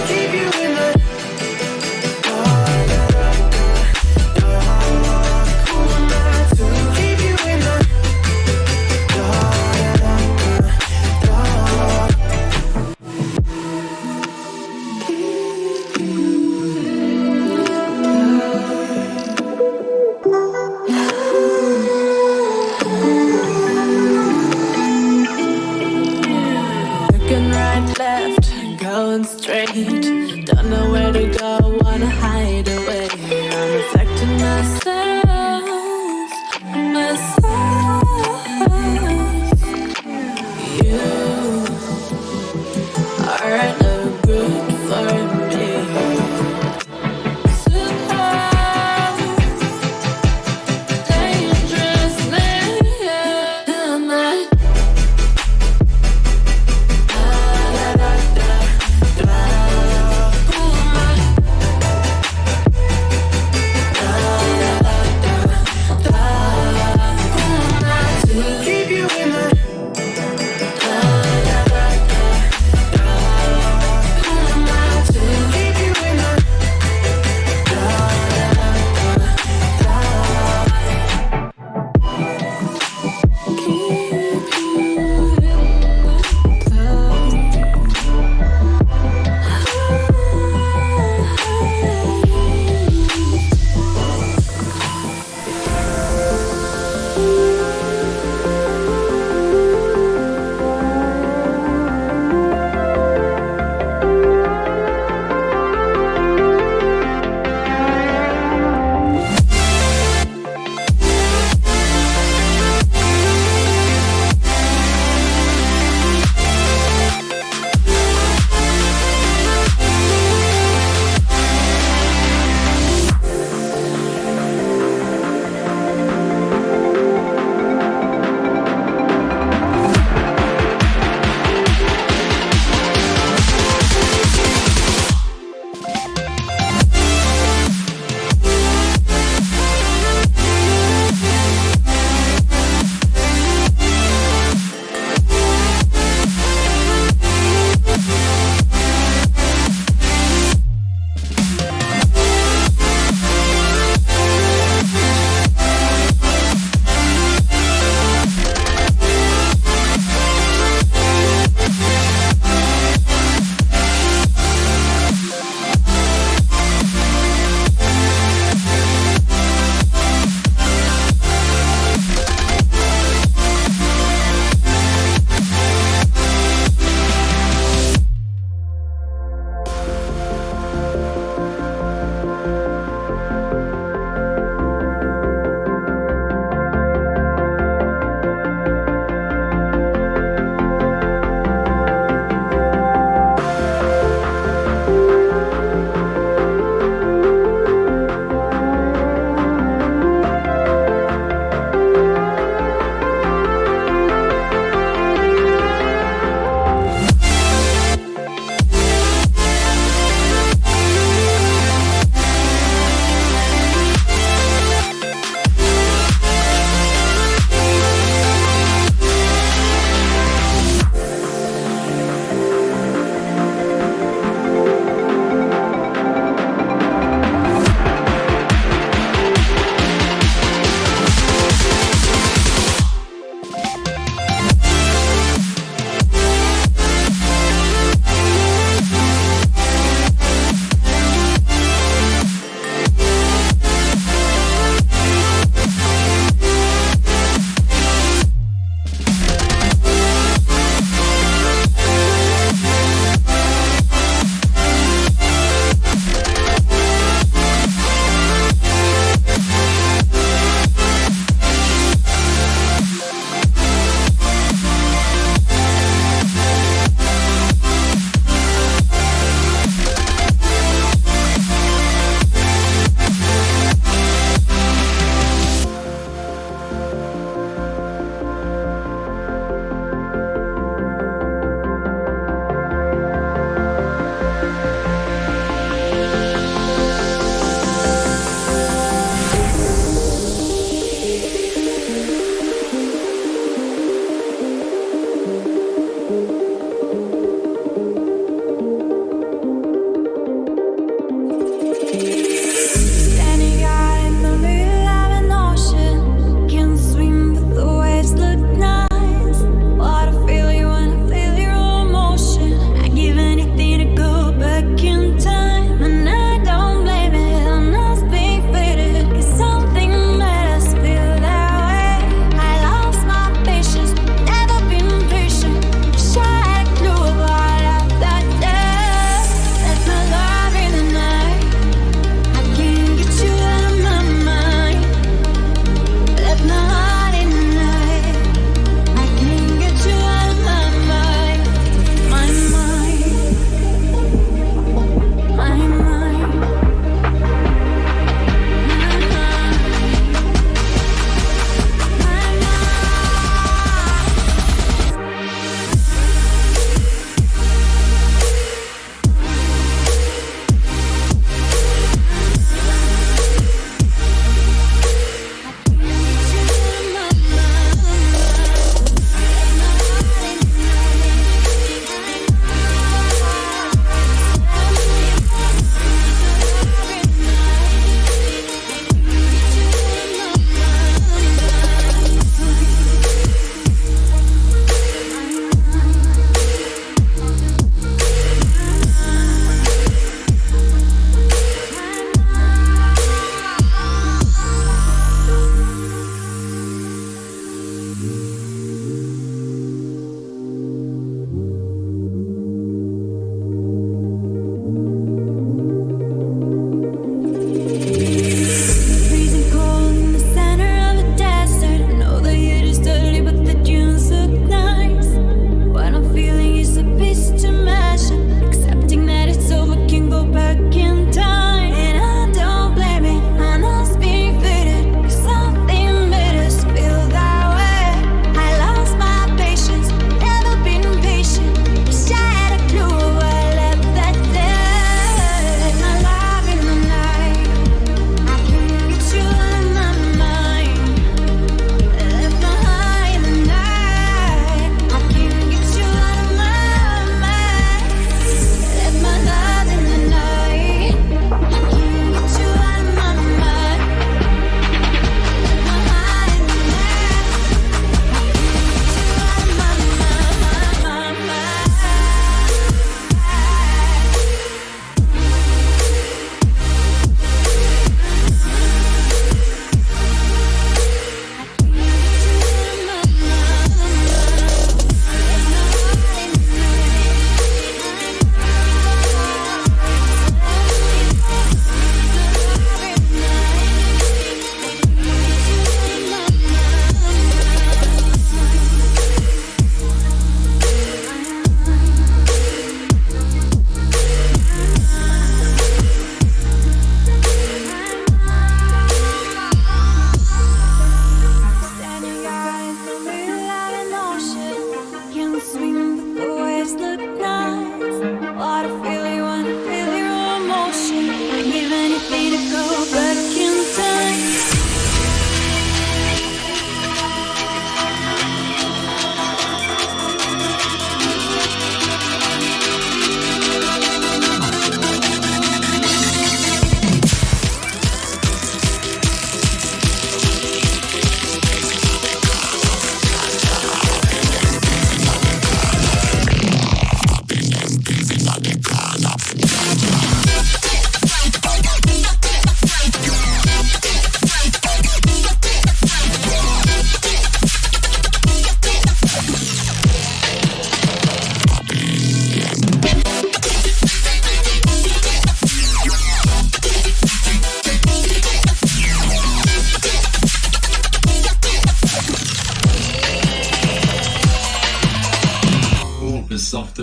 Keep you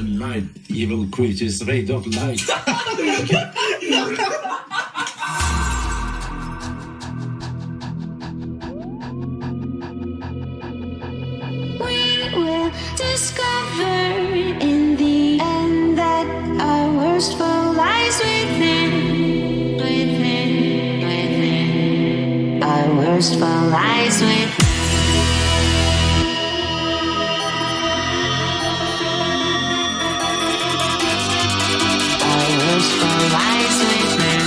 night, evil creatures afraid of light. We will discover in the end that our worst foe lies within, within. Our worst foe lies within. Our worst foe lies within.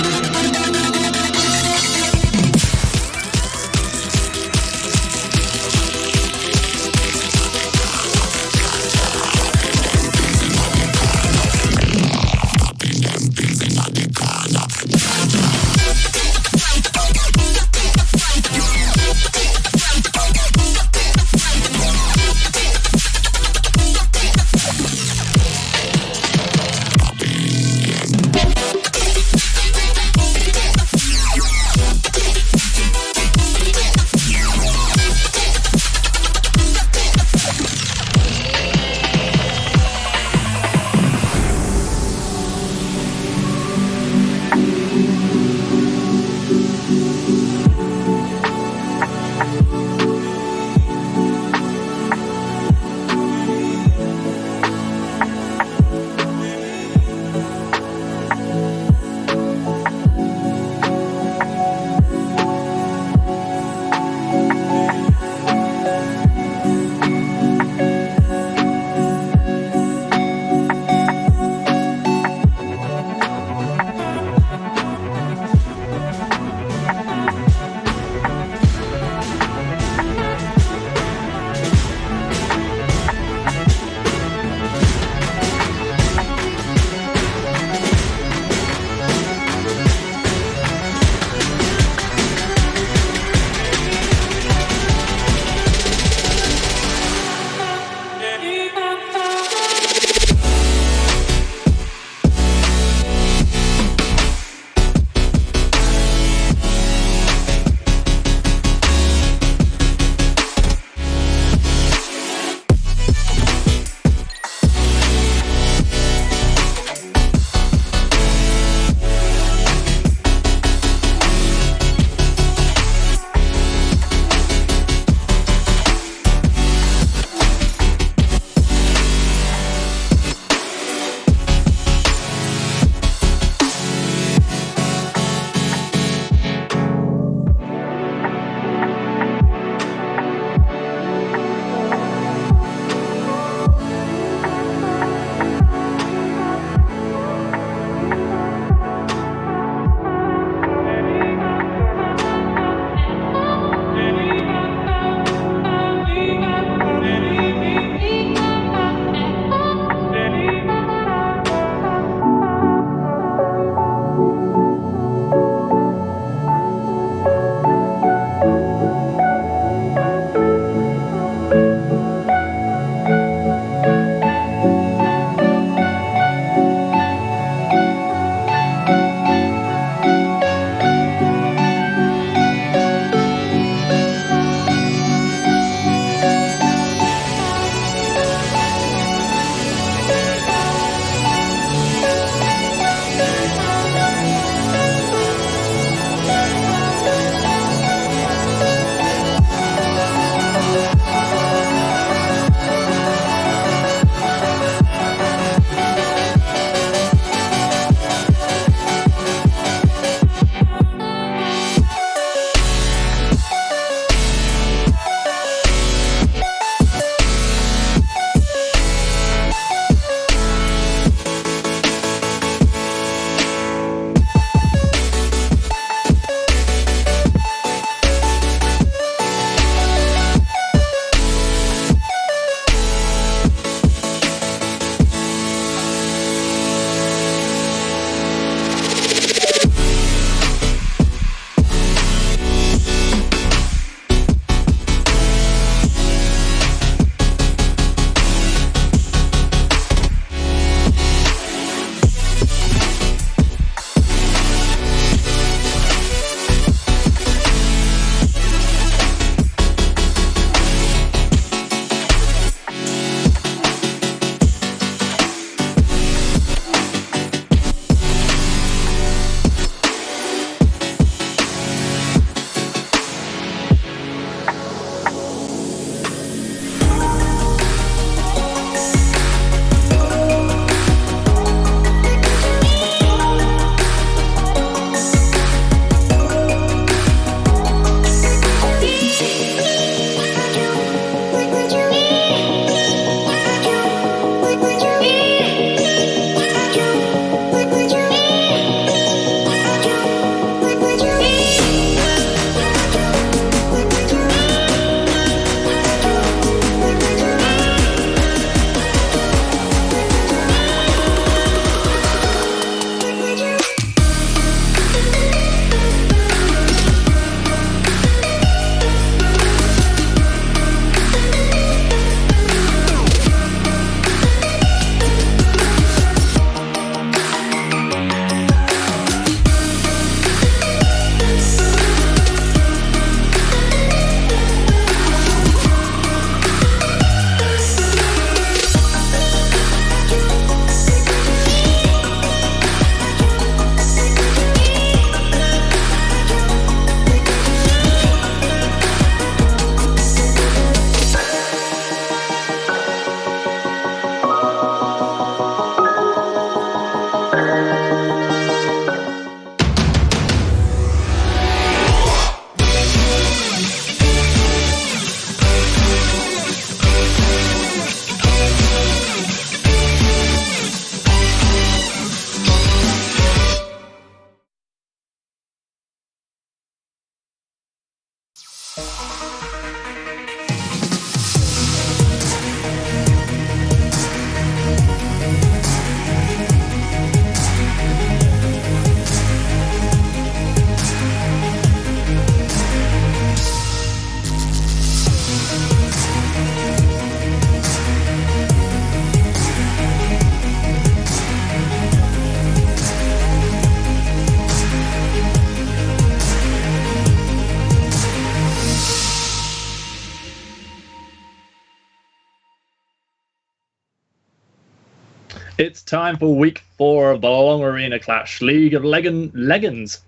It's time for week 4 of the Long Arena Clash League of Legends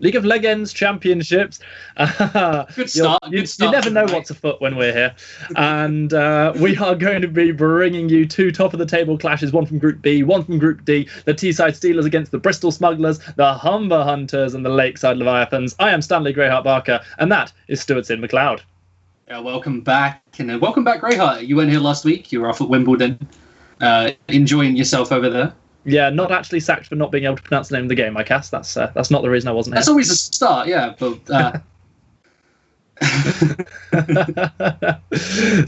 Championships. Good start. You never know what's afoot when we're here. And we are going to be bringing you 2 top-of-the-table clashes, one from Group B, one from Group D, the Teesside Steelers against the Bristol Smugglers, the Humber Hunters and the Lakeside Leviathans. I am Stanley Greyheart Barker, and that is Stuart Sid McLeod. Yeah, welcome back. And welcome back, Greyheart. You weren't here last week. You were off at Wimbledon. Enjoying yourself over there. Yeah, not actually sacked for not being able to pronounce the name of the game, I guess. That's not the reason I wasn't here. That's always a start, yeah. But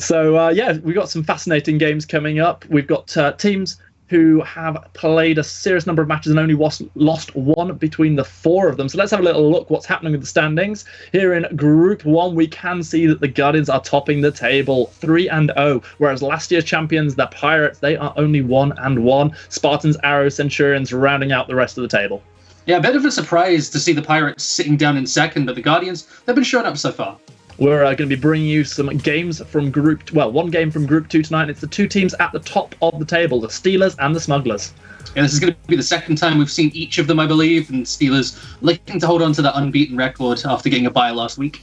So, we've got some fascinating games coming up. We've got teams who have played a serious number of matches and only lost one between the 4 of them. So let's have a little look what's happening with the standings. Here in Group 1, we can see that the Guardians are topping the table 3-0, whereas last year's champions, the Pirates, they are only 1-1. Spartans, Arrows, Centurions rounding out the rest of the table. Yeah, a bit of a surprise to see the Pirates sitting down in second, but the Guardians, they've been showing up so far. We're going to be bringing you some games from one game from Group 2 tonight. It's the 2 teams at the top of the table, the Steelers and the Smugglers. Yeah, this is going to be the second time we've seen each of them, I believe, and Steelers looking to hold on to that unbeaten record after getting a bye last week.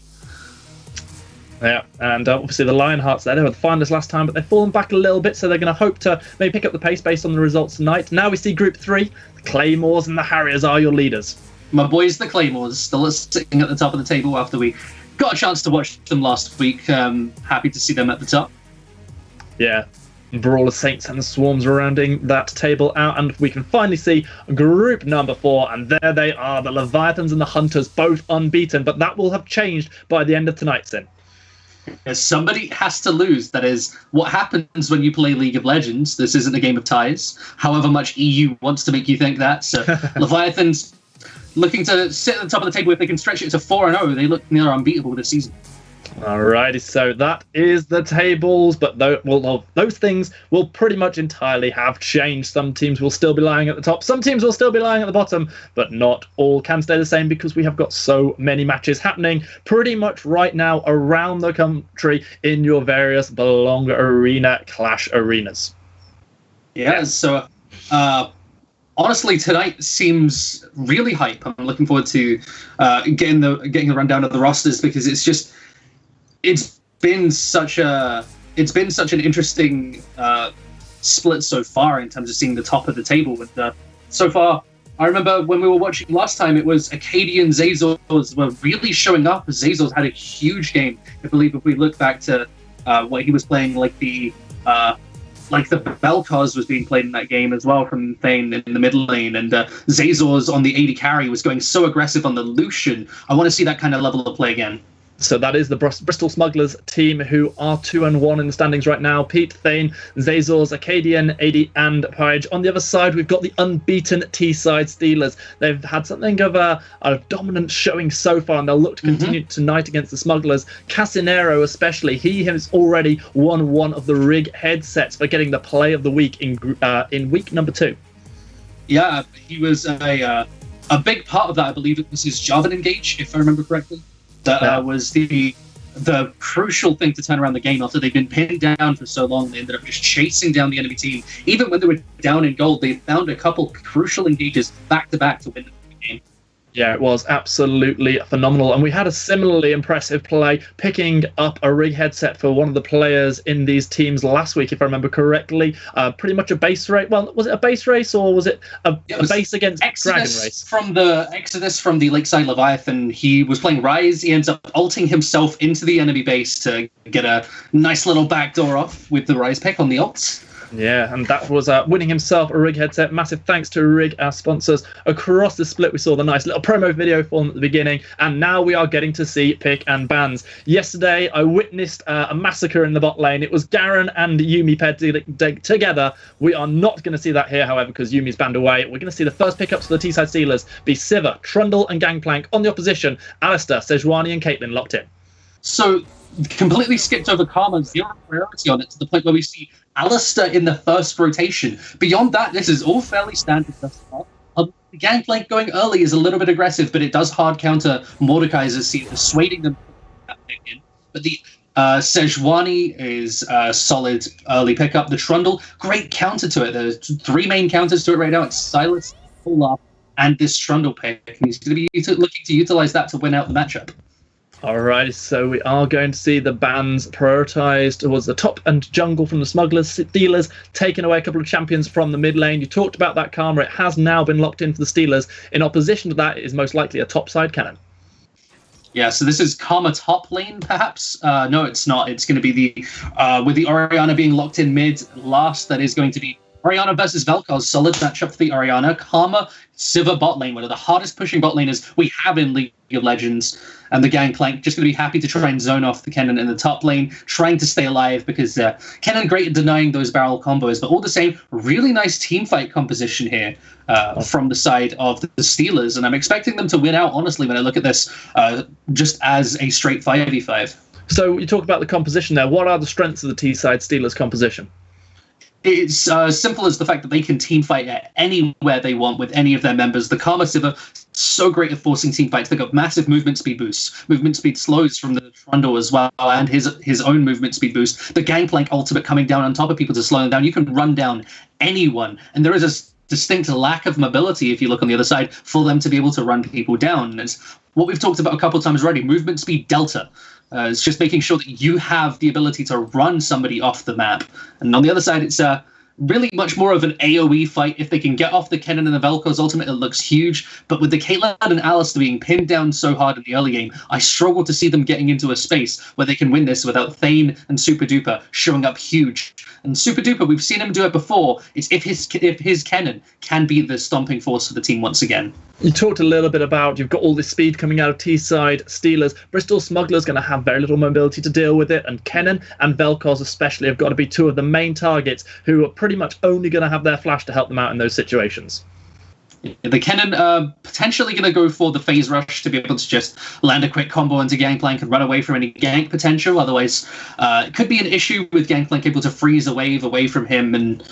Yeah, and obviously the Lionhearts there, they were the finalists last time, but they've fallen back a little bit, so they're going to hope to maybe pick up the pace based on the results tonight. Now we see Group 3, the Claymores and the Harriers are your leaders. My boys, the Claymores, still sitting at the top of the table after we got a chance to watch them last week. Happy to see them at the top. Yeah, Brawler Saints and the Swarms rounding that table out, and we can finally see Group number 4, and there they are, the Leviathans and the Hunters, both unbeaten, but that will have changed by the end of tonight, Sin. Somebody has to lose. That is what happens when you play League of Legends. This isn't a game of ties, however much EU wants to make you think that. So Leviathans looking to sit at the top of the table. If they can stretch it to 4-0, they look near unbeatable this season. Alrighty, so that is the tables, but those things will pretty much entirely have changed. Some teams will still be lying at the top, some teams will still be lying at the bottom, but not all can stay the same because we have got so many matches happening pretty much right now around the country in your various Long Arena Clash arenas. Yeah, so honestly, tonight seems really hype. I'm looking forward to getting the rundown of the rosters because it's been such an interesting split so far in terms of seeing the top of the table. With so far, I remember when we were watching last time, it was Acadia and Zazors were really showing up. Zazors had a huge game. I believe if we look back to what he was playing, like the Belcos was being played in that game as well from Thane in the middle lane, and Zazors on the AD carry was going so aggressive on the Lucian. I want to see that kind of level of play again. So that is the Bristol Smugglers team, who are 2-1 in the standings right now. Pete, Thane, Zazors, Acadian, AD and Page. On the other side, we've got the unbeaten Teesside Steelers. They've had something of a dominant showing so far, and they'll look to continue tonight against the Smugglers. Casinero especially, he has already won one of the Rig headsets for getting the play of the week in week number 2. Yeah, he was a big part of that. I believe it was his Jarvan engage, if I remember correctly. That was the crucial thing to turn around the game after they'd been pinned down for so long. They ended up just chasing down the enemy team. Even when they were down in gold, they found a couple crucial engages back-to-back to win the game. Yeah, it was absolutely phenomenal. And we had a similarly impressive play picking up a Rig headset for one of the players in these teams last week, if I remember correctly. Pretty much a base race. Well, was it a base race or was it a base against Dragon race? Exodus from the Lakeside Leviathan. He was playing Ryze. He ends up ulting himself into the enemy base to get a nice little backdoor off with the Ryze pick on the ults. Yeah, and that was winning himself a Rig headset. Massive thanks to Rig, our sponsors. Across the split, we saw the nice little promo video for them at the beginning, and now we are getting to see pick and bans. Yesterday, I witnessed a massacre in the bot lane. It was Garen and Yuumi paired together. We are not going to see that here, however, because Yuumi's banned away. We're going to see the first pickups for the Teesside Steelers be Sivir, Trundle, and Gangplank. On the opposition, Alistair, Sejuani, and Caitlyn locked in. So, completely skipped over Karma, 0 priority on it, to the point where we see Alistair in the first rotation. Beyond that, this is all fairly standard thus far. The Gangplank going early is a little bit aggressive, but it does hard counter Mordekaiser's persuading them to put that pick in. But the Sejuani is a solid early pickup. The Trundle, great counter to it. There's 3 main counters to it right now. It's Silas, Olaf, and this Trundle pick. And he's going to be looking to utilize that to win out the matchup. Alright, so we are going to see the bans prioritised towards the top and jungle from the Smugglers. Steelers taking away a couple of champions from the mid lane. You talked about that Karma. It has now been locked in for the Steelers. In opposition to that, it is most likely a topside cannon. Yeah, so this is Karma top lane, perhaps? No, it's not. It's going to be with the Orianna being locked in mid last, that is going to be Orianna versus Vel'Koz. Solid matchup for the Orianna. Karma, Sivir bot lane, one of the hardest pushing bot laners we have in League of Legends. And the Gangplank just going to be happy to try and zone off the Kennen in the top lane, trying to stay alive because Kennen great at denying those barrel combos. But all the same, really nice team fight composition here from the side of the Steelers. And I'm expecting them to win out, honestly, when I look at this just as a straight 5v5. So you talk about the composition there. What are the strengths of the T-side Steelers composition? It's simple as the fact that they can team fight at anywhere they want with any of their members. The Karma Sivir, so great at forcing team fights. They've got massive movement speed boosts. Movement speed slows from the Trundle as well, and his own movement speed boost. The Gangplank ultimate coming down on top of people to slow them down. You can run down anyone, and there is a distinct lack of mobility, if you look on the other side, for them to be able to run people down. And it's what we've talked about a couple of times already, movement speed delta. It's just making sure that you have the ability to run somebody off the map. And on the other side, it's really much more of an AoE fight. If they can get off the Kennen and the Vel'Koz ultimate, it looks huge. But with the Caitlyn and Alistar being pinned down so hard in the early game, I struggle to see them getting into a space where they can win this without Thane and Super Duper showing up huge. And Super Duper, we've seen him do it before. It's if his Kennen can be the stomping force for the team once again. You talked a little bit about you've got all this speed coming out of T-side Steelers. Bristol Smugglers going to have very little mobility to deal with it, and Kennen and Vel'Koz especially have got to be 2 of the main targets who are pretty much only going to have their flash to help them out in those situations. The Kennen potentially going to go for the phase rush to be able to just land a quick combo into Gangplank and run away from any gank potential. Otherwise, it could be an issue with Gangplank able to freeze a wave away from him and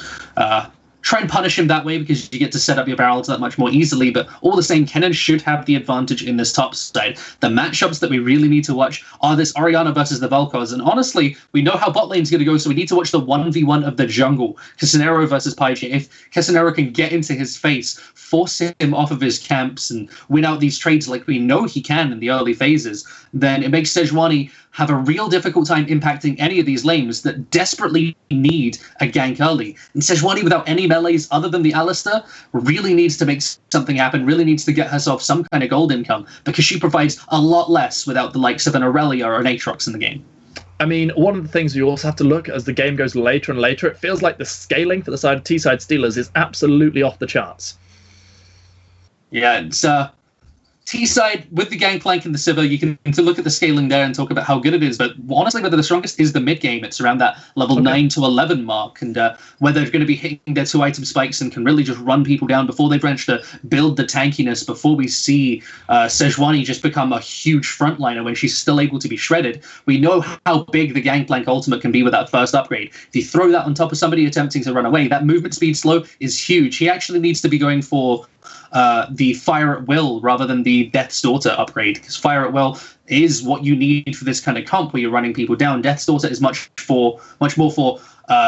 try and punish him that way because you get to set up your barrels that much more easily. But all the same, Kennen should have the advantage in this top side. The matchups that we really need to watch are this Orianna versus the Vel'Koz. And honestly, we know how bot lane's going to go, so we need to watch the 1v1 of the jungle. Casanero versus Paige. If Casanero can get into his face, force him off of his camps and win out these trades like we know he can in the early phases, then it makes Sejuani have a real difficult time impacting any of these lanes that desperately need a gank early. And Sejuani, without any melees other than the Alistar, really needs to make something happen, really needs to get herself some kind of gold income, because she provides a lot less without the likes of an Aurelia or an Aatrox in the game. I mean, one of the things you also have to look as the game goes later and later, it feels like the scaling for the side of T-side Steelers is absolutely off the charts. Yeah, it's T-side with the Gangplank and the Sivir, you can look at the scaling there and talk about how good it is, but honestly, whether the strongest is the mid-game. It's around that level 9 to 11 mark, and where they're going to be hitting their 2-item spikes and can really just run people down before they've managed to build the tankiness, before we see Sejuani just become a huge frontliner when she's still able to be shredded. We know how big the Gangplank ultimate can be with that first upgrade. If you throw that on top of somebody attempting to run away, that movement speed slow is huge. He actually needs to be going for the Fire at Will rather than the Death's Daughter upgrade, because Fire at Will is what you need for this kind of comp where you're running people down. Death's Daughter is much more for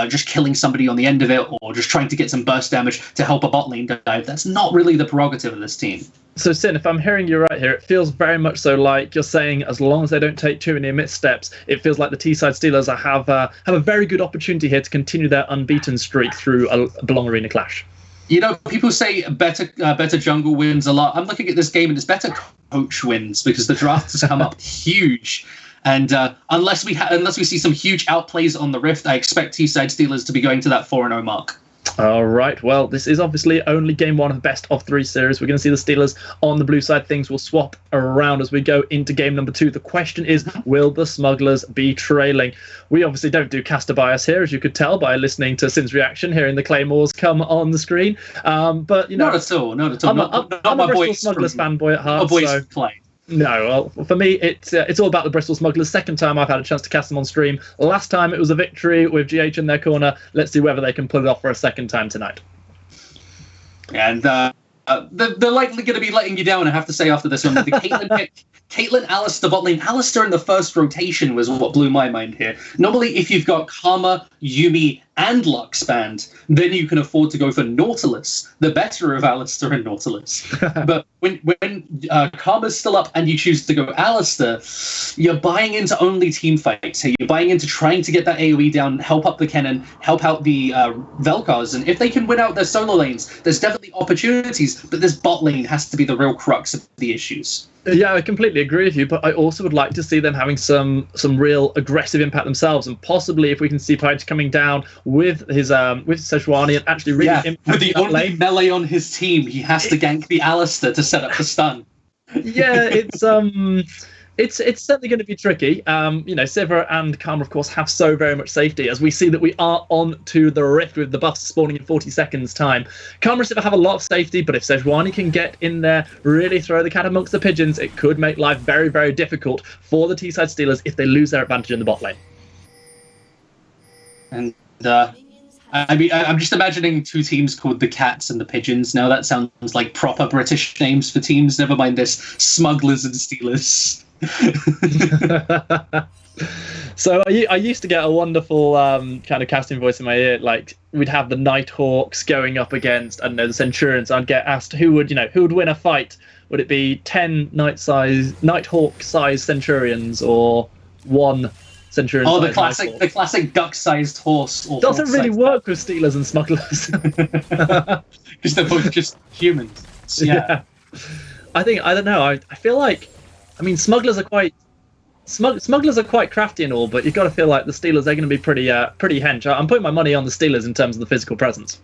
just killing somebody on the end of it, or just trying to get some burst damage to help a bot lane dive. That's not really the prerogative of this team. So, Sin, if I'm hearing you right here, it feels very much so like you're saying as long as they don't take too many missteps, it feels like the T-side Steelers have a very good opportunity here to continue their unbeaten streak through a Belong Arena clash. You know, people say better jungle wins a lot. I'm looking at this game and it's better coach wins, because the draft has come up huge. And unless we see some huge outplays on the Rift, I expect T-side Steelers to be going to that 4-0 mark. All right. Well, this is obviously only game 1 of the best of 3 series. We're going to see the Steelers on the blue side. Things will swap around as we go into game number 2. The question is, will the Smugglers be trailing? We obviously don't do caster bias here, as you could tell by listening to Sin's reaction, hearing the Claymores come on the screen. But, you know, not at all. I'm a Bristol Smugglers fanboy at heart. So play. No, well, for me, it's all about the Bristol Smugglers. Second time I've had a chance to cast them on stream. Last time it was a victory with GH in their corner. Let's see whether they can pull it off for a second time tonight. And they're likely going to be letting you down, I have to say, after this one. The Caitlyn pick Caitlyn, Alistair, bot lane. Alistair in the first rotation was what blew my mind here. Normally, if you've got Karma, Yuumi, and Lux banned, then you can afford to go for Nautilus, the better of Alistair and Nautilus. But when Karma's still up and you choose to go Alistair, you're buying into only team fights. So you're buying into trying to get that AoE down, help up the Kennen, help out the Vel'Koz. And if they can win out their solo lanes, there's definitely opportunities, but this bot lane has to be the real crux of the issues. Yeah, I completely agree with you, but I also would like to see them having some real aggressive impact themselves, and possibly if we can see Page coming down with his with Sejuani and actually really impacting with the that only lane. melee on his team, he has to gank the Alistair to set up the stun. Yeah, it's certainly going to be tricky. Sivir and Karma, of course, have so very much safety, as we see that we are on to the Rift with the buffs spawning in 40 seconds time. Karma and Sivir have a lot of safety, but if Sejuani can get in there, really throw the cat amongst the pigeons, it could make life very, very difficult for the T-side Steelers if they lose their advantage in the bot lane. And I'm just imagining two teams called the Cats and the Pigeons. Now that sounds like proper British names for teams. Never mind this, Smugglers and Steelers. So I used to get a wonderful kind of casting voice in my ear. Like, we'd have the Nighthawks going up against, I don't know, the Centurions. I'd get asked who would win a fight. Would it be 10 Nighthawk-sized Centurions or 1 Centurion? Oh, the classic duck-sized horse. Or doesn't really work with Steelers and Smugglers. Because they're both just humans. Yeah. I don't know. I feel like, Smugglers are quite crafty and all, but you've got to feel like the Steelers are going to be pretty hench. I'm putting my money on the Steelers in terms of the physical presence.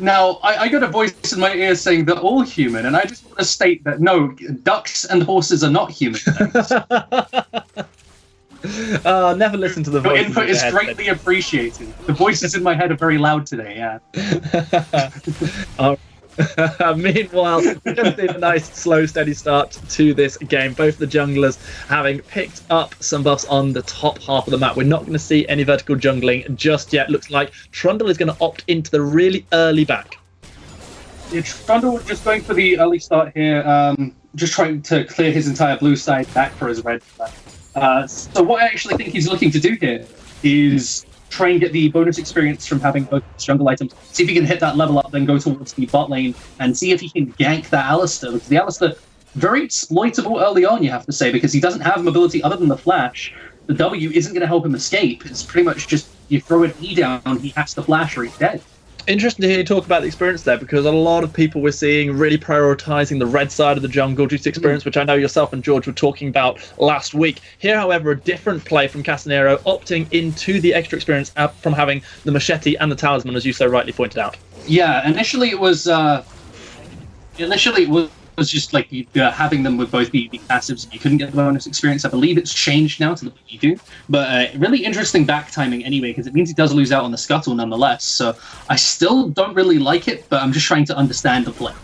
Now, I got a voice in my ear saying they're all human, and I just want to state that no, ducks and horses are not human. Never listen to the voice. Your input is greatly appreciated. The voices in my head are very loud today, yeah. Meanwhile, we're going to see a nice, slow, steady start to this game. Both the junglers having picked up some buffs on the top half of the map. We're not going to see any vertical jungling just yet. Looks like Trundle is going to opt into the really early back. Yeah, Trundle just going for the early start here, just trying to clear his entire blue side back for his red side. So what I actually think he's looking to do here is try and get the bonus experience from having both jungle items, see if he can hit that level up, then go towards the bot lane and see if he can gank that Alistair. Because the Alistair, very exploitable early on, you have to say, because he doesn't have mobility other than the flash. The W isn't going to help him escape. It's pretty much just you throw an E down, he has to flash or he's dead. Interesting to hear you talk about the experience there, because a lot of people we're seeing really prioritizing the red side of the jungle due to experience, which I know yourself and George were talking about last week. Here, however, a different play from Castanero, opting into the extra experience from having the machete and the talisman, as you so rightly pointed out. Yeah, initially it was just like having them with both the passives, and you couldn't get the bonus experience. I believe it's changed now to the way you do. But really interesting back timing anyway, because it means he does lose out on the scuttle nonetheless. So I still don't really like it, but I'm just trying to understand the play.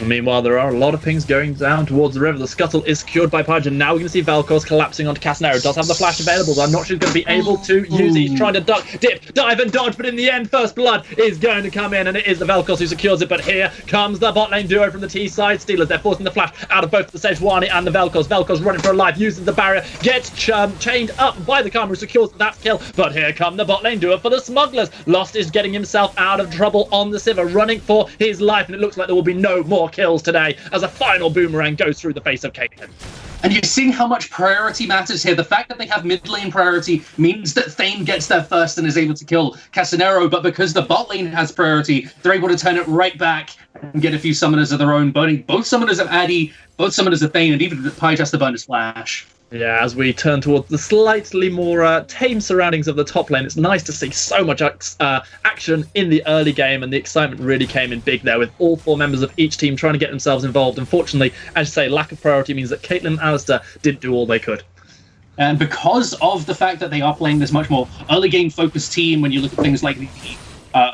Meanwhile, there are a lot of pings going down towards the river. The scuttle is secured by Page, and now we're going to see Vel'Koz collapsing onto Castanero. Does have the flash available, but I'm not sure he's going to be able to use it. He's trying to duck, dip, dive, and dodge, but in the end, first blood is going to come in, and it is the Vel'Koz who secures it. But here comes the bot lane duo from the T side. Steelers, they're forcing the flash out of both the Sejuani and the Vel'Koz. Vel'Koz running for a life, uses the barrier, gets chained up by the Karma, who secures that kill. But here come the bot lane duo for the Smugglers. Lost is getting himself out of trouble on the Sivir, running for his life, and it looks like there will be no more kills today, as a final boomerang goes through the face of Caitlyn. And you're seeing how much priority matters here. The fact that they have mid lane priority means that Thane gets there first and is able to kill Castanero, but because the bot lane has priority, they're able to turn it right back and get a few summoners of their own, burning both summoners of Addy, both summoners of Thane, and even Page has to burn his flash. Yeah, as we turn towards the slightly more tame surroundings of the top lane, it's nice to see so much action in the early game, and the excitement really came in big there with all 4 members of each team trying to get themselves involved. Unfortunately, as you say, lack of priority means that Caitlyn and Alistair didn't do all they could. And because of the fact that they are playing this much more early game focused team, when you look at things like the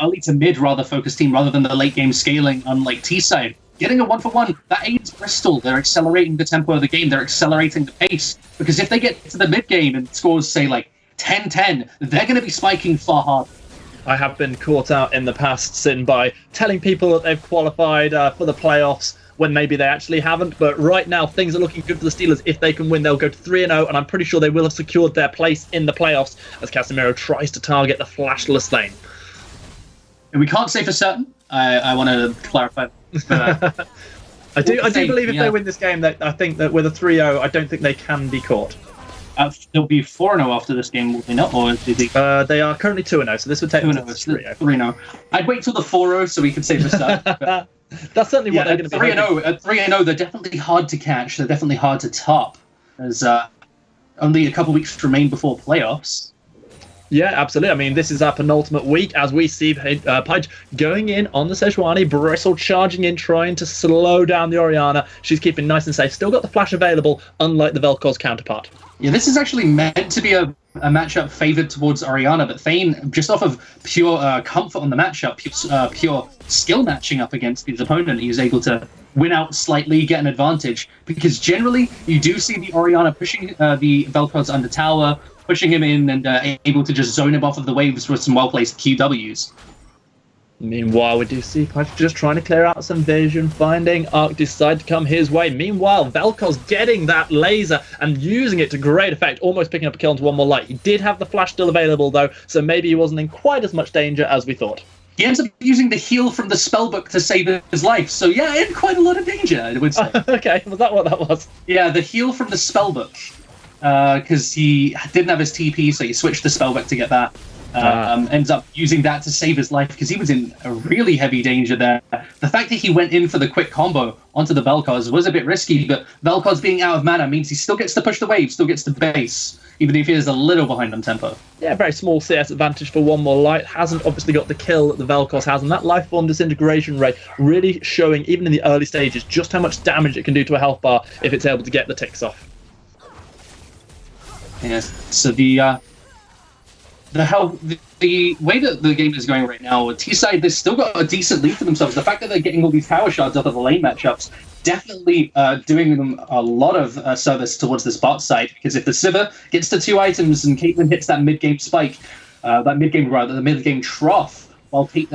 early to mid rather focused team rather than the late game scaling, unlike T-side, getting a 1-for-1, that aids Bristol. They're accelerating the tempo of the game. They're accelerating the pace. Because if they get to the mid-game and scores, say, like 10-10, they're going to be spiking far harder. I have been caught out in the past, Sin, by telling people that they've qualified for the playoffs when maybe they actually haven't. But right now, things are looking good for the Steelers. If they can win, they'll go to 3-0, and I'm pretty sure they will have secured their place in the playoffs as Casemiro tries to target the flashless lane. We can't say for certain. I want to clarify. I do believe if they win this game, that I think that with a 3-0, I don't think they can be caught. They'll be 4-0 after this game, will they not? Or do they... They are currently 2-0, so this would take them to 3-0. 3-0. I'd wait till the 4-0 so we could say for certain. That's certainly what they're going to be. 3-0. At 3-0, they're definitely hard to catch. They're definitely hard to top. There's only a couple weeks remain before playoffs. Yeah, absolutely. I mean, this is our penultimate week as we see Pudge going in on the Sejuani, Bristle charging in, trying to slow down the Orianna. She's keeping nice and safe. Still got the flash available, unlike the Vel'Koz counterpart. Yeah, this is actually meant to be a matchup favored towards Orianna, but Thane, just off of pure comfort on the matchup, pure skill matching up against his opponent, he was able to win out slightly, get an advantage, because generally you do see the Orianna pushing the Vel'Koz under tower, pushing him in and able to just zone him off of the waves with some well-placed QWs. Meanwhile, we do see Pudge just trying to clear out some vision, finding Arc decide to come his way. Meanwhile, Vel'Koz getting that laser and using it to great effect, almost picking up a kill into one more light. He did have the flash still available, though, so maybe he wasn't in quite as much danger as we thought. He ends up using the heal from the spellbook to save his life, so yeah, in quite a lot of danger, I would say. Okay, was that what that was? Yeah, the heal from the spellbook. Because he didn't have his TP, so he switched the spellbook to get that. Ends up using that to save his life because he was in a really heavy danger there. The fact that he went in for the quick combo onto the Vel'Koz was a bit risky, but Vel'Koz being out of mana means he still gets to push the wave, still gets to base, even if he is a little behind on tempo. Yeah, very small CS advantage for one more light. Hasn't obviously got the kill that the Vel'Koz has, and that Lifeform disintegration rate really showing, even in the early stages, just how much damage it can do to a health bar if it's able to get the ticks off. Yes. So the way that the game is going right now, T-side, they've still got a decent lead for themselves. The fact that they're getting all these power shards out of the lane matchups, definitely doing them a lot of service towards this bot side, because if the Sivir gets to 2 items and Caitlyn hits that mid-game spike, the mid-game trough, while the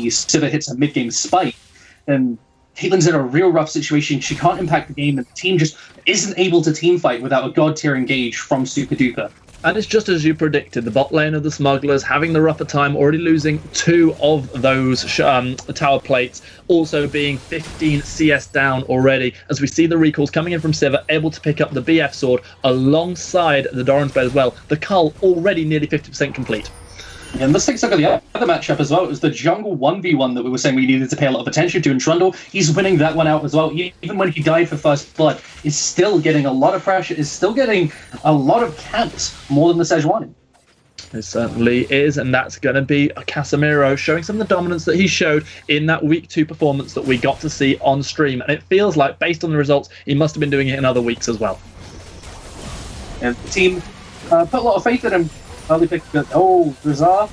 Sivir hits a mid-game spike, then Caitlyn's in a real rough situation. She can't impact the game, and the team just isn't able to team fight without a god-tier engage from Super Duper. And it's just as you predicted, the bot lane of the Smugglers having the rougher time, already losing 2 of those tower plates, also being 15 CS down already, as we see the recalls coming in from Sivir, able to pick up the BF sword alongside the Doran's Blade as well. The Cull already nearly 50% complete. And let's take a look at the other matchup as well. It was the jungle 1v1 that we were saying we needed to pay a lot of attention to, and Trundle, he's winning that one out as well. Even when he died for first blood, is still getting a lot of pressure, is still getting a lot of camps, more than the Sejuani. It certainly is, and that's going to be Casemiro showing some of the dominance that he showed in that Week 2 performance that we got to see on stream. And it feels like, based on the results, he must have been doing it in other weeks as well. And the team put a lot of faith in him. Rizar.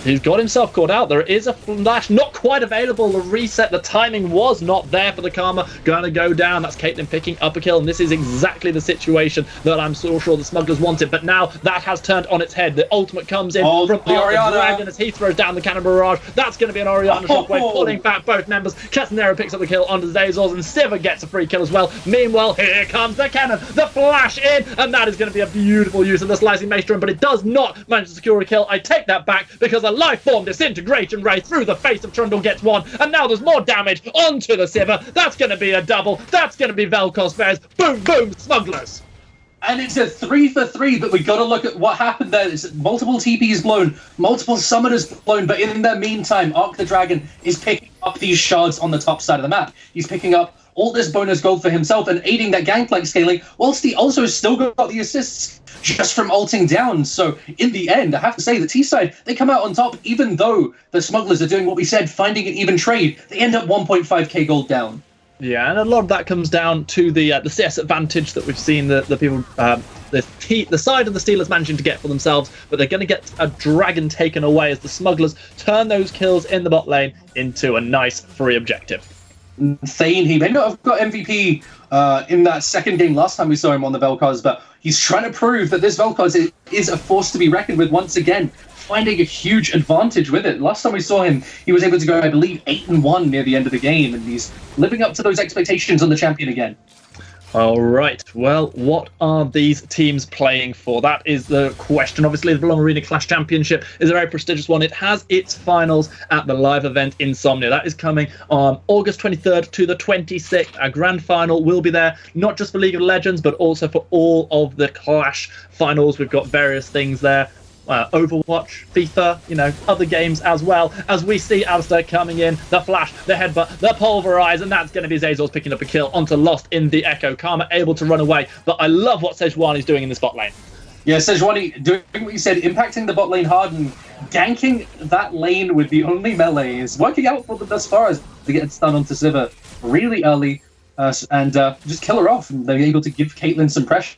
He's got himself caught out. There is a flash, not quite available. The reset, the timing was not there for the Karma. Going to go down. That's Caitlyn picking up a kill, and this is exactly the situation that I'm so sure the Smugglers wanted. But now that has turned on its head. The ultimate comes in from the Orianna Dragon as he throws down the Cannon Barrage. That's going to be an Orianna shockwave, pulling back both members. Casemiro picks up the kill onto Zazors, and Sivir gets a free kill as well. Meanwhile, here comes the Cannon, the flash in, and that is going to be a beautiful use of the Slicing Maelstrom, but it does not manage to secure a kill. I take that back because a life form disintegration ray through the face of Trundle gets one, and now there's more damage onto the Sivir. That's going to be a double. That's going to be Vel'Koz Bears. Boom, boom, Smugglers. And it's a 3-for-3, but we got to look at what happened there. It's multiple TPs blown, multiple summoners blown, but in the meantime, Arc the Dragon is picking up these shards on the top side of the map. He's picking up all this bonus gold for himself and aiding that gangplank scaling, whilst he also still got the assists just from ulting down. So in the end, I have to say the T-side, they come out on top, even though the Smugglers are doing what we said, finding an even trade. They end up 1.5k gold down. Yeah, and a lot of that comes down to the CS advantage that we've seen the people, the side of the Steelers managing to get for themselves, but they're going to get a dragon taken away as the Smugglers turn those kills in the bot lane into a nice free objective. Thane, he may not have got MVP in that second game last time we saw him on the Vel'Koz, but he's trying to prove that this Vel'Koz is a force to be reckoned with once again. finding a huge advantage with it. Last time we saw him, he was able to go, I believe, 8-1 near the end of the game, and he's living up to those expectations on the champion again. All right. Well, what are these teams playing for? That is the question. Obviously, the Belong Arena Clash Championship is a very prestigious one. It has its finals at the live event Insomnia. That is coming on August 23rd to the 26th. Our grand final will be there, not just for League of Legends, but also for all of the Clash finals. We've got various things there. Overwatch, FIFA, other games as well, as we see Alistair coming in, the flash, the headbutt, the pulverize, and that's going to be Zazors picking up a kill onto Lost in the Echo. Karma able to run away, but I love what Sejuani's doing in the spot lane. Yeah, Sejuani doing what you said, impacting the bot lane hard and ganking that lane with the only melee is working out for them thus far as they get stun onto Sivir really early and just kill her off, and they're able to give Caitlyn some pressure.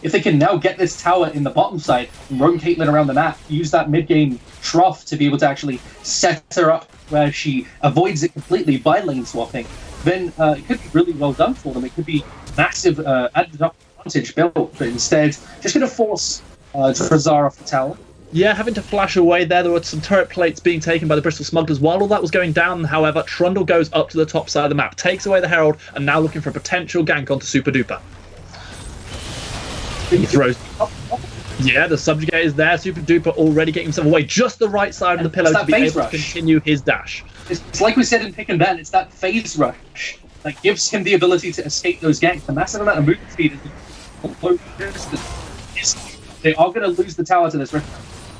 If they can now get this tower in the bottom side, roam Caitlyn around the map, use that mid-game trough to be able to actually set her up where she avoids it completely by lane swapping, then it could be really well done for them. It could be massive advantage built, but instead just going to force Drazar off the tower. Yeah, having to flash away there. There were some turret plates being taken by the Bristol Smugglers. While all that was going down, however, Trundle goes up to the top side of the map, takes away the Herald, and now looking for a potential gank onto Super Duper. He throws. Yeah, the subjugate is there. Super Duper already getting himself away. Just the right side of the pillow to be able to continue his dash. It's like we said in Pick and Ban, it's that phase rush that gives him the ability to escape those ganks. The massive amount of movement speed they are going to lose the tower to this rift.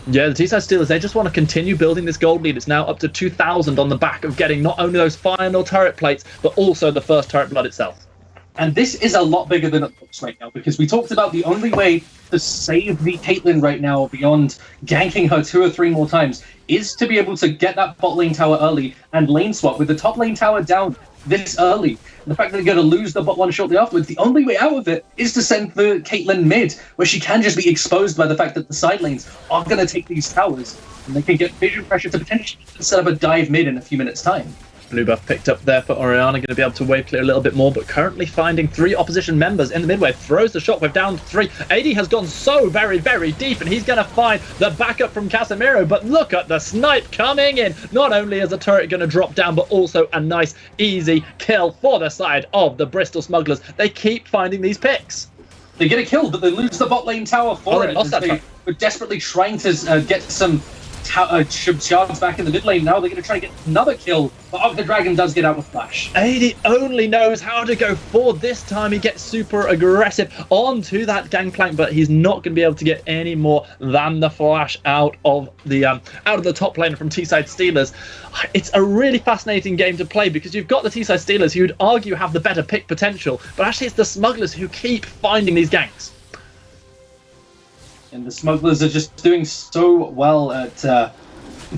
Yeah, the T-side Steelers, they just want to continue building this gold lead. It's now up to 2,000 on the back of getting not only those final turret plates, but also the first turret blood itself. And this is a lot bigger than it looks right now, because we talked about the only way to save the Caitlyn right now, beyond ganking her 2 or 3 more times, is to be able to get that bot lane tower early and lane swap with the top lane tower down this early. And the fact that they're going to lose the bot one shortly afterwards, the only way out of it is to send the Caitlyn mid, where she can just be exposed by the fact that the side lanes are going to take these towers, and they can get vision pressure to potentially set up a dive mid in a few minutes' time. Blue buff picked up there for Orianna, going to be able to wave clear a little bit more, but currently finding 3 opposition members in the mid wave. Throws the shockwave down to 3. AD has gone so very, very deep, and he's going to find the backup from Casemiro, but look at the snipe coming in. Not only is the turret going to drop down, but also a nice, easy kill for the side of the Bristol Smugglers. They keep finding these picks. They get a kill, but they lose the bot lane tower for it. They were desperately trying to get some shards back in the mid lane. Now they're going to try to get another kill, but the Dragon does get out with flash. AD only knows how to go forward. This time he gets super aggressive onto that gangplank, but he's not going to be able to get any more than the flash out of the top lane from T-side Steelers. It's a really fascinating game to play, because you've got the T-side Steelers, who you'd argue have the better pick potential, but actually it's the Smugglers who keep finding these ganks. And the Smugglers are just doing so well at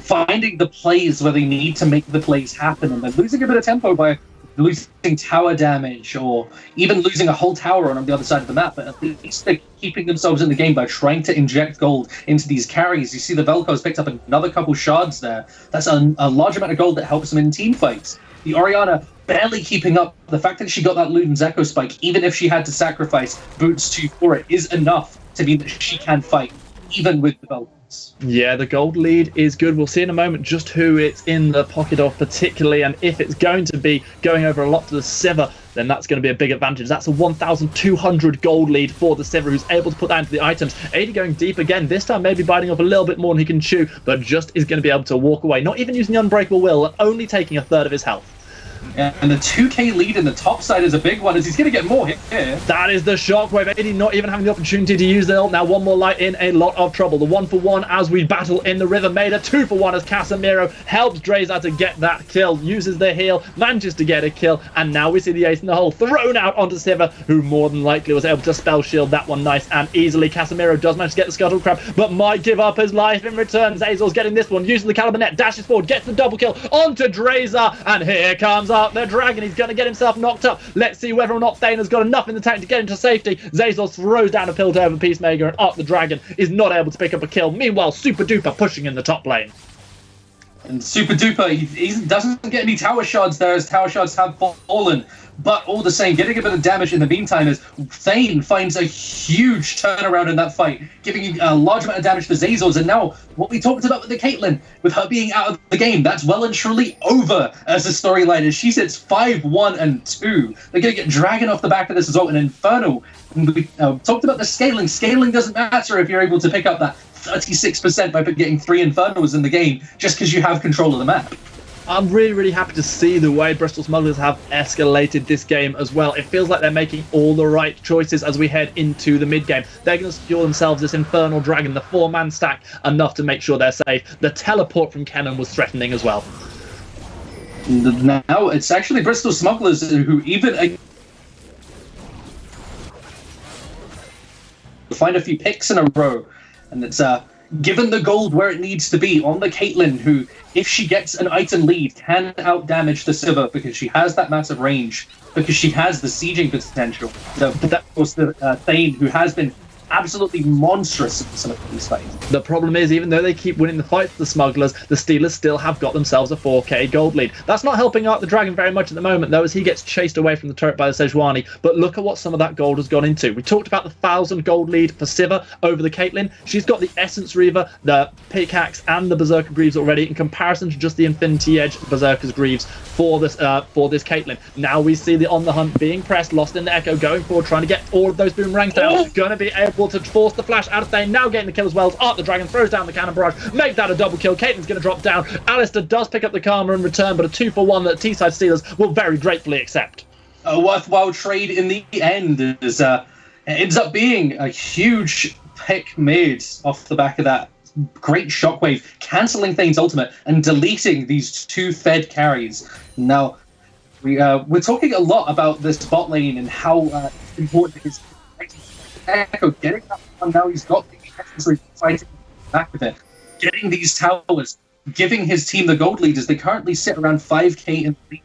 finding the plays where they need to make the plays happen. And they're losing a bit of tempo by losing tower damage, or even losing a whole tower on the other side of the map. But at least they're keeping themselves in the game by trying to inject gold into these carries. You see the Vel'Koz picked up another couple shards there. That's a large amount of gold that helps them in team fights. The Orianna barely keeping up. The fact that she got that Luden's Echo Spike, even if she had to sacrifice Boots 2 for it, is enough to mean that she can fight, even with the Vel'Koz. Yeah, the gold lead is good. We'll see in a moment just who it's in the pocket of particularly, and if it's going to be going over a lot to the Sivir, then that's going to be a big advantage. That's a 1,200 gold lead for the Sivir, who's able to put that into the items. AD going deep again, this time maybe biting off a little bit more than he can chew, but just is going to be able to walk away, not even using the Unbreakable Will, only taking 1/3 of his health. And the 2k lead in the top side is a big one, as he's going to get more hit here. That is the shockwave. AD not even having the opportunity to use the ult. Now one more light in a lot of trouble. The 1-for-1 as we battle in the river. Made a 2-for-1 as Casemiro helps Drazar to get that kill. Uses the heal, manages to get a kill. And now we see the ace in the hole thrown out onto Sivir, who more than likely was able to spell shield that one nice and easily. Casemiro does manage to get the Scuttle Crab, but might give up his life in return. Zazor's getting this one, using the Caliber Net, dashes forward, gets the double kill onto Drazar, and here comes up the Dragon. He's going to get himself knocked up. Let's see whether or not Thane's got enough in the tank to get into safety. Zazor throws down a pill to over Peacemaker, and up the Dragon is not able to pick up a kill. Meanwhile, Super Duper pushing in the top lane. And Super Duper, he doesn't get any tower shards there, as tower shards have fallen. But all the same, getting a bit of damage in the meantime as Thane finds a huge turnaround in that fight, giving a large amount of damage to Zazors. And now, what we talked about with the Caitlyn, with her being out of the game, that's well and truly over as a storyline, as she sits 5-1-2. They're going to get Dragon off the back of this as well, and Infernal. And we talked about the scaling. Scaling doesn't matter if you're able to pick up that 36% by getting 3 Infernals in the game, just because you have control of the map. I'm really happy to see the way Bristol Smugglers have escalated this game as well. It feels like they're making all the right choices as we head into the mid-game. They're going to secure themselves this Infernal Dragon, the 4-man stack, enough to make sure they're safe. The teleport from Kennen was threatening as well. Now it's actually Bristol Smugglers who even find a few picks in a row, and it's given the gold where it needs to be on the Caitlyn, who, if she gets an item lead, can out-damage the Sivir because she has that massive range, because she has the sieging potential. That was the Thane, who has been absolutely monstrous in some of these fights. The problem is, even though they keep winning the fight for the Smugglers, the Steelers still have got themselves a 4k gold lead. That's not helping out the Dragon very much at the moment, though, as he gets chased away from the turret by the Sejuani. But look at what some of that gold has gone into. We talked about the 1,000 gold lead for Sivir over the Caitlyn. She's got the Essence Reaver, the Pickaxe, and the Berserker Greaves already, in comparison to just the Infinity Edge Berserker's Greaves for this Caitlyn. Now we see the On the Hunt being pressed, Lost in the Echo going forward, trying to get all of those boomerangs down. Going to be able to force the flash out of Thane, now getting the kill as well. Art the Dragon throws down the cannon barrage, make that a double kill. Caitlyn's going to drop down. Alistair does pick up the Karma in return, but a 2-for-1 that T-side Steelers will very gratefully accept. A worthwhile trade in the end, as it ends up being a huge pick mid off the back of that great shockwave, cancelling Thane's ultimate and deleting these 2 fed carries. Now, we're talking a lot about this bot lane and how important it is. Echo getting that one, now he's got the necessary fighting back with it, getting these towers, giving his team the gold lead as they currently sit around 5k in the lead.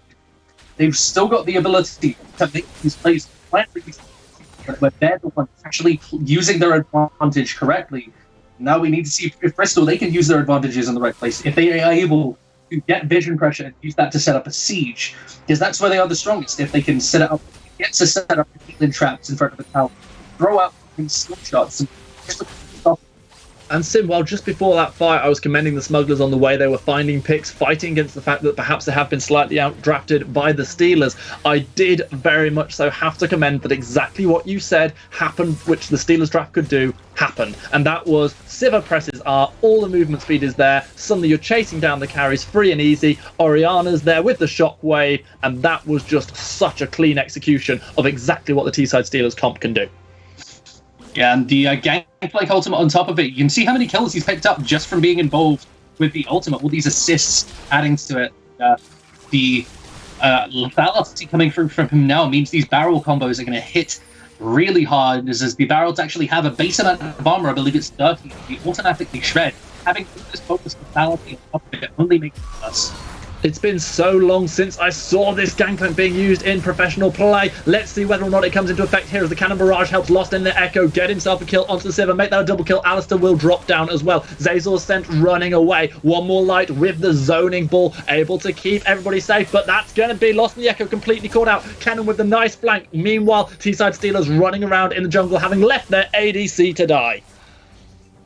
They've still got the ability to make these plays where they're the ones actually using their advantage correctly. Now we need to see if Bristol, they can use their advantages in the right place, if they are able to get vision pressure and use that to set up a siege, because that's where they are the strongest. If they can set it up, get to set up Caitlyn traps in front of the tower, throw out slingshots and stop. And Sim, well, just before that fight, I was commending the Smugglers on the way they were finding picks, fighting against the fact that perhaps they have been slightly outdrafted by the Steelers. I did very much so have to commend that exactly what you said happened, which the Steelers draft could do, happened. And that was Sivir presses are, all the movement speed is there, suddenly you're chasing down the carries free and easy, Orianna's there with the shockwave, and that was just such a clean execution of exactly what the T-side Steelers comp can do. Yeah, and the Gangplank ultimate on top of it, you can see how many kills he's picked up just from being involved with the ultimate, all these assists adding to it. The lethality coming through from him now means these barrel combos are going to hit really hard, as the barrels actually have a base amount of armor, I believe it's 30, they automatically shred. Having this focus lethality on top of it only makes it worse. It's been so long since I saw this Gangplank being used in professional play. Let's see whether or not it comes into effect here as the Cannon Barrage helps Lost in the Echo get himself a kill onto the Sivir, make that a double kill. Alistair will drop down as well. Zazor sent running away. One more light with the zoning ball, able to keep everybody safe, but that's going to be Lost in the Echo completely caught out. Cannon with the nice flank. Meanwhile, T-side Steelers running around in the jungle, having left their ADC to die.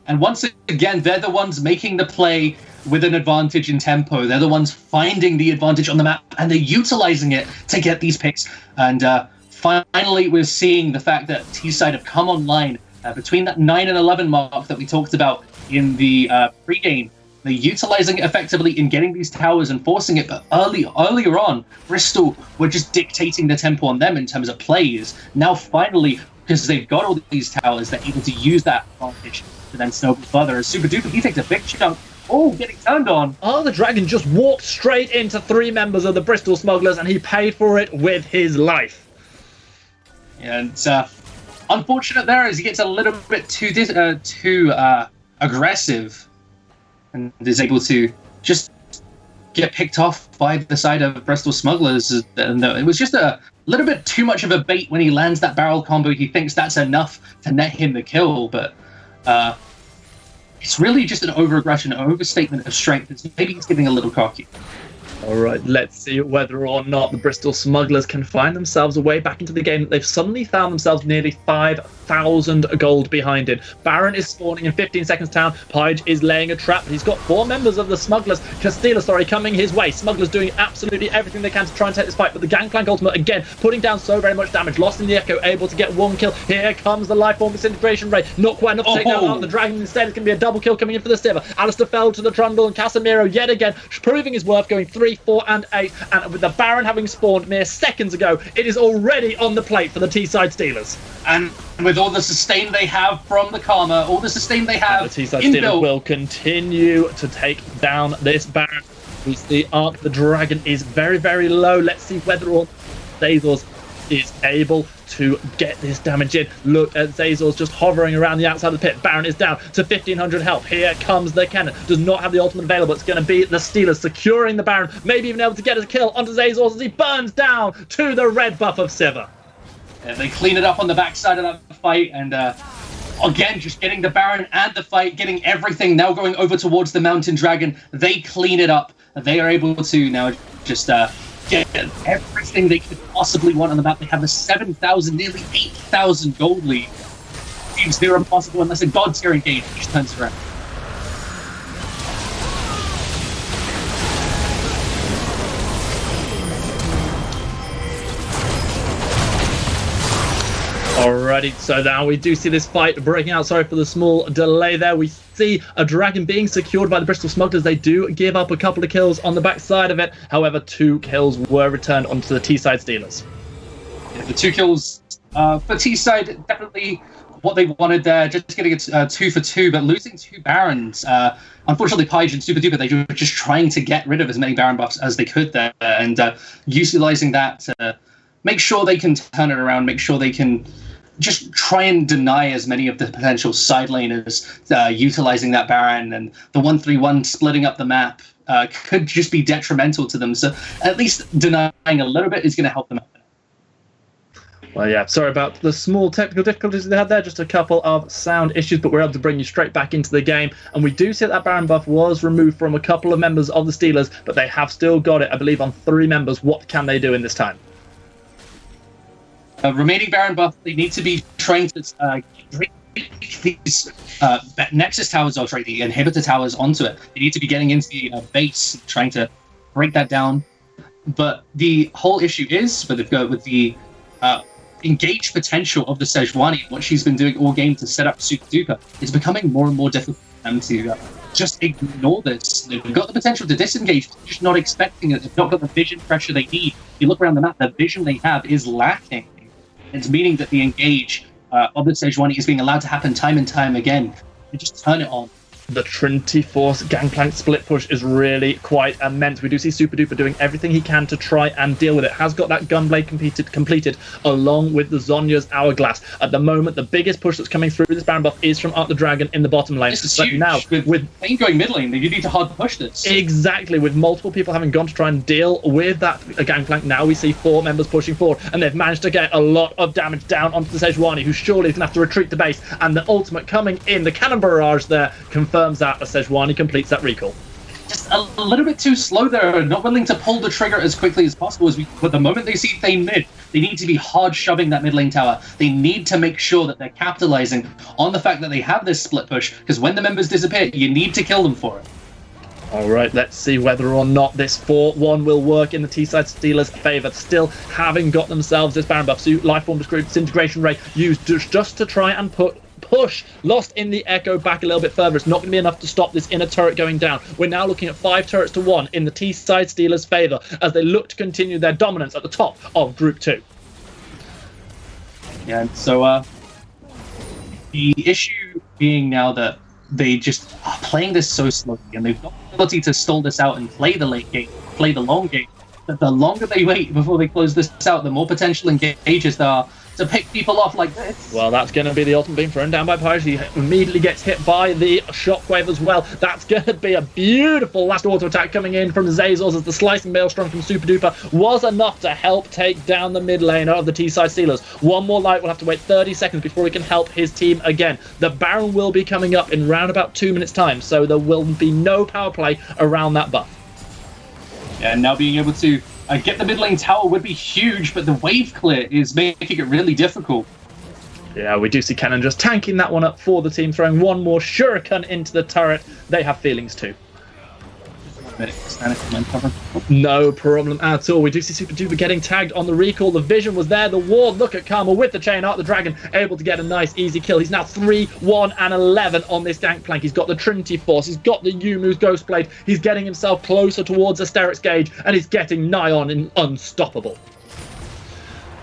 And once again, they're the ones making the play with an advantage in tempo. They're the ones finding the advantage on the map, and they're utilizing it to get these picks. And finally, we're seeing the fact that T-side have come online between that 9 and 11 mark that we talked about in the pregame. They're utilizing it effectively in getting these towers and forcing it. But earlier on, Bristol were just dictating the tempo on them in terms of plays. Now, finally, because they've got all these towers, they're able to use that advantage to then snowball further. As Super Duper, he takes a big chunk. Oh, getting turned on. Oh, the Dragon just walked straight into 3 members of the Bristol Smugglers, and he paid for it with his life. And unfortunate there as he gets a little bit too aggressive and is able to just get picked off by the side of Bristol Smugglers. And it was just a little bit too much of a bait when he lands that barrel combo. He thinks that's enough to net him the kill, but it's really just an over-aggression, an overstatement of strength. Maybe he's getting a little cocky. All right, let's see whether or not the Bristol Smugglers can find themselves a way back into the game. They've suddenly found themselves nearly 5,000 gold behind it. Baron is spawning in 15 seconds town. Page is laying a trap. He's got 4 members of the Smugglers, coming his way. Smugglers doing absolutely everything they can to try and take this fight, but the Gangplank ultimate, again, putting down so very much damage. Lost in the Echo, able to get 1 kill. Here comes the Lifeform Disintegration Ray. Not quite enough to take down the Dragon. Instead, it's going to be a double kill coming in for the Sivir. Alistair fell to the Trundle, and Casemiro yet again proving his worth, going 3, 4, and 8. And with the Baron having spawned mere seconds ago, it is already on the plate for the T-side Steelers. And with all the sustain they have from the Karma, all the sustain they have, the T-side Steelers will continue to take down this Baron. We see Arc the Dragon is very, very low. Let's see whether or not Zazors is able to get this damage in. Look at Zazors just hovering around the outside of the pit. Baron is down to 1,500 health. Here comes the cannon. Does not have the ultimate available. It's going to be the Steelers securing the Baron. Maybe even able to get a kill onto Zazors as he burns down to the red buff of Sivir. Yeah, they clean it up on the backside of that fight, and again, just getting the Baron and the fight, getting everything now going over towards the Mountain Dragon. They clean it up. They are able to now just get everything they could possibly want on the map. They have a 7,000, nearly 8,000 gold lead. Seems near impossible unless a God tier engage just turns around. Alrighty, so now we do see this fight breaking out. Sorry for the small delay there. We see a Dragon being secured by the Bristol Smugglers. They do give up a couple of kills on the backside of it. However, 2 kills were returned onto the T-side Steelers. Yeah, the 2 kills for T-side, definitely what they wanted there. Just getting it 2 for 2, but losing 2 Barons. Unfortunately, Page and Super Duper, they were just trying to get rid of as many Baron buffs as they could there, and utilizing that to make sure they can turn it around, make sure they can just try and deny as many of the potential side laners utilizing that Baron, and the 1-3-1 splitting up the map could just be detrimental to them. So at least denying a little bit is going to help them out. Well, yeah, sorry about the small technical difficulties they had there, just a couple of sound issues, but we're able to bring you straight back into the game. And we do see that Baron buff was removed from a couple of members of the Steelers, but they have still got it, I believe, on 3 members. What can they do in this time? Remaining Baron buff, they need to be trying to break these Nexus towers, or the inhibitor towers onto it. They need to be getting into the base, trying to break that down. But the whole issue is with the engaged potential of the Sejuani, what she's been doing all game to set up Super Duper, it's becoming more and more difficult for them to just ignore this. They've got the potential to disengage, but just not expecting it. They've not got the vision pressure they need. If you look around the map, the vision they have is lacking. It's meaning that the engage of the Sejuani is being allowed to happen time and time again. They just turn it on. The Trinity Force Gangplank split push is really quite immense. We do see Super Duper doing everything he can to try and deal with it. Has got that Gunblade completed along with the Zhonya's Hourglass. At the moment, the biggest push that's coming through this Baron buff is from Arc the Dragon in the bottom lane. This is but huge. now, with Pain going mid lane, you need to hard push this. Exactly, with multiple people having gone to try and deal with that Gangplank, now we see 4 members pushing forward, and they've managed to get a lot of damage down onto the Sejuani, who surely is going to have to retreat to base, and the ultimate coming in, the Cannon Barrage there, confirms that as Sejuani completes that recall. Just a little bit too slow there, not willing to pull the trigger as quickly as possible. But the moment they see Thane mid, they need to be hard shoving that mid lane tower. They need to make sure that they're capitalizing on the fact that they have this split push, because when the members disappear, you need to kill them for it. All right, let's see whether or not this 4-1 will work in the T-side Steelers' favour. Still having got themselves this Baron buff. So Lifeform Disintegration Ray used just to try and push Lost in the Echo back a little bit further. It's not going to be enough to stop this inner turret going down. We're now looking at 5 turrets to 1 in the T-side Steelers' favour as they look to continue their dominance at the top of Group 2. Yeah, so the issue being now that they just are playing this so slowly, and they've got the ability to stall this out and play the late game, play the long game. But the longer they wait before they close this out, the more potential engages there are to pick people off like this. Well, that's going to be the ultimate beam thrown down by Pyrus. He immediately gets hit by the shockwave as well. That's going to be a beautiful last auto attack coming in from Zazors, as the slicing maelstrom from Super Duper was enough to help take down the mid laner of the T-side Steelers. One more light will have to wait 30 seconds before he can help his team again. The Baron will be coming up in round about 2 minutes time, so there will be no power play around that buff. Yeah, now being able to get the mid lane tower would be huge, but the wave clear is making it really difficult. Yeah, we do see Cannon just tanking that one up for the team, throwing one more shuriken into the turret. They have feelings too. No problem at all. We do see Super Duper getting tagged on the recall. The vision was there. The ward. Look at Karma with the chain art. The dragon able to get a nice easy kill. He's now 3, 1, and 11 on this gangplank. He's got the Trinity Force. He's got the Yumu's Ghostblade. He's getting himself closer towards Asterix Gauge, and he's getting nigh on in unstoppable.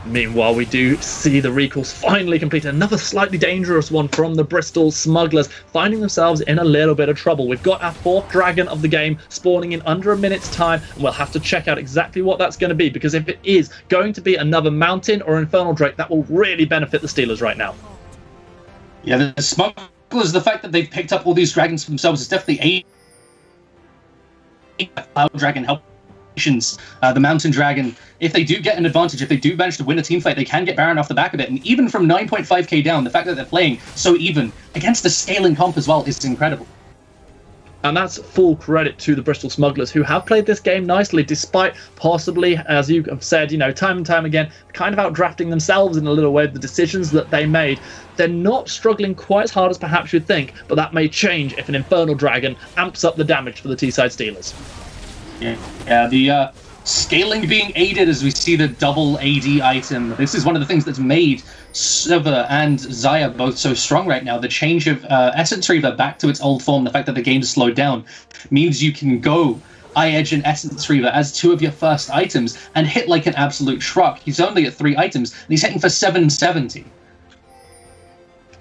Meanwhile, we do see the recalls finally complete. Another slightly dangerous one from the Bristol Smugglers, finding themselves in a little bit of trouble. We've got our 4th dragon of the game spawning in under a minute's time, and we'll have to check out exactly what that's going to be, because if it is going to be another Mountain or Infernal Drake, that will really benefit the Steelers right now. Yeah, the Smugglers, the fact that they've picked up all these dragons for themselves is definitely a Cloud Dragon help. The Mountain Dragon, if they do get an advantage, if they do manage to win a team fight, they can get Baron off the back of it. And even from 9.5k down, the fact that they're playing so even against the scaling comp as well is incredible. And that's full credit to the Bristol Smugglers, who have played this game nicely, despite possibly, as you have said, time and time again, kind of outdrafting themselves in a little way, the decisions that they made. They're not struggling quite as hard as perhaps you'd think, but that may change if an Infernal Dragon amps up the damage for the T-side Steelers. Yeah, the scaling being aided as we see the double AD item. This is one of the things that's made Sivir and Xayah both so strong right now. The change of Essence Reaver back to its old form, the fact that the game's slowed down, means you can go Eye Edge and Essence Reaver as 2 of your first items and hit like an absolute truck. He's only at 3 items, and he's hitting for 770.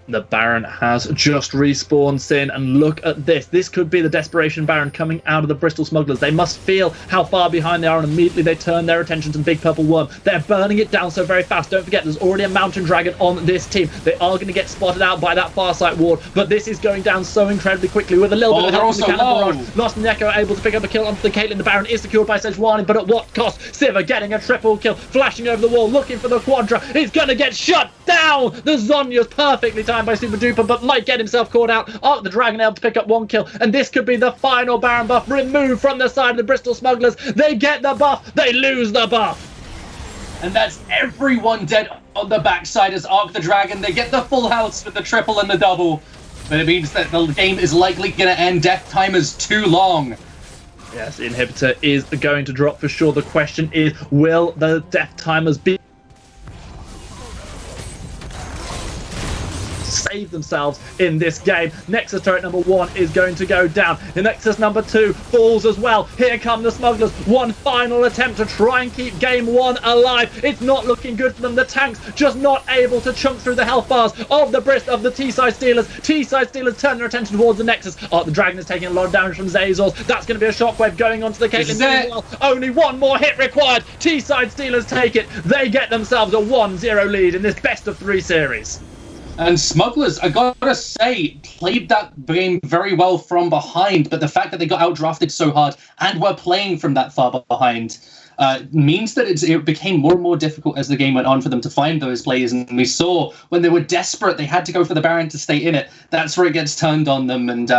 The Baron has just respawned, Sin, and look at this. This could be the Desperation Baron coming out of the Bristol Smugglers. They must feel how far behind they are, and immediately they turn their attention to the Big Purple Worm. They're burning it down so very fast. Don't forget, there's already a Mountain Dragon on this team. They are going to get spotted out by that Farsight ward, but this is going down so incredibly quickly with a little bit of help from the Cannon Barrage. Lost and Echo able to pick up a kill onto the Caitlyn. The Baron is secured by Sejuani, but at what cost? Sivir getting a triple kill, flashing over the wall, looking for the Quadra. He's going to get shut down. The Zonya's perfectly timed by Super Duper, but might get himself caught out. Arc the Dragon able to pick up 1 kill, and this could be the final Baron buff removed from the side of the Bristol Smugglers. They get the buff, they lose the buff. And that's everyone dead on the backside as Arc the Dragon. They get the full house with the triple and the double, but it means that the game is likely going to end. Death timers too long. Yes, the inhibitor is going to drop for sure. The question is, will the death timers be save themselves in this game? Nexus turret number 1 is going to go down. The Nexus number 2 falls as well. Here come the Smugglers. One final attempt to try and keep game 1 alive. It's not looking good for them. The tanks just not able to chunk through the health bars of the T-side Steelers. T-side Steelers turn their attention towards the Nexus. Oh, the Dragon is taking a lot of damage from Zazors. That's going to be a shockwave going onto the Caitlyn. Only 1 more hit required. T-side Steelers take it. They get themselves a 1-0 lead in this best of 3 series. And Smugglers, I gotta say, played that game very well from behind, but the fact that they got outdrafted so hard and were playing from that far behind means that it became more and more difficult as the game went on for them to find those players. And we saw when they were desperate, they had to go for the Baron to stay in it. That's where it gets turned on them, and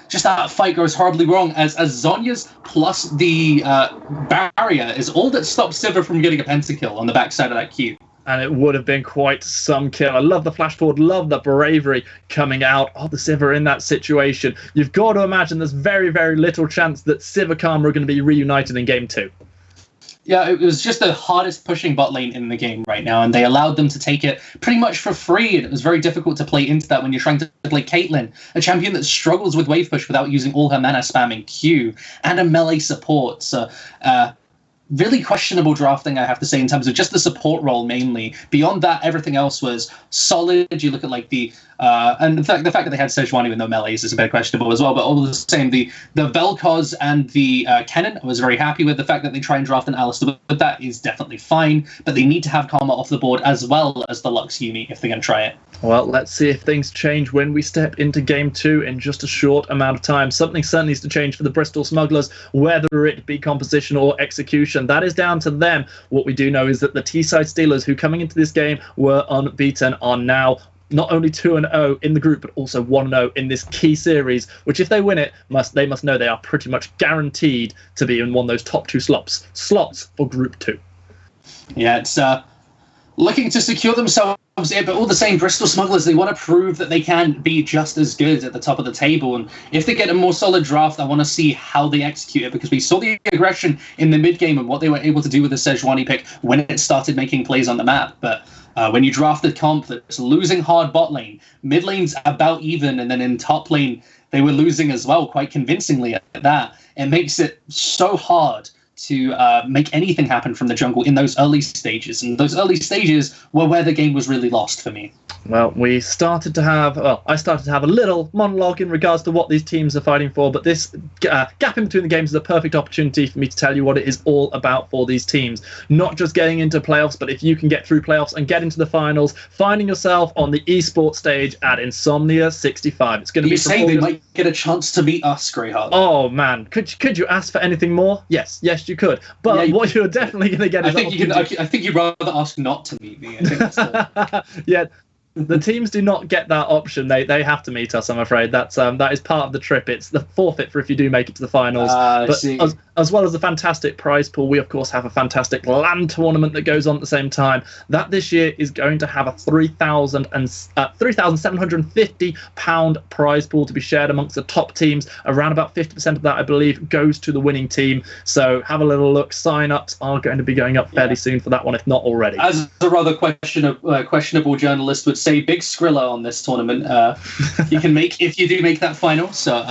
just that fight goes horribly wrong as Zonya's plus the barrier is all that stops Sivir from getting a pentakill on the backside of that Q. And it would have been quite some kill. I love the flash forward, love the bravery coming out of the Sivir in that situation. You've got to imagine there's very, very little chance that Sivir Karma are going to be reunited in game 2. Yeah, it was just the hardest pushing bot lane in the game right now, and they allowed them to take it pretty much for free, and it was very difficult to play into that when you're trying to play Caitlyn, a champion that struggles with wave push without using all her mana spamming Q, and a melee support. So, really questionable drafting, I have to say, in terms of just the support role mainly. Beyond that, everything else was solid. You look at like the fact that they had Sejuani with no melees is a bit questionable as well. But all the same, the Vel'Koz and the Kennen, I was very happy with. The fact that they try and draft an Alistar with that is definitely fine. But they need to have Karma off the board as well as the Lux Yuumi if they're going to try it. Well, let's see if things change when we step into Game 2 in just a short amount of time. Something certainly needs to change for the Bristol Smugglers, whether it be composition or execution. That is down to them. What we do know is that the Teesside Steelers, who coming into this game were unbeaten, are now not only 2-0 in the group, but also 1-0 in this key series, which if they win it, they must know they are pretty much guaranteed to be in one of those top 2 slots for Group 2. Yeah, it's looking to secure themselves, but all the same, Bristol Smugglers, they want to prove that they can be just as good at the top of the table. And if they get a more solid draft, I want to see how they execute it, because we saw the aggression in the mid-game and what they were able to do with the Sejuani pick when it started making plays on the map. But when you draft a comp that's losing hard bot lane, mid lane's about even, and then in top lane, they were losing as well, quite convincingly at that. It makes it so hard to make anything happen from the jungle in those early stages. And those early stages were where the game was really lost for me. Well, I started to have a little monologue in regards to what these teams are fighting for, but this gap in between the games is a perfect opportunity for me to tell you what it is all about for these teams. Not just getting into playoffs, but if you can get through playoffs and get into the finals, finding yourself on the esports stage at Insomnia 65. It's going to be. You say they might get a chance to beat us, Greyheart. Oh man, could you ask for anything more? Yes, you could. But yeah, what you're definitely going to get is I think you'd rather ask not to meet me. I think that's the... Yeah. The teams do not get that option. They have to meet us, I'm afraid. That is part of the trip. It's the forfeit for if you do make it to the finals. But as well as the fantastic prize pool, we of course have a fantastic LAN tournament that goes on at the same time. That this year is going to have a £3,750 prize pool to be shared amongst the top teams. Around about 50% of that, I believe, goes to the winning team. So have a little look. Sign-ups are going to be going up fairly soon for that one, if not already. As a rather questionable journalist would say, big Skrilla on this tournament. You can make, if you do make that final. So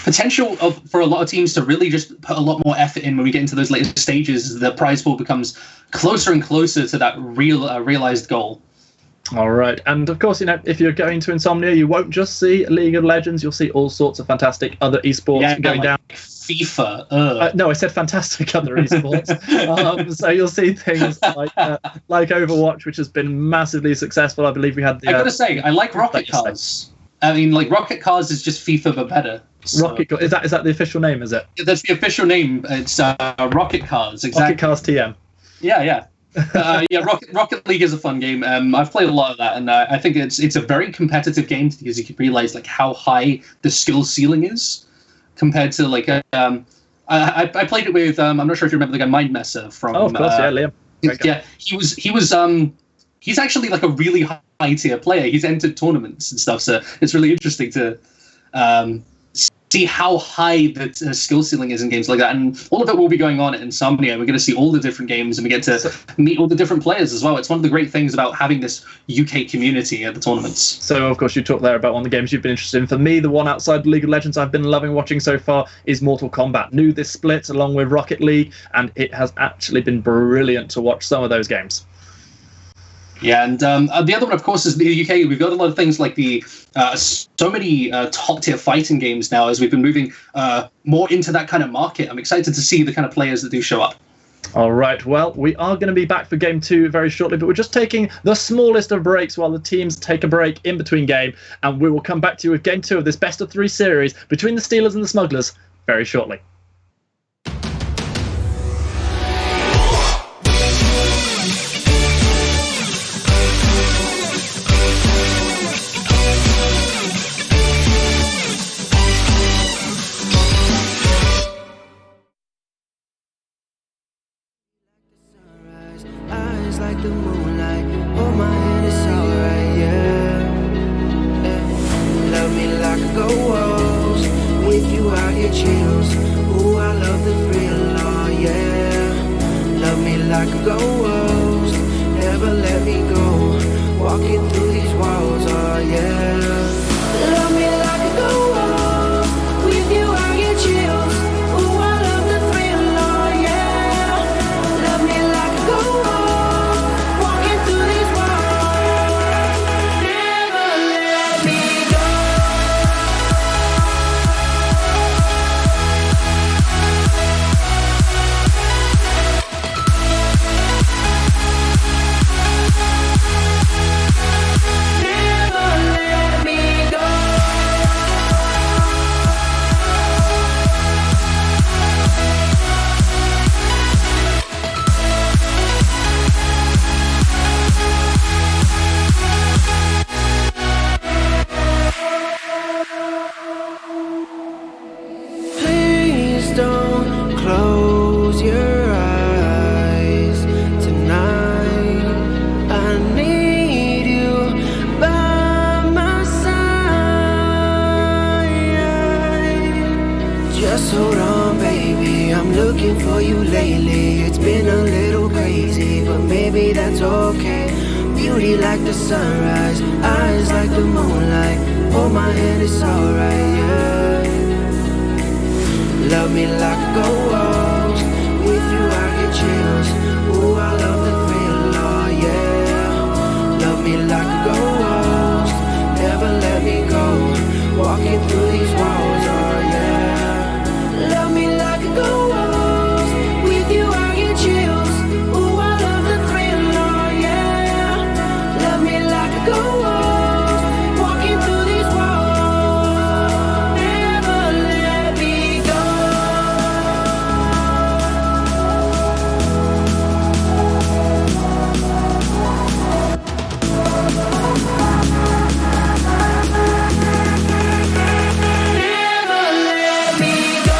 potential for a lot of teams to really just put a lot more effort in when we get into those later stages. The prize pool becomes closer and closer to that realized goal. All right. And of course, if you're going to Insomnia, you won't just see League of Legends. You'll see all sorts of fantastic other esports going down. FIFA. No, I said fantastic other esports. So you'll see things like Overwatch, which has been massively successful. I believe we had the... I gotta say, I like Rocket Cars. I mean, like, Rocket Cars is just FIFA, but better. So. Rocket is that the official name, is it? That's the official name. It's Rocket Cars, exactly. Rocket Cars TM. Yeah. Rocket League is a fun game. I've played a lot of that, and I think it's a very competitive game because you can realize like how high the skill ceiling is compared to like I played it with I'm not sure if you remember the guy Mindmesser from. Oh, of course, Liam. Yeah, he's actually like a really high tier player. He's entered tournaments and stuff, so it's really interesting to see how high the skill ceiling is in games like that. And all of it will be going on at Insomnia. We're going to see all the different games, and we get to meet all the different players as well. It's one of the great things about having this UK community at the tournaments. So, of course, you talked there about one of the games you've been interested in. For me, the one outside League of Legends I've been loving watching so far is Mortal Kombat. New this split along with Rocket League, and it has actually been brilliant to watch some of those games. Yeah, and the other one, of course, is the UK. We've got a lot of things like so many top-tier fighting games now as we've been moving more into that kind of market. I'm excited to see the kind of players that do show up. All right, well, we are going to be back for Game 2 very shortly, but we're just taking the smallest of breaks while the teams take a break in between game, and we will come back to you with Game 2 of this best-of-3 series between the Steelers and the Smugglers very shortly. Like the moonlight, hold my hand, it's alright, yeah. Love me like a ghost, with you I get chills. Ooh, I love the thrill, oh yeah. Love me like a ghost, never let me go. Walking through these walls, oh yeah. Love me like a ghost, with you I get chills. Ooh, I love the thrill, oh yeah. looking for you lately. It's been a little crazy, but maybe that's okay. Beauty like the sunrise, eyes like the moonlight. Hold my hand, it's alright, yeah. Love me like a ghost. With you I get chills. Ooh, I love the thrill, oh yeah. Love me like a ghost. Never let me go. Walking through these walls, oh yeah. Love me like a ghost. With you I get chills. Ooh, I love the thrill, oh yeah. Love me like a ghost. Walking through these walls. Never let me go. Never let me go.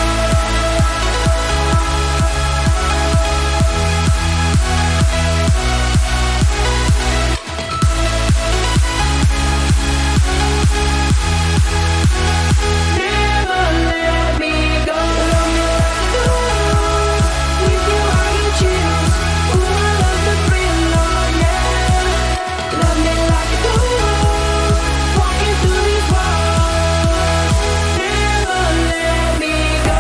Never let me go. Love me like a ghost. With you I get chills. Ooh, I love the thrill, oh yeah. Love me like a ghost. Walking through these walls. Never let me go.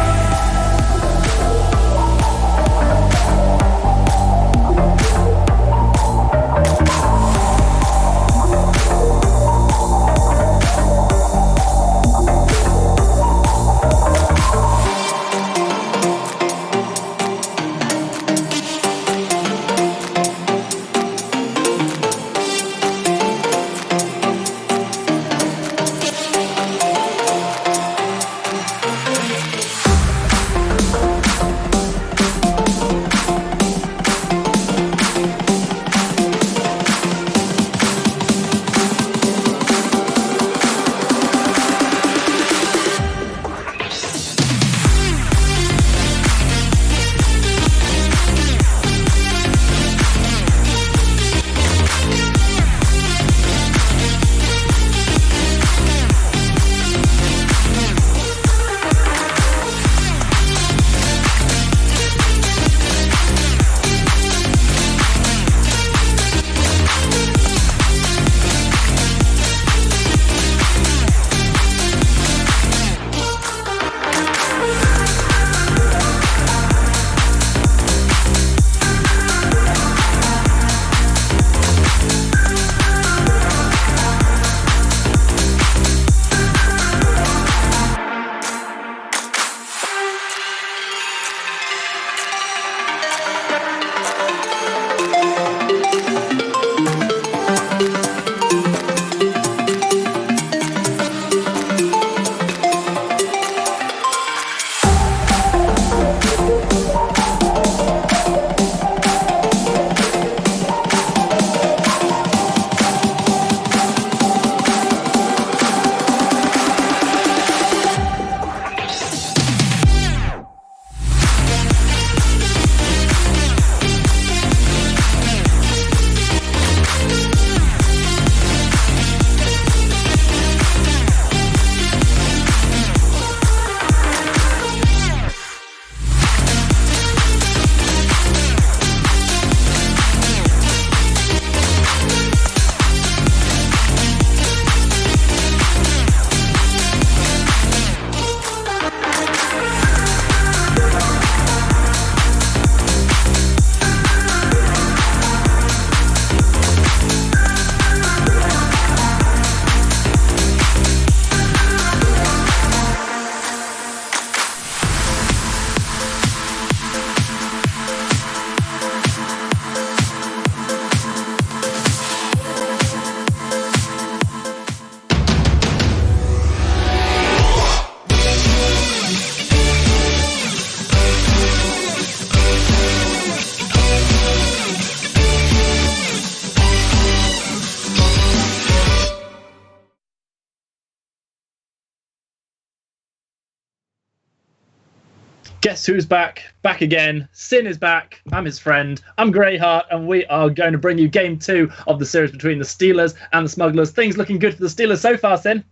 Guess who's back? Back again. Sin is back. I'm his friend. I'm Greyheart, and we are going to bring you game 2 of the series between the Steelers and the Smugglers. Things looking good for the Steelers so far, Sin.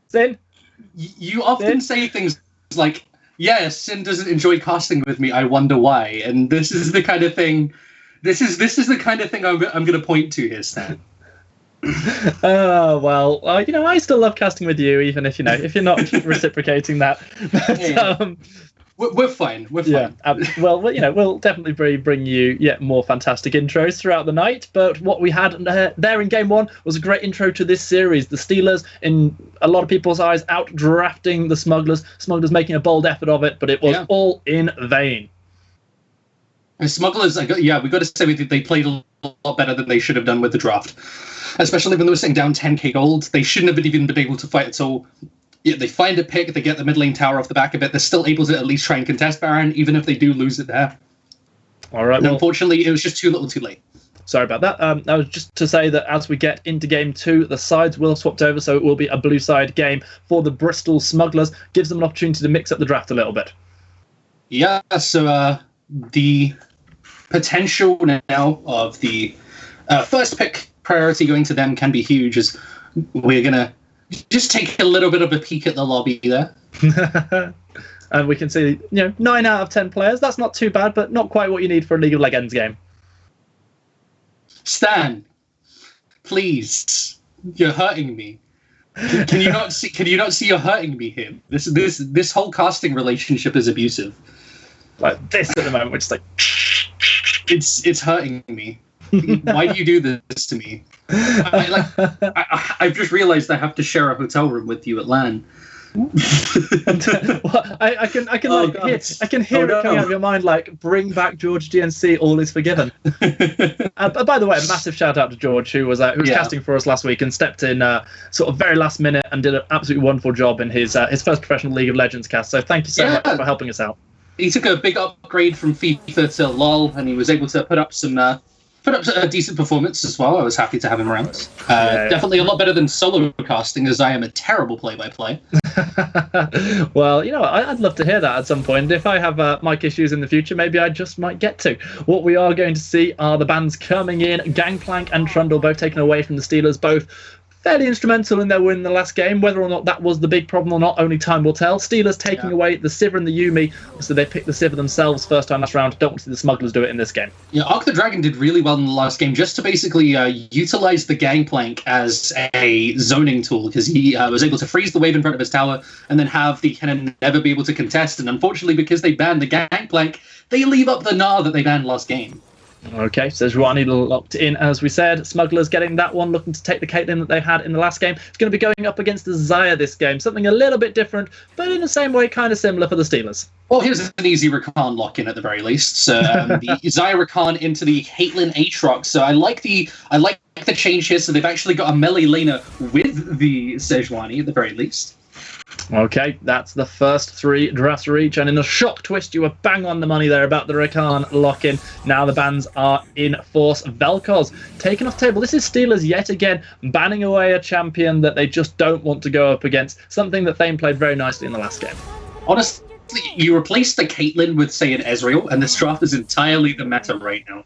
Sin? You often say things like, yeah, Sin doesn't enjoy casting with me. I wonder why. And this is the kind of thing. This is the kind of thing I'm going to point to here, Stan. Oh well, I still love casting with you, even if if you're not reciprocating that. But, Yeah. We're fine. We're fine. Well, we'll definitely bring you yet more fantastic intros throughout the night. But what we had there in Game 1 was a great intro to this series. The Steelers, in a lot of people's eyes, out-drafting the Smugglers. Smugglers making a bold effort of it, but it was all in vain. And Smugglers, we got to say they played a lot better than they should have done with the draft. Especially when they were sitting down 10k gold. They shouldn't have even been able to fight at all. Yeah, they find a pick, they get the mid lane tower off the back of it. They're still able to at least try and contest Baron, even if they do lose it there. All right. And unfortunately, it was just too little too late. Sorry about that. That was just to say that as we get into Game 2, the sides will have swapped over, so it will be a blue side game for the Bristol Smugglers. Gives them an opportunity to mix up the draft a little bit. Yeah, so the potential now of the first pick priority going to them can be huge, as we're going to just take a little bit of a peek at the lobby there. And we can see, 9 out of 10 players. That's not too bad, but not quite what you need for a League of Legends game. Stan, please, you're hurting me. Can you not see? Can you not see you're hurting me here? This whole casting relationship is abusive. Like this at the moment, which is like, it's hurting me. Why do you do this to me? I've just realized I have to share a hotel room with you at LAN. I can hear it coming out of your mind, like, bring back George GNC, all is forgiven. But by the way, a massive shout out to George, who was casting for us last week and stepped in sort of very last minute and did an absolutely wonderful job in his first professional League of Legends cast. So thank you so much for helping us out. He took a big upgrade from FIFA to LOL, and he was able to put up a decent performance as well. I was happy to have him around. Definitely a lot better than solo casting, as I am a terrible play-by-play. Well, I'd love to hear that at some point. If I have mic issues in the future, maybe I just might get to. What we are going to see are the bands coming in. Gangplank and Trundle both taken away from the Steelers, both fairly instrumental in their win in the last game. Whether or not that was the big problem or not, only time will tell. Steelers taking away the Sivir and the Yuumi. So they picked the Sivir themselves first time last round. Don't want to see the Smugglers do it in this game. Yeah, Arc the Dragon did really well in the last game, just to basically utilize the Gangplank as a zoning tool, because he was able to freeze the wave in front of his tower and then have the cannon never be able to contest. And unfortunately, because they banned the Gangplank, they leave up the Gnar that they banned last game. Okay, so Sejuani locked in, as we said. Smugglers getting that one, looking to take the Caitlyn that they had in the last game. It's going to be going up against the Xayah this game. Something a little bit different, but in the same way, kind of similar for the Steelers. Well, here's an easy Rakan lock-in at the very least. So the Xayah Rakan into the Caitlyn Aatrox. So I like the change here. So they've actually got a melee laner with the Sejuani at the very least. Okay, that's the first 3 drafts reach, and in a shock twist, you were bang on the money there about the Rakan lock-in. Now the bans are in force. Vel'Koz taken off table. This is Steelers yet again banning away a champion that they just don't want to go up against, something that Thane played very nicely in the last game. Honestly, you replace the Caitlyn with, say, an Ezreal, and this draft is entirely the meta right now.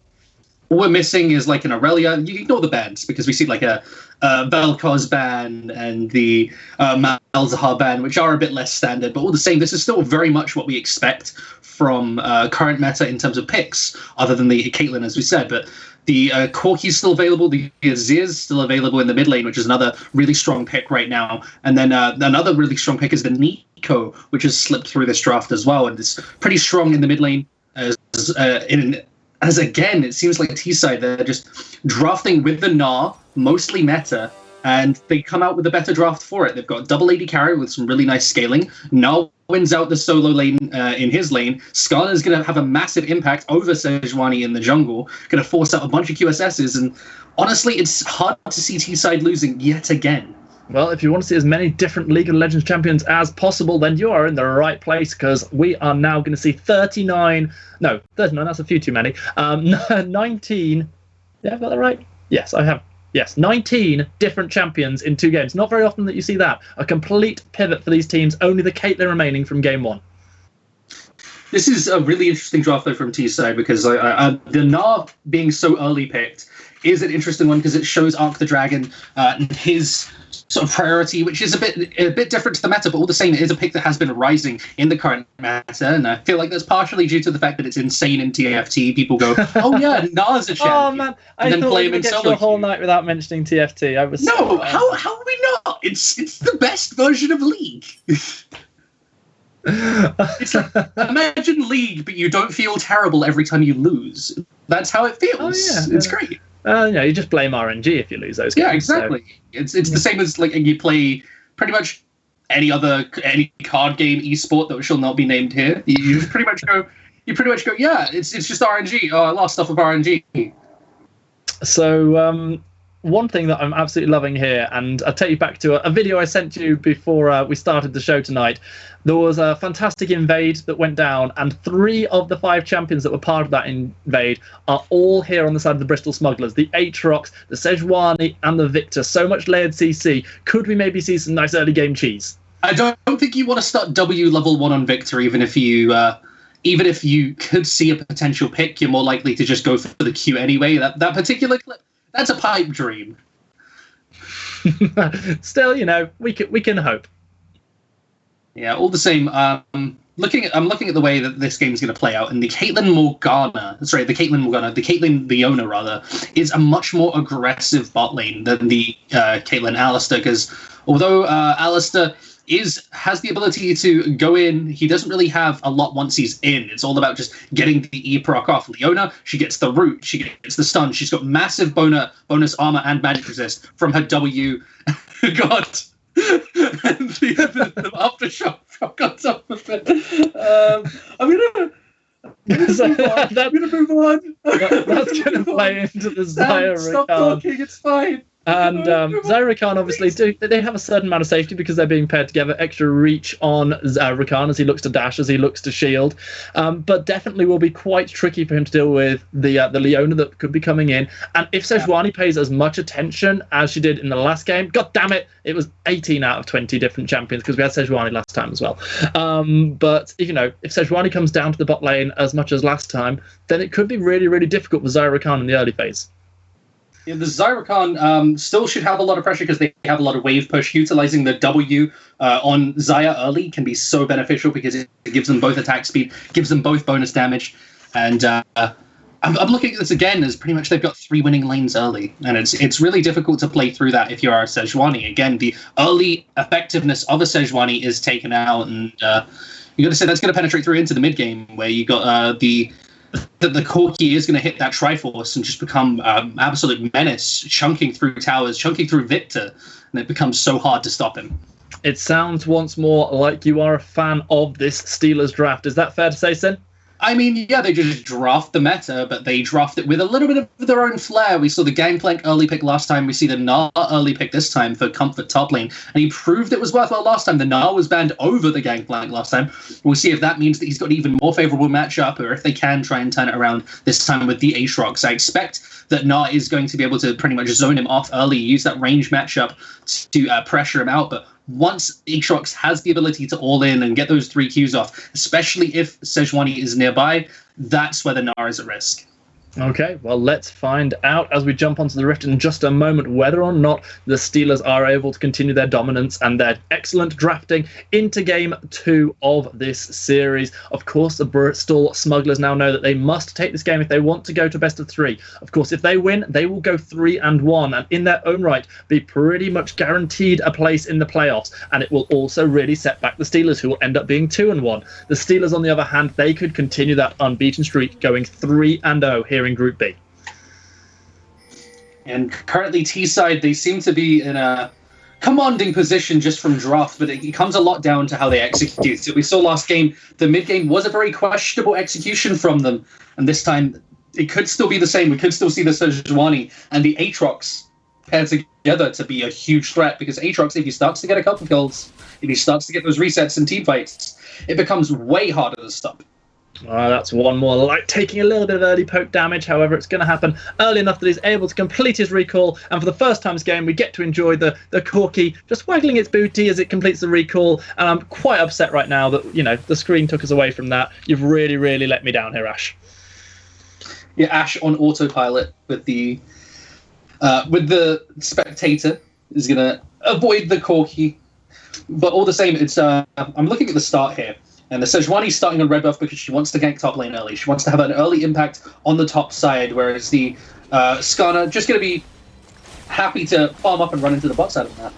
All we're missing is like an Aurelia. You ignore the bans because we see like a Vel'Koz ban and the Malzahar ban, which are a bit less standard. But all the same, this is still very much what we expect from current meta in terms of picks, other than the Caitlyn, as we said. But the Corki's still available. The Azir's still available in the mid lane, which is another really strong pick right now. And then another really strong pick is the Neeko, which has slipped through this draft as well. And it's pretty strong in the mid lane as again, it seems like T-side, they're just drafting with the Gnar, mostly meta, and they come out with a better draft for it. They've got double AD carry with some really nice scaling. Gnar wins out the solo lane in his lane. Skarner is going to have a massive impact over Sejuani in the jungle, going to force out a bunch of QSSs, and honestly, it's hard to see T-side losing yet again. Well, if you want to see as many different League of Legends champions as possible, then you are in the right place, because we are now going to see 39, that's a few too many, 19, yeah, I've got that right? Yes, I have. Yes, 19 different champions in 2 games. Not very often that you see that. A complete pivot for these teams, only the Caitlyn remaining from game 1. This is a really interesting draft though from T-side, because the Gnar being so early picked is an interesting one because it shows Arc the Dragon and his sort of priority, which is a bit different to the meta, but all the same, it is a pick that has been rising in the current meta, and I feel like that's partially due to the fact that it's insane in TFT. People go, "Oh yeah, Na's a champion," Oh man, I and then thought play we him would in get through a whole solo. night without mentioning TFT. I was No, how are we not? It's the best version of League. It's like, imagine League, but you don't feel terrible every time you lose. That's how it feels. Oh, yeah. It's great. You just blame RNG if you lose those games. Yeah, exactly. It's the same as like you play pretty much any card game esport that shall not be named here. You pretty much go. Yeah, it's just RNG. Oh, I lost stuff with RNG. So one thing that I'm absolutely loving here, and I'll take you back to a video I sent you before we started the show tonight. There was a fantastic invade that went down, and 3 of the 5 champions that were part of that invade are all here on the side of the Bristol Smugglers. The Aatrox, the Sejuani, and the Victor. So much layered CC. Could we maybe see some nice early game cheese? I don't think you want to start W level 1 on Victor, even if you could see a potential pick. You're more likely to just go for the Q anyway. That particular clip, that's a pipe dream. Still, we can hope. Yeah, all the same. I'm looking at the way that this game is going to play out, and the Caitlyn Leona rather, is a much more aggressive bot lane than the Caitlyn Alistar, because although Alistar has the ability to go in, he doesn't really have a lot once he's in. It's all about just getting the E proc off. Leona, she gets the root, she gets the stun, she's got massive bonus armor and magic resist from her W. God. And the aftershock on top of it. I'm gonna move on. That's going to play into the Xayah Stop Rakan. talking, it's fine. And Xayah Rakan obviously they have a certain amount of safety because they're being paired together. Extra reach on Rakan as he looks to dash, as he looks to shield. But definitely will be quite tricky for him to deal with the Leona that could be coming in. And if Sejuani pays as much attention as she did in the last game, god damn it, it was 18 out of 20 different champions because we had Sejuani last time as well. But if Sejuani comes down to the bot lane as much as last time, then it could be really, really difficult for Xayah Rakan in the early phase. Yeah, the Xayah Rakan still should have a lot of pressure because they have a lot of wave push. Utilizing the W on Xayah early can be so beneficial because it gives them both attack speed, gives them both bonus damage. And I'm looking at this again as pretty much they've got 3 winning lanes early. And it's really difficult to play through that if you are a Sejuani. Again, the early effectiveness of a Sejuani is taken out. And you got to say that's going to penetrate through into the mid game where you got the Corki is going to hit that Triforce and just become absolute menace, chunking through towers, chunking through Victor, and it becomes so hard to stop him. It sounds once more like you are a fan of this Steelers draft. Is that fair to say, Sin? I mean, yeah, they just draft the meta, but they draft it with a little bit of their own flair. We saw the Gangplank early pick last time. We see the Gnar early pick this time for Comfort top lane. And he proved it was worthwhile last time. The Gnar was banned over the Gangplank last time. We'll see if that means that he's got an even more favorable matchup, or if they can try and turn it around this time with the Aatrox. I expect that Gnar is going to be able to pretty much zone him off early, use that range matchup to pressure him out. But once Aatrox has the ability to all in and get those 3 Qs off, especially if Sejuani is nearby, that's where the Gnar is at risk. Okay, well, let's find out as we jump onto the Rift in just a moment whether or not the Steelers are able to continue their dominance and their excellent drafting into Game 2 of this series. Of course, the Bristol Smugglers now know that they must take this game if they want to go to best of 3. Of course, if they win, they will go 3-1 and in their own right be pretty much guaranteed a place in the playoffs. And it will also really set back the Steelers, who will end up being 2-1. The Steelers, on the other hand, they could continue that unbeaten streak, going 3-0 here in Group B. And currently T-side, they seem to be in a commanding position just from draft, but it comes a lot down to how they execute. So we saw last game, the mid game was a very questionable execution from them. And this time, it could still be the same. We could still see the Sejuani and the Aatrox paired together to be a huge threat, because Aatrox, if he starts to get a couple kills, if he starts to get those resets and team fights, it becomes way harder to stop. That's one more like taking a little bit of early poke damage. However, it's going to happen early enough that he's able to complete his recall, and for the first time this game we get to enjoy the Corki just waggling its booty as it completes the recall. And I'm quite upset right now that the screen took us away from that. You've really let me down here, Ash. Yeah, Ash on autopilot with the with the Spectator, is going to avoid the Corki. But all the same, it's I'm looking at the start here. And the Sejuani's starting on red buff because she wants to gank top lane early. She wants to have an early impact on the top side, whereas the Skarner just going to be happy to farm up and run into the bot side of the map.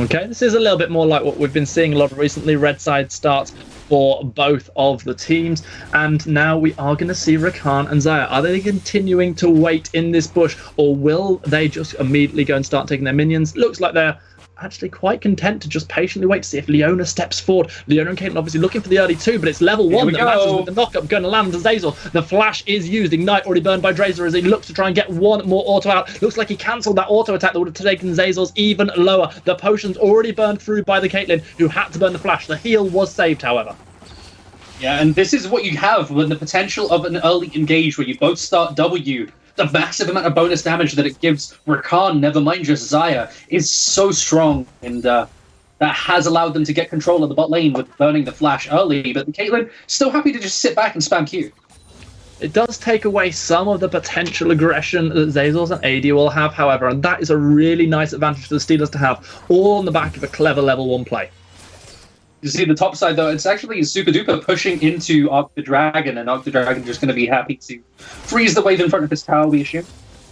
Okay, this is a little bit more like what we've been seeing a lot recently. Red side starts for both of the teams, and now we are going to see Rakan and Xayah. Are they continuing to wait in this bush, or will they just immediately go and start taking their minions? Looks like they're actually quite content to just patiently wait to see if Leona steps forward. Leona and Caitlyn obviously looking for the early 2, but it's level 1 that matches with the knockup going to land to Zeyzal. The flash is used. Ignite already burned by Drazer as he looks to try and get one more auto out. Looks like he cancelled that auto attack that would have taken Zeyzal's even lower. The potion's already burned through by the Caitlyn, who had to burn the flash. The heal was saved, however. Yeah, and this is what you have when the potential of an early engage where you both start W. The massive amount of bonus damage that it gives Rakan, never mind just Xayah, is so strong, and that has allowed them to get control of the bot lane with burning the flash early, but Caitlyn still happy to just sit back and spam Q. It does take away some of the potential aggression that Zeyzal and AD will have, however, and that is a really nice advantage for the Steelers to have, all on the back of a clever level 1 play. You see the top side, though, it's actually super duper pushing into Arc the Dragon, and Arc the Dragon just going to be happy to freeze the wave in front of his tower, we assume.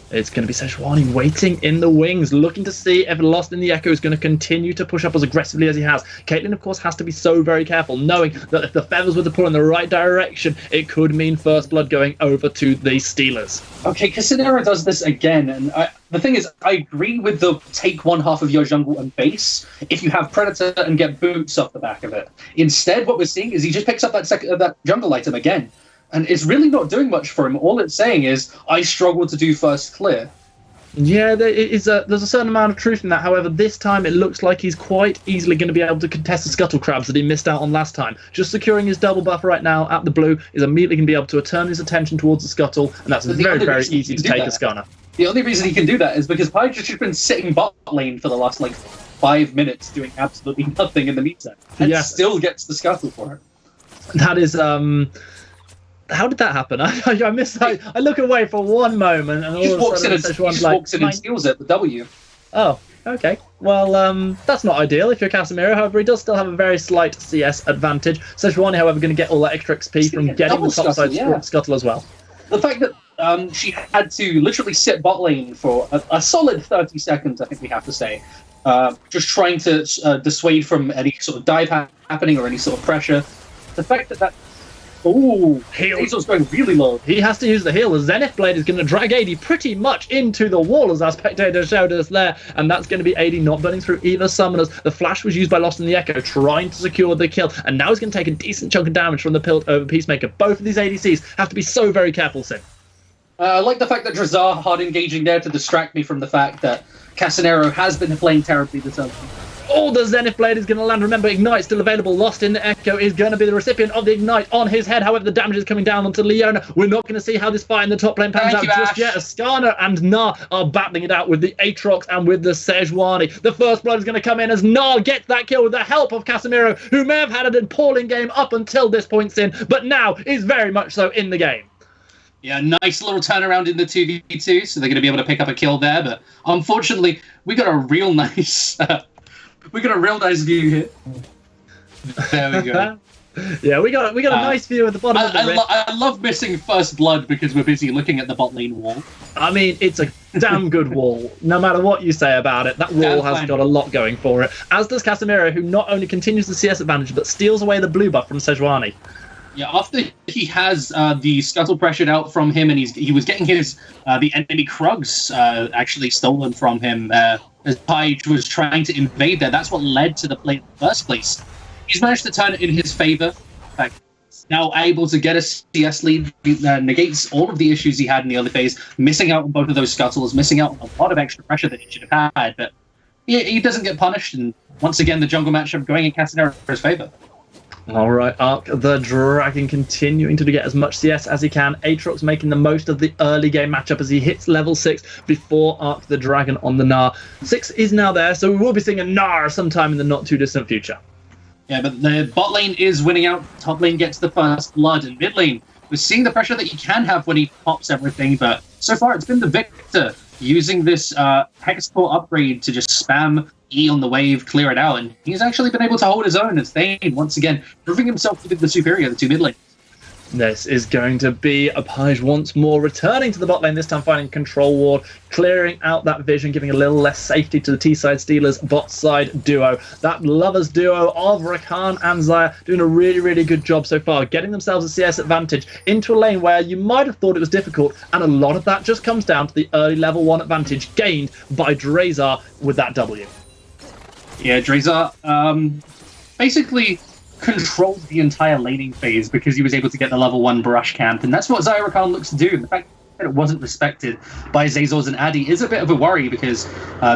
It's going to be Sejuani waiting in the wings, looking to see if Lost in the Echo is going to continue to push up as aggressively as he has. Caitlyn, of course, has to be so very careful, knowing that if the feathers were to pull in the right direction, it could mean First Blood going over to the Steelers. Okay, Casanera does this again, and the thing is, I agree with the take one half of your jungle and base if you have Predator and get boots off the back of it. Instead, what we're seeing is he just picks up that jungle item again. And it's really not doing much for him. All it's saying is, I struggle to do first clear. Yeah, there's a certain amount of truth in that. However, this time it looks like he's quite easily going to be able to contest the Scuttle Crabs that he missed out on last time. Just securing his double buff right now at the blue is immediately going to be able to turn his attention towards the Scuttle, and that's very, very easy to take a Skarner. The only reason he can do that is because Pyke just been sitting bot lane for the last, 5 minutes doing absolutely nothing in the meantime, and still gets the Scuttle for it. That is, how did that happen? I missed. I look away for one moment, and all of a sudden, he walks in and steals it. The W. Oh, okay. Well, that's not ideal if you're Casemiro. However, he does still have a very slight CS advantage. Sejuani, however, going to get all that extra XP from getting the top side Scuttle as well. The fact that she had to literally sit bot lane for a solid 30 seconds, I think we have to say, just trying to dissuade from any sort of dive happening or any sort of pressure. The fact that Hazel's going really low. He has to use the heal. The Zenith Blade is going to drag AD pretty much into the wall, as our spectator showed us there, and that's going to be AD not burning through either summoners. The flash was used by Lost in the Echo, trying to secure the kill, and now he's going to take a decent chunk of damage from the Pilt over Peacemaker. Both of these ADCs have to be so very careful, Sim. I like the fact that Drazar hard engaging there to distract me from the fact that Casanero has been playing terribly this early. Oh, the Zenith Blade is going to land. Remember, Ignite still available. Lost in the Echo is going to be the recipient of the Ignite on his head. However, the damage is coming down onto Leona. We're not going to see how this fight in the top lane pans out just yet. Skarner and Gnar are battling it out with the Aatrox and with the Sejuani. The First Blood is going to come in as Gnar gets that kill with the help of Casemiro, who may have had an appalling game up until this point, Sin, but now is very much so in the game. Yeah, nice little turnaround in the 2v2, so they're going to be able to pick up a kill there, but unfortunately, we got a real nice... We got a real nice view here. There we go. Yeah, we got a nice view at the bottom of the rift. I love missing First Blood because we're busy looking at the bot lane wall. I mean, it's a damn good wall. No matter what you say about it, that wall has got a lot going for it. As does Casemiro, who not only continues the CS advantage, but steals away the blue buff from Sejuani. Yeah, after he has the Scuttle pressured out from him, and he was getting his the enemy Krugs actually stolen from him as Pyke was trying to invade there. That's what led to the play in the first place. He's managed to turn it in his favor. Now able to get a CS lead, negates all of the issues he had in the early phase, missing out on both of those Scuttles, missing out on a lot of extra pressure that he should have had, but he doesn't get punished, and once again the jungle matchup going in Casanero's favor. All right, Arc the Dragon continuing to get as much CS as he can. Aatrox making the most of the early game matchup as he hits level 6 before Arc the Dragon on the Gnar. 6 is now there, so we will be seeing a Gnar sometime in the not too distant future. Yeah, but the bot lane is winning out. Top lane gets the First Blood, and mid lane, we're seeing the pressure that he can have when he pops everything, but so far it's been the Victor using this Hexcore upgrade to just spam E on the wave, clear it out, and he's actually been able to hold his own as Thane, once again, proving himself to be the superior of the two mid lanes. This is going to be a Page once more returning to the bot lane, this time finding Control Ward, clearing out that vision, giving a little less safety to the T-side Steelers bot side duo. That lovers duo of Rakan and Xayah doing a really, really good job so far, getting themselves a CS advantage into a lane where you might have thought it was difficult, and a lot of that just comes down to the early level 1 advantage gained by Drazar with that W. Yeah, Drazar basically controlled the entire laning phase because he was able to get the level 1 brush camp, and that's what Xayah Rakan looks to do. The fact that it wasn't respected by Zazors and Addy is a bit of a worry because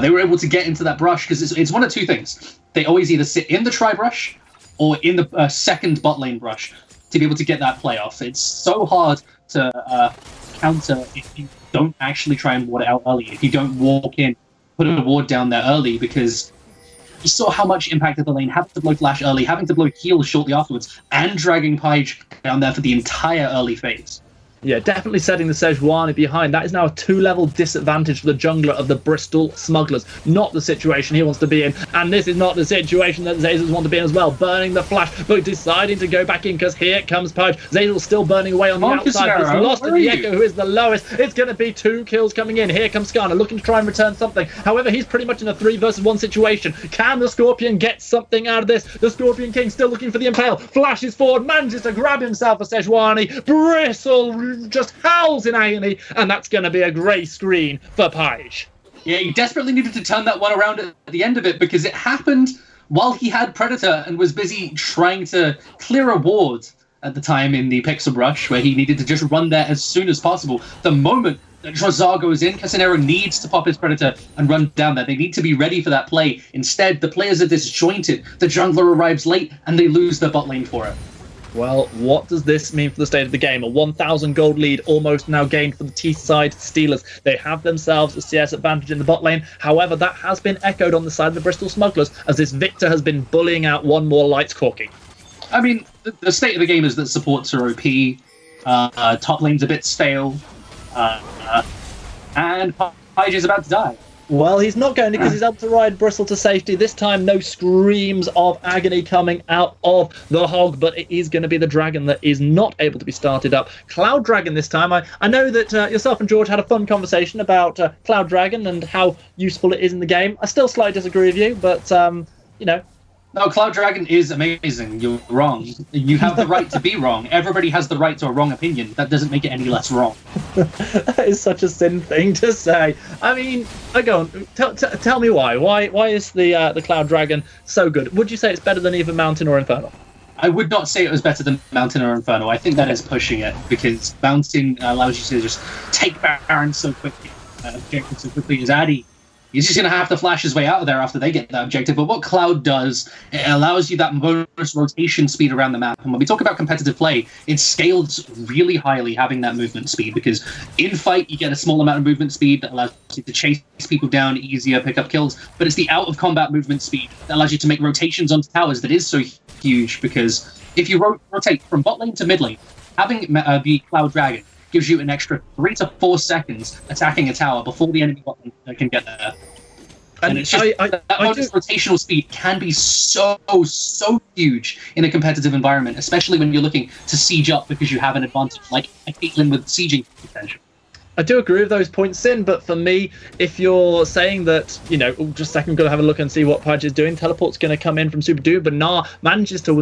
they were able to get into that brush because it's one of two things. They always either sit in the tri brush or in the second bot lane brush to be able to get that play off. It's so hard to counter if you don't actually try and ward it out early, if you don't walk in, put a ward down there early, because you saw how much impacted the lane, having to blow flash early, having to blow heal shortly afterwards, and dragging Page down there for the entire early phase. Yeah, definitely setting the Sejuani behind. That is now a 2-level disadvantage for the jungler of the Bristol Smugglers. Not the situation he wants to be in. And this is not the situation that Zazels want to be in as well. Burning the flash, but deciding to go back in because here comes Page. Zazel's still burning away on the outside. It's lost to the Echo, who is the lowest. It's going to be 2 kills coming in. Here comes Skarner looking to try and return something. However, he's pretty much in a 3 versus 1 situation. Can the Scorpion get something out of this? The Scorpion King still looking for the Impale. Flashes forward, manages to grab himself a Sejuani. Bristle just howls in agony, and that's going to be a grey screen for Page. Yeah, he desperately needed to turn that one around at the end of it because it happened while he had Predator and was busy trying to clear a ward at the time in the Pixel Brush, where he needed to just run there as soon as possible. The moment that Drazar goes in, Casanero needs to pop his Predator and run down there. They need to be ready for that play. Instead, the players are disjointed. The jungler arrives late, and they lose their bot lane for it. Well, what does this mean for the state of the game? A 1,000 gold lead almost now gained for the T-side Steelers. They have themselves a CS advantage in the bot lane. However, that has been echoed on the side of the Bristol Smugglers as this Victor has been bullying out one more Lights Corky. I mean, the state of the game is that supports are OP, top lane's a bit stale, and Page is about to die. Well, he's not going to because he's able to ride Bristle to safety. This time, no screams of agony coming out of the Hog, but it is going to be the Dragon that is not able to be started up. Cloud Dragon this time. I know that yourself and George had a fun conversation about Cloud Dragon and how useful it is in the game. I still slightly disagree with you, but, you know. No, Cloud Dragon is amazing. You're wrong. You have the right to be wrong. Everybody has the right to a wrong opinion. That doesn't make it any less wrong. That is such a sin thing to say. I mean, go on. Tell me why. Why is the Cloud Dragon so good? Would you say it's better than either Mountain or Infernal? I would not say it was better than Mountain or Infernal. I think that is pushing it because Mountain allows you to just take Baron so quickly, objective so quickly as Addy. He's just going to have to flash his way out of there after they get that objective. But what Cloud does, it allows you that bonus rotation speed around the map. And when we talk about competitive play, it scales really highly having that movement speed because in fight, you get a small amount of movement speed that allows you to chase people down easier, pick up kills. But it's the out-of-combat movement speed that allows you to make rotations onto towers that is so huge because if you rotate from bot lane to mid lane, having the Cloud Dragon gives you an extra 3 to 4 seconds attacking a tower before the enemy bottom can get there. And it's just, that rotational speed can be so huge in a competitive environment, especially when you're looking to siege up because you have an advantage, like a Caitlyn with sieging potential. I do agree with those points, Sin, but for me, if you're saying that, you know, just a second, got to have a look and see what Page is doing, Teleport's going to come in from Super Duo, but manages to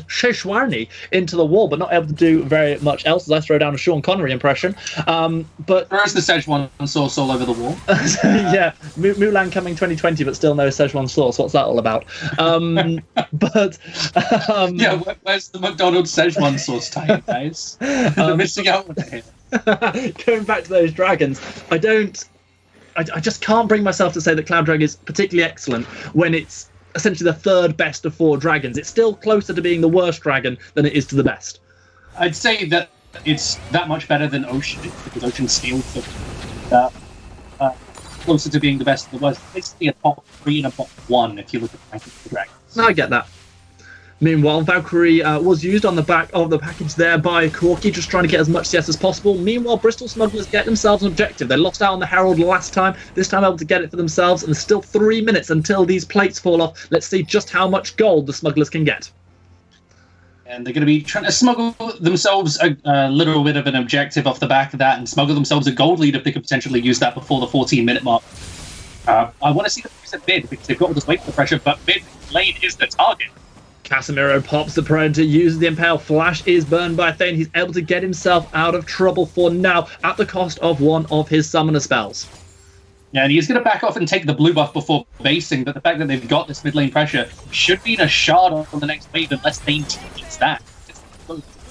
Sheshwarni into the wall, but not able to do very much else as I throw down a Sean Connery impression. But Where's the Szechuan sauce all over the wall? Yeah, Mulan coming 2020, but still no Szechuan sauce. What's that all about? Yeah, where's the McDonald's Szechuan sauce tie, guys? You're missing out on it here. Going back to those dragons, I just can't bring myself to say that Cloud Dragon is particularly excellent when it's essentially the third best of 4 dragons. It's still closer to being the worst dragon than it is to the best. I'd say that it's that much better than Ocean because Ocean scaled so closer to being the best of the worst. Basically a top 3 and a top 1 if you look at the ranking of the dragons. I get that. Meanwhile, Valkyrie was used on the back of the package there by Corki, just trying to get as much CS as possible. Meanwhile, Bristol Smugglers get themselves an objective. They lost out on the Herald last time, this time able to get it for themselves, and there's still 3 minutes until these plates fall off. Let's see just how much gold the Smugglers can get. And they're going to be trying to smuggle themselves a little bit of an objective off the back of that and smuggle themselves a gold lead if they could potentially use that before the 14-minute mark. I want to see them use it mid because they've got all this weight for pressure, but mid lane is the target. Casemiro pops the Predator, uses the Impale. Flash is burned by Thane. He's able to get himself out of trouble for now at the cost of one of his summoner spells. Yeah, and he's going to back off and take the blue buff before basing, but the fact that they've got this mid lane pressure should be in a shard on the next wave unless Thane takes that.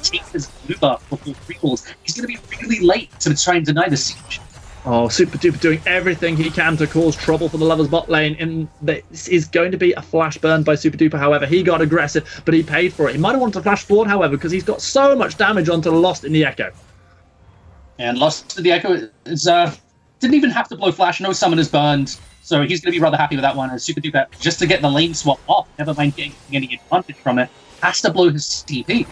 Take this blue buff before recalls. He's going to be really late to try and deny the siege. Oh, Super Duper doing everything he can to cause trouble for the Lovers bot lane. And this is going to be a flash burn by Super Duper. However, he got aggressive, but he paid for it. He might have wanted to flash forward, however, because he's got so much damage onto Lost in the Echo. And Lost in the Echo is, didn't even have to blow flash. No summoners burned. So he's going to be rather happy with that one. And Super Duper, just to get the lane swap off, never mind getting any advantage from it, has to blow his TP.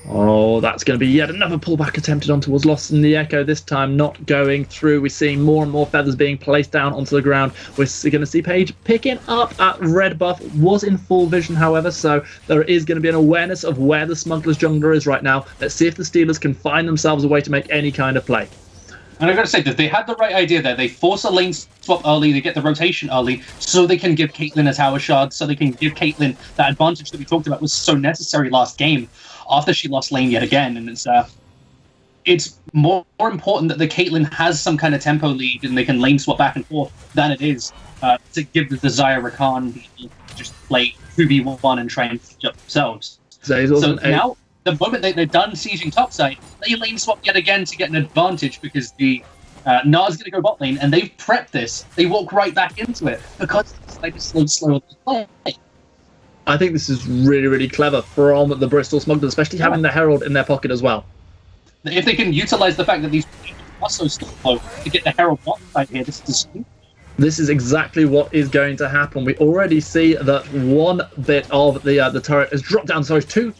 Oh, that's going to be yet another pullback attempted on towards Lost in the Echo, this time not going through. We're seeing more and more feathers being placed down onto the ground. We're going to see Paige picking up at red buff. Was in full vision, however, so there is going to be an awareness of where the Smuggler's jungler is right now. Let's see if the Steelers can find themselves a way to make any kind of play. And I've got to say that they had the right idea there. They force a lane swap early, they get the rotation early, so they can give Caitlyn a tower shard, so they can give Caitlyn that advantage that we talked about was so necessary last game after she lost lane yet again. And it's more important that the Caitlyn has some kind of tempo lead and they can lane swap back and forth than it is to give the Desire Rakan the ability to just play 2v1 and try and siege up themselves. So now, the moment they're done sieging topside, they lane swap yet again to get an advantage because the Nars going to go bot lane, and they've prepped this. They walk right back into it because they just slow play. I think this is really, really clever from the Bristol Smugglers, especially having the Herald in their pocket as well. If they can utilize the fact that these are so slow to get the Herald bot side here, this is exactly what is going to happen. We already see that one bit of the turret has dropped down. Two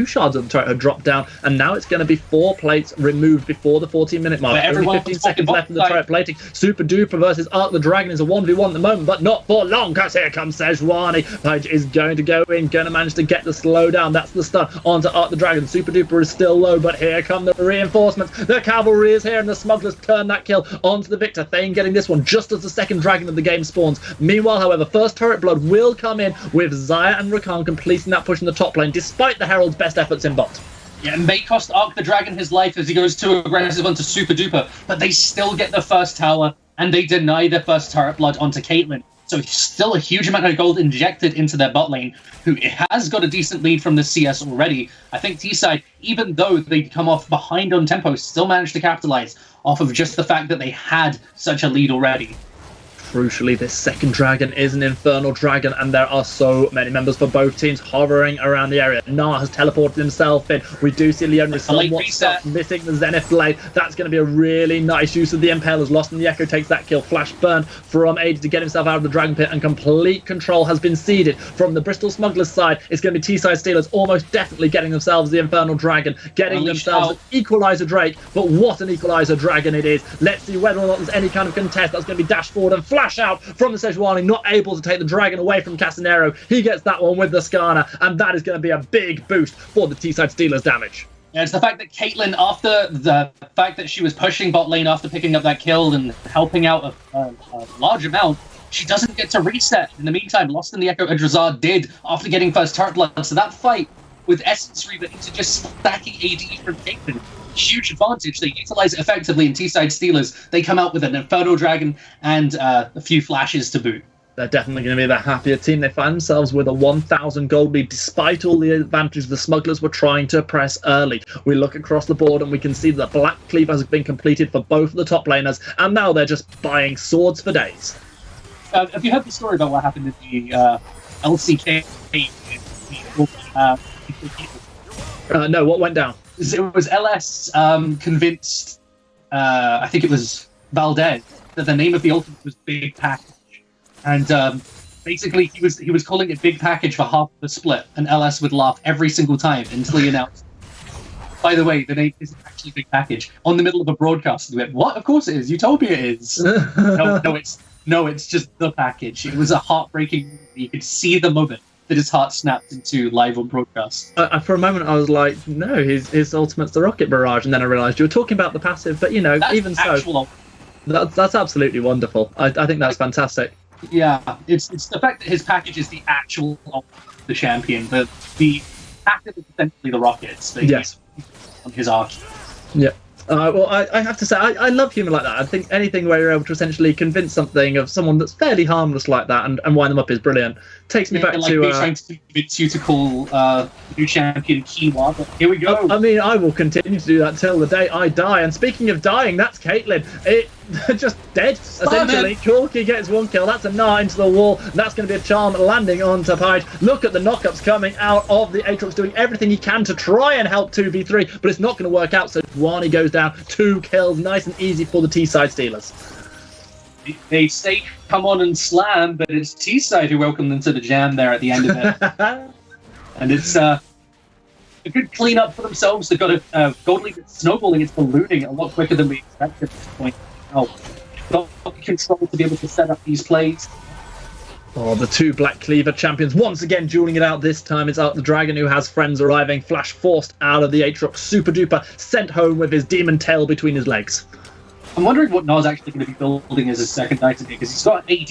shards of the turret have dropped down, and now it's going to be 4 plates removed before the 14-minute mark. Only 15 seconds left of the turret plating. Super Duper versus Arc the Dragon is a 1v1 at the moment, but not for long, because here comes Sejuani. Page is going to go in, going to manage to get the slowdown. That's the stun onto Arc the Dragon. Super Duper is still low, but here come the reinforcements. The cavalry is here, and the Smugglers turn that kill onto the Victor. Thane getting this one just as the second dragon of the game spawns. Meanwhile, however, first turret blood will come in with Xayah and Rakan completing that push in the top lane, despite the Herald's best efforts in bot. Yeah, it may cost Arc the Dragon his life as he goes too aggressive onto Super Duper, but they still get the first tower, and they deny the first turret blood onto Caitlyn. So still a huge amount of gold injected into their bot lane, who has got a decent lead from the CS already. I think T-Side, even though they come off behind on tempo, still managed to capitalize off of just the fact that they had such a lead already. Crucially, this second dragon is an Infernal Dragon, and there are so many members for both teams hovering around the area. Gnar has teleported himself in. We do see Leona somewhat stuck, missing the Zenith Blade. That's going to be a really nice use of the Impale. As Lost in the Echo takes that kill. Flash burn from AD to get himself out of the Dragon Pit, and complete control has been ceded from the Bristol Smugglers side. It's going to be T-Side Steelers almost definitely getting themselves the Infernal Dragon, getting themselves an Equalizer Drake. But what an Equalizer Dragon it is. Let's see whether or not there's any kind of contest. That's going to be dash forward and flash out from the Sejuani, not able to take the dragon away from Casanero. He gets that one with the Skarner, and that is going to be a big boost for the T-Side Steelers damage. Yeah, it's the fact that Caitlyn, after the fact that she was pushing bot lane after picking up that kill and helping out a large amount, she doesn't get to reset. In the meantime, Lost in the Echo Adrazar did after getting first turret blood. So that fight with Essence Reaver into just stacking AD from Caitlyn, huge advantage. They utilize it effectively in T-Side Steelers. They come out with an Infernal Dragon and a few flashes to boot. They're definitely going to be the happier team. They find themselves with a 1,000 gold lead, despite all the advantages the Smugglers were trying to press early. We look across the board and we can see that Black Cleave has been completed for both of the top laners, and now they're just buying swords for days. Have you heard the story about what happened in the LCK? No, what went down? It was LS convinced, I think it was Valdez, that the name of the ultimate was Big Package. And Basically, he was calling it big package for half of the split, and LS would laugh every single time until he announced, by the way, the name isn't actually big package, on the middle of a broadcast. And he went, what? Of course it is. Utopia is. No, it's just the package. It was a heartbreaking. You could see the moment that his heart snapped into live on broadcast. For a moment, I was like, no, his ultimate's the Rocket Barrage, and then I realised you were talking about the passive. But That's even so, that's absolutely wonderful. I think that's fantastic. Yeah, it's the fact that his package is the actual the champion. The passive is essentially the rockets. Yes. On his arc. Yeah. Well, I have to say, I love humour like that. I think anything where you're able to essentially convince something of someone that's fairly harmless like that and wind them up is brilliant. Takes me back like to... me trying to convince you to call new champion Quinoa, but here we go. I mean, I will continue to do that till the day I die. And speaking of dying, that's Caitlyn. It just dead, essentially. Corki gets 1 kill. That's a gnaw into the wall. That's going to be a charm landing onto Page. Look at the knockups coming out of the Aatrox, doing everything he can to try and help 2v3, but it's not going to work out. So Dwani goes down. 2 kills. Nice and easy for the T-side Steelers. They say come on and slam, but it's T-side who welcomed them to the jam there at the end of it. And it's a good clean-up for themselves. They've got a Gold League that's snowballing. It's ballooning a lot quicker than we expected at this point. Got the control to be able to set up these plays. Oh, the 2 Black Cleaver champions once again dueling it out. This time it's out the Dragon who has friends arriving. Flash forced out of the Aatrox. Super duper sent home with his demon tail between his legs. I'm wondering what Na's actually going to be building as his second item here, because he's got AD.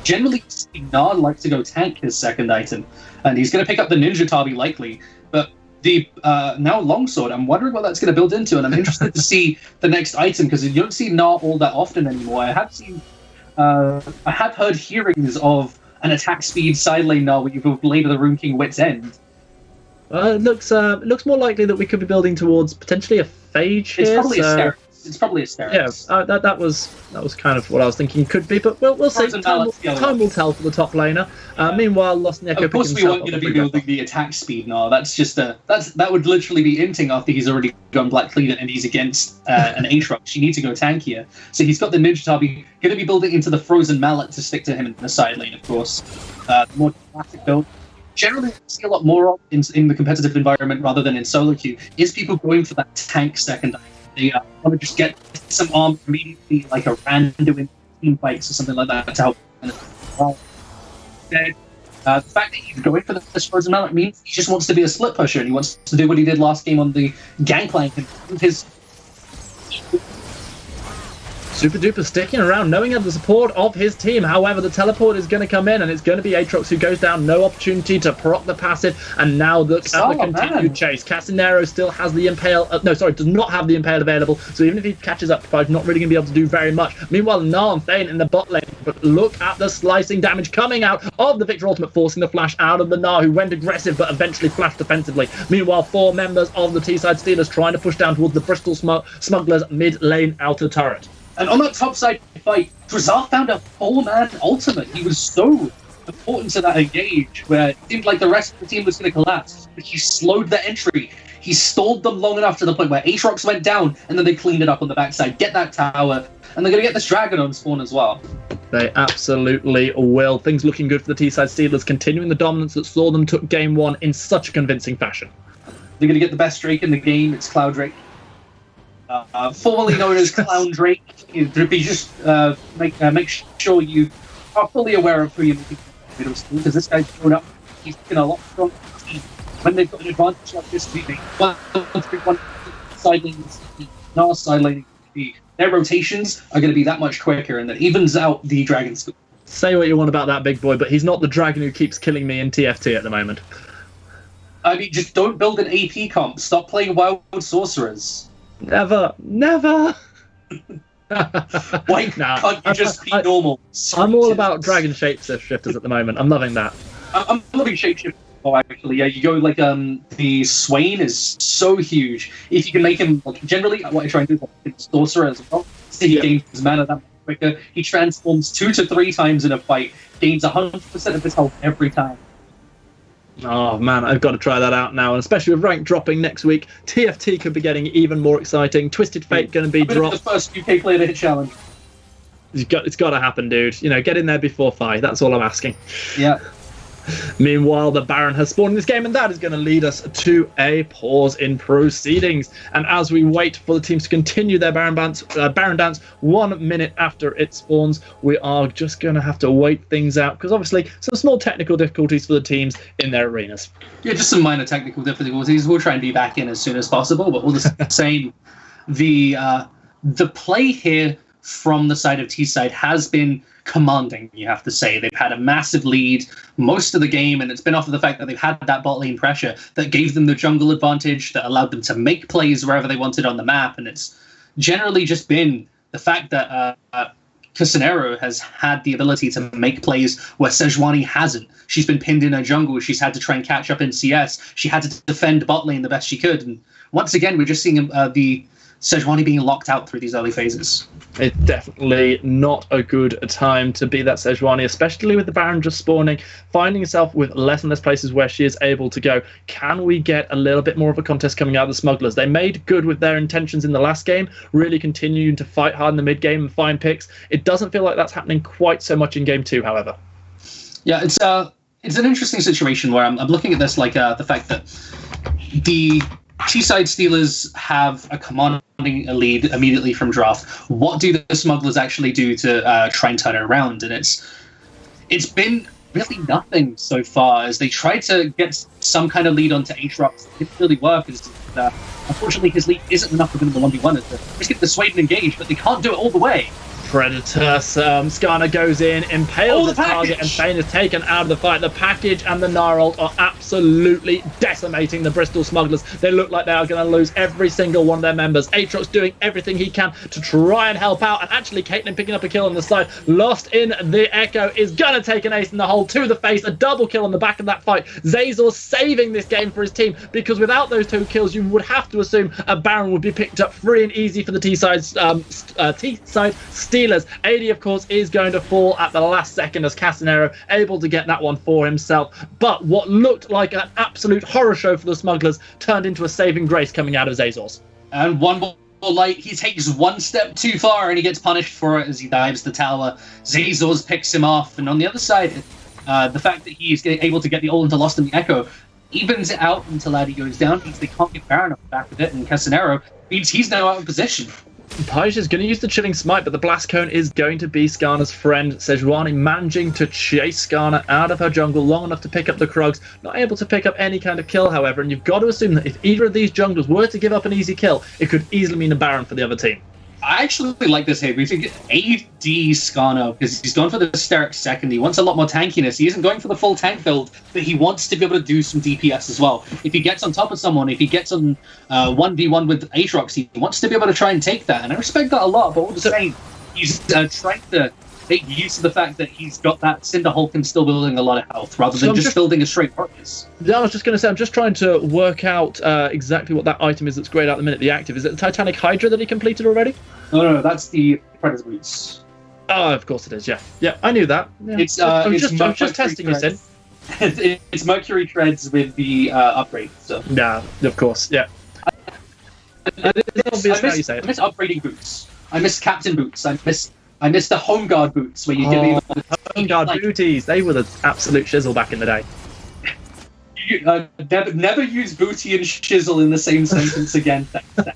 Generally, Na likes to go tank his second item, and he's going to pick up the Ninja Tabi likely. But the now Longsword, I'm wondering what that's going to build into, and I'm interested to see the next item, because you don't see Na all that often anymore. I have heard hearings of an attack speed side lane Na where you build Blade of the Rune King Wit's End. It looks more likely that we could be building towards potentially a Phage here. It's probably a Steris. It's probably a Steris. Yeah, that was kind of what I was thinking could be, but we'll see. Time will tell for the top laner. Meanwhile, Lost Neko. Of course, we weren't going to be building the attack speed now. That's just that would literally be inting after he's already gone Black Cleaver and he's against an Aatrox. You need to go tankier. So he's got the Ninja Tabi, going to be building into the Frozen Mallet to stick to him in the side lane, of course. More classic build. Generally, we see a lot more of in the competitive environment rather than in solo queue is people going for that tank second item. They want to just get some armor immediately, like a random team fights or something like that to help. The fact that he's going for this Frozen Mallet means he just wants to be a split pusher and he wants to do what he did last game on the Gangplank and his. Super duper sticking around, knowing of the support of his team. However, the teleport is going to come in, and it's going to be Aatrox who goes down. No opportunity to proc the passive, and now look at the continued chase. Casinero still has the Impale. Does not have the Impale available. So even if he catches up to 5, not really going to be able to do very much. Meanwhile, Na and Thane in the bot lane. But look at the slicing damage coming out of the Victor Ultimate, forcing the flash out of the Na, who went aggressive but eventually flashed defensively. Meanwhile, 4 members of the T-side Steelers trying to push down towards the Bristol Smugglers mid lane outer turret. And on that top side fight, Drazar found a 4-man ultimate. He was so important to that engage, where it seemed like the rest of the team was going to collapse. But he slowed the entry. He stalled them long enough to the point where Aatrox went down, and then they cleaned it up on the backside. Get that tower, and they're going to get this dragon on spawn as well. They absolutely will. Things looking good for the T-side Steelers, continuing the dominance that saw them took game 1 in such a convincing fashion. They're going to get the best Drake in the game. It's Cloud Drake. Formerly known as Clown Drake. Just make sure you are fully aware of who you're making because this guy's grown up. He's been a lot stronger when they've got an advantage like this. One side lane, not side lane. Their rotations are going to be that much quicker, and that evens out the Dragon School. Say what you want about that big boy, but he's not the Dragon who keeps killing me in TFT at the moment. I mean, just don't build an AP comp. Stop playing Wild Sorcerers. Never. Why can't you just be normal? I'm all about Dragon Shapeshifters at the moment. I'm loving that. I'm loving Shapeshifters. Oh, actually, yeah, you go like the Swain is so huge. If you can make him generally, what I try and do is like Sorcerer as well. So he gains his mana that much quicker. He transforms 2 to 3 times in a fight, gains 100% of his health every time. Oh man, I've got to try that out now, and especially with rank dropping next week, TFT could be getting even more exciting. Twisted Fate going to be dropped. The first UK player to hit challenge. It's got to happen, dude. You know, get in there before 5. That's all I'm asking. Yeah. Meanwhile, the Baron has spawned in this game, and that is going to lead us to a pause in proceedings. And as we wait for the teams to continue their Baron dance 1 minute after it spawns, we are just going to have to wait things out because obviously some small technical difficulties for the teams in their arenas. Yeah, just some minor technical difficulties. We'll try and be back in as soon as possible, but all the same, the play here from the side of T-side has been commanding, you have to say. They've had a massive lead most of the game, and it's been off of the fact that they've had that bot lane pressure that gave them the jungle advantage, that allowed them to make plays wherever they wanted on the map, and it's generally just been the fact that Casanero has had the ability to make plays where Sejuani hasn't. She's been pinned in her jungle. She's had to try and catch up in CS. She had to defend bot lane the best she could, and once again, we're just seeing the Sejuani being locked out through these early phases. It's definitely not a good time to be that Sejuani, especially with the Baron just spawning, finding herself with less and less places where she is able to go. Can we get a little bit more of a contest coming out of the Smugglers? They made good with their intentions in the last game, really continuing to fight hard in the mid game and find picks. It doesn't feel like that's happening quite so much in game 2, however. Yeah, it's an interesting situation where I'm looking at this like the fact that the T-side Steelers have a commanding lead immediately from draft. What do the Smugglers actually do to try and turn it around? And it's been really nothing so far as they try to get some kind of lead onto Aatrox. It didn't really work. Unfortunately, his lead isn't enough to win the 1v1. Just get the Swade and engage, but they can't do it all the way. Predator, Skarner goes in, impales the target, and Thane is taken out of the fight. The package and the Gnarl are absolutely decimating the Bristol Smugglers. They look like they are going to lose every single one of their members. Aatrox doing everything he can to try and help out, and actually Caitlyn picking up a kill on the side. Lost in the Echo is going to take an ace in the hole to the face, a double kill on the back of that fight. Zazor saving this game for his team, because without those 2 kills, you would have to assume a Baron would be picked up free and easy for the T-side Steelers. AD, of course, is going to fall at the last second as Casanero able to get that one for himself. But what looked like an absolute horror show for the Smugglers turned into a saving grace coming out of Zazor's. And one more light, he takes one step too far and he gets punished for it as he dives the tower. Zazor's picks him off, and on the other side, the fact that he's able to get the ult into Lost in the Echo evens it out until Addy goes down, means they can't get Baron off the back of it, and Casanero means he's now out of position. Page is going to use the Chilling Smite, but the Blast Cone is going to be Skarner's friend. Sejuani managing to chase Skarner out of her jungle long enough to pick up the Krugs. Not able to pick up any kind of kill, however, and you've got to assume that if either of these junglers were to give up an easy kill, it could easily mean a Baron for the other team. I actually like this here. We think AD Skarner, because he's gone for the Hysteric second. He wants a lot more tankiness. He isn't going for the full tank build, but he wants to be able to do some DPS as well. If he gets on top of someone, if he gets on 1v1 with Aatrox, he wants to be able to try and take that. And I respect that a lot, but all the same, he's trying to make use of the fact that he's got that Cinder Hulk and still building a lot of health, rather than just building a straight Arcus. Yeah, I was just going to say, I'm just trying to work out exactly what that item is that's grayed out the minute, the active. Is it the Titanic Hydra that he completed already? No, that's the Predator Boots. Oh, of course it is, yeah. Yeah, I knew that. Yeah. I'm just testing you, Sin. It's Mercury Treads with the upgrade. So. Yeah, of course, yeah. I miss upgrading boots. I miss Captain Boots. I miss the Home Guard boots where you get Home Guard booties. They were the absolute shizzle back in the day. Never use booty and shizzle in the same sentence again. Gonna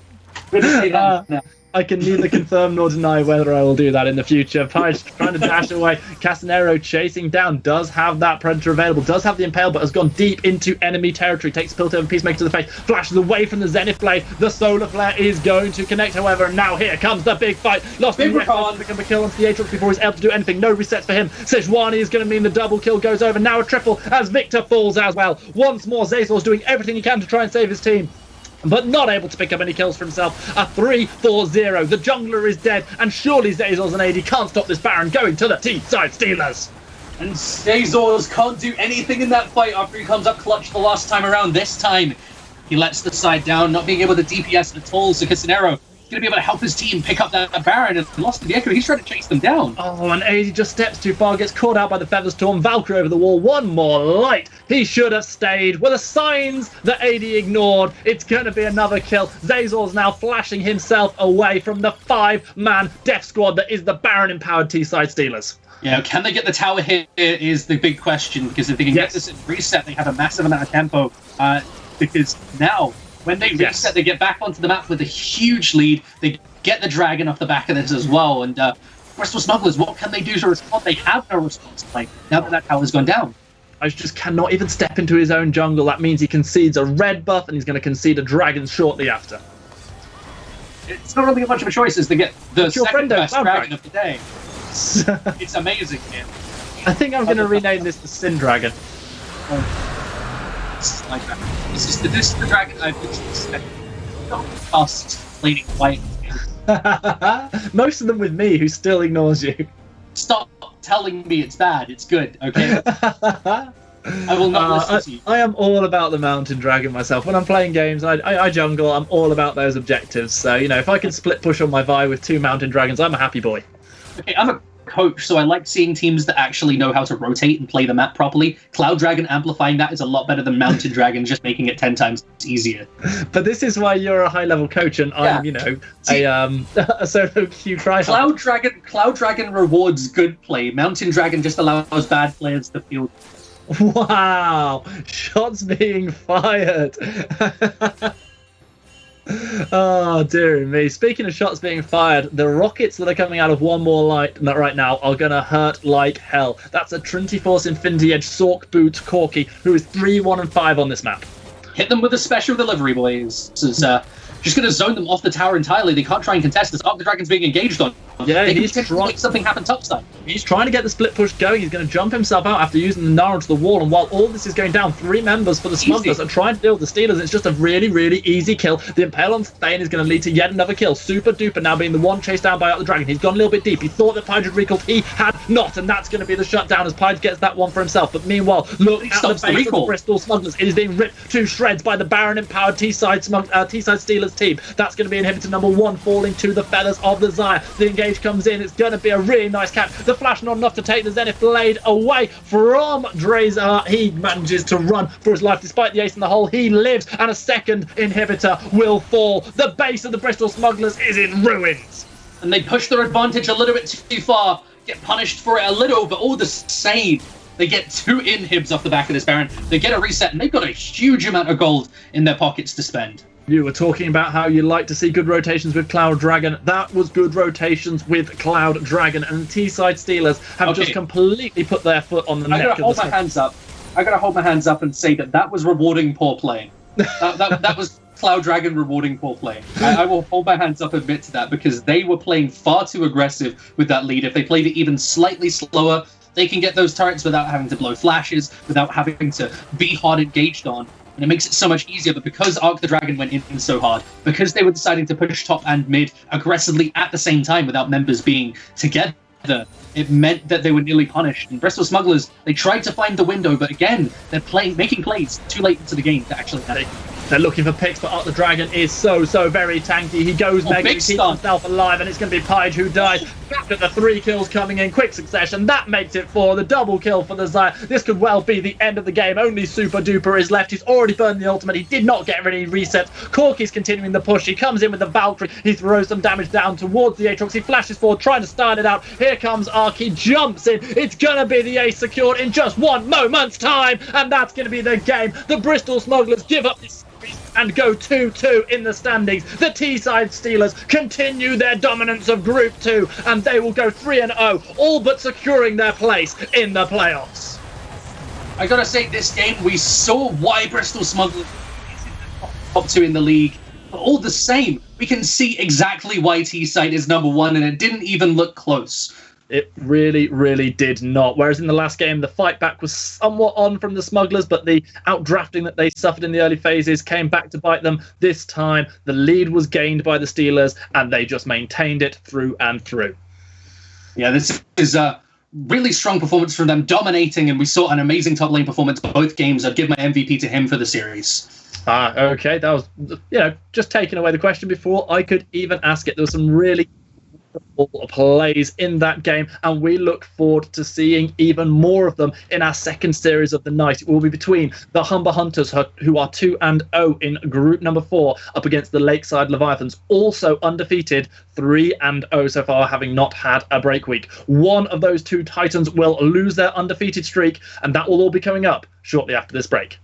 say that now. I can neither confirm nor deny whether I will do that in the future. Page trying to dash away. Casanero chasing down. Does have that Predator available. Does have the Impale, but has gone deep into enemy territory. Takes Piltover Peacemaker to the face. Flashes away from the Zenith Blade. The Solar Flare is going to connect, however. And now here comes the big fight. Lost in Recon. Become a kill onto the Aatrox before he's able to do anything. No resets for him. Sejuani is going to mean the double kill goes over. Now a triple as Victor falls as well. Once more, Zazor's doing everything he can to try and save his team, but not able to pick up any kills for himself. A 3-4-0. The jungler is dead, and surely Zazors and AD can't stop this Baron going to the T-side Steelers. And Zazors can't do anything in that fight after he comes up clutch the last time around. This time, he lets the side down, not being able to DPS at all. So Casanero going to be able to help his team pick up that Baron, and Lost to the Echo. He's trying to chase them down. Oh, and AD just steps too far, gets caught out by the Feather Storm. Valkyrie over the wall. One more light He should have stayed. Were the signs that AD ignored. It's going to be another kill. Zazor's now flashing himself away from the 5-man death squad that is the Baron-empowered T-side Steelers. Yeah, can they get the tower here is the big question, because if they can get this in reset, they have a massive amount of tempo, because now, when they reset, they get back onto the map with a huge lead, they get the dragon off the back of this as well, and Bristol Smugglers, what can they do to respond? They have no response play, now that tower's gone down. I just cannot even step into his own jungle. That means he concedes a red buff, and he's going to concede a dragon shortly after. It's not really much of a choice as to get the second best dragon of the day. It's amazing, man. I think I'm going to rename this the Sin Dragon. It's like that. This is the dragon I've been expecting. Leading white. Most of them with me, who still ignores you. Stop telling me it's bad. It's good, okay? I will not listen to you. I am all about the mountain dragon myself. When I'm playing games, I jungle. I'm all about those objectives. So, you know, if I can split push on my Vi with 2 mountain dragons, I'm a happy boy. Okay, I'm a coach, so I like seeing teams that actually know how to rotate and play the map properly. Cloud Dragon amplifying that is a lot better than Mountain Dragon just making it 10 times easier. But this is why you're a high-level coach and I'm, you know, a solo queue tryhard. Cloud Dragon rewards good play. Mountain Dragon just allows bad players to field. Wow! Shots being fired! Oh, dear me. Speaking of shots being fired, the rockets that are coming out of One More Light right now are going to hurt like hell. That's a Trinity Force Infinity Edge Sork Boot Corki, who is 3-1-5 on this map. Hit them with a special delivery, boys. This is just going to zone them off the tower entirely. They can't try and contest this. Arc the Dragon's being engaged on. Yeah, they can he's potentially make something happen topside. He's trying to get the split push going. He's going to jump himself out after using the Nara to the wall. And while all this is going down, 3 members for the Smugglers are trying to deal with the Steelers. It's just a really, really easy kill. The Impale on Thane is going to lead to yet another kill. Super Duper now being the one chased down by Arc the Dragon. He's gone a little bit deep. He thought that Pyde had recalled. He had not. And that's going to be the shutdown as Pyde gets that one for himself. But meanwhile, look at the base of the Bristol Smugglers. It is being ripped to shreds by the Baron-empowered T-side Steelers team. That's going to be inhibitor number 1 falling to the feathers of the Xayah. The engage comes in. It's going to be a really nice catch. The flash not enough to take the Zenith Blade away from Drazar. He manages to run for his life despite the ace in the hole. He lives, and a second inhibitor will fall. The base of the Bristol Smugglers is in ruins. And they push their advantage a little bit too far, get punished for it a little, but all the same, they get 2 inhibs off the back of this Baron. They get a reset, and they've got a huge amount of gold in their pockets to spend. You were talking about how you like to see good rotations with Cloud Dragon. That was good rotations with Cloud Dragon, and the T-side Steelers have just completely put their foot on the neck of the I gotta hold my hands up and say that was rewarding poor play. That was Cloud Dragon rewarding poor play. I will hold my hands up and admit to that, because they were playing far too aggressive with that lead. If they played it even slightly slower, they can get those turrets without having to blow flashes, without having to be hard engaged on. And it makes it so much easier, but because Arc the Dragon went in so hard, because they were deciding to push top and mid aggressively at the same time without members being together, it meant that they were nearly punished. And Bristol Smugglers, they tried to find the window, but again, they're making plays too late into the game to actually have it. They're looking for picks, but Arc the Dragon is so very tanky. He goes mega, he keeps himself alive, and it's going to be Pyde who dies. Back at the 3 kills coming in quick succession. That makes it 4. The double kill for the Xayah. This could well be the end of the game. Only Super Duper is left. He's already burned the ultimate. He did not get any resets. Corki's continuing the push. He comes in with the Valkyrie. He throws some damage down towards the Aatrox. He flashes forward, trying to start it out. Here comes Arc. He jumps in. It's going to be the ace secured in just 1 moment's time, and that's going to be the game. The Bristol Smugglers give up this and go 2-2 in the standings. The T-side Steelers continue their dominance of Group 2, and they will go 3-0, all but securing their place in the playoffs. I gotta say, this game, we saw why Bristol Smugglers top 2 in the league, but all the same, we can see exactly why T-side is number 1, and it didn't even look close. It really, really did not. Whereas in the last game, the fight back was somewhat on from the Smugglers, but the outdrafting that they suffered in the early phases came back to bite them. This time, the lead was gained by the Steelers, and they just maintained it through and through. Yeah, this is a really strong performance from them, dominating, and we saw an amazing top lane performance both games. I'd give my MVP to him for the series. Okay. That was, just taking away the question before I could even ask it. There was some really plays in that game, and we look forward to seeing even more of them in our second series of the night. It will be between the Humber Hunters, who are 2-0 in group number 4, up against the Lakeside Leviathans, also undefeated, 3-0 so far, having not had a break week. One of those two Titans will lose their undefeated streak, and that will all be coming up shortly after this break.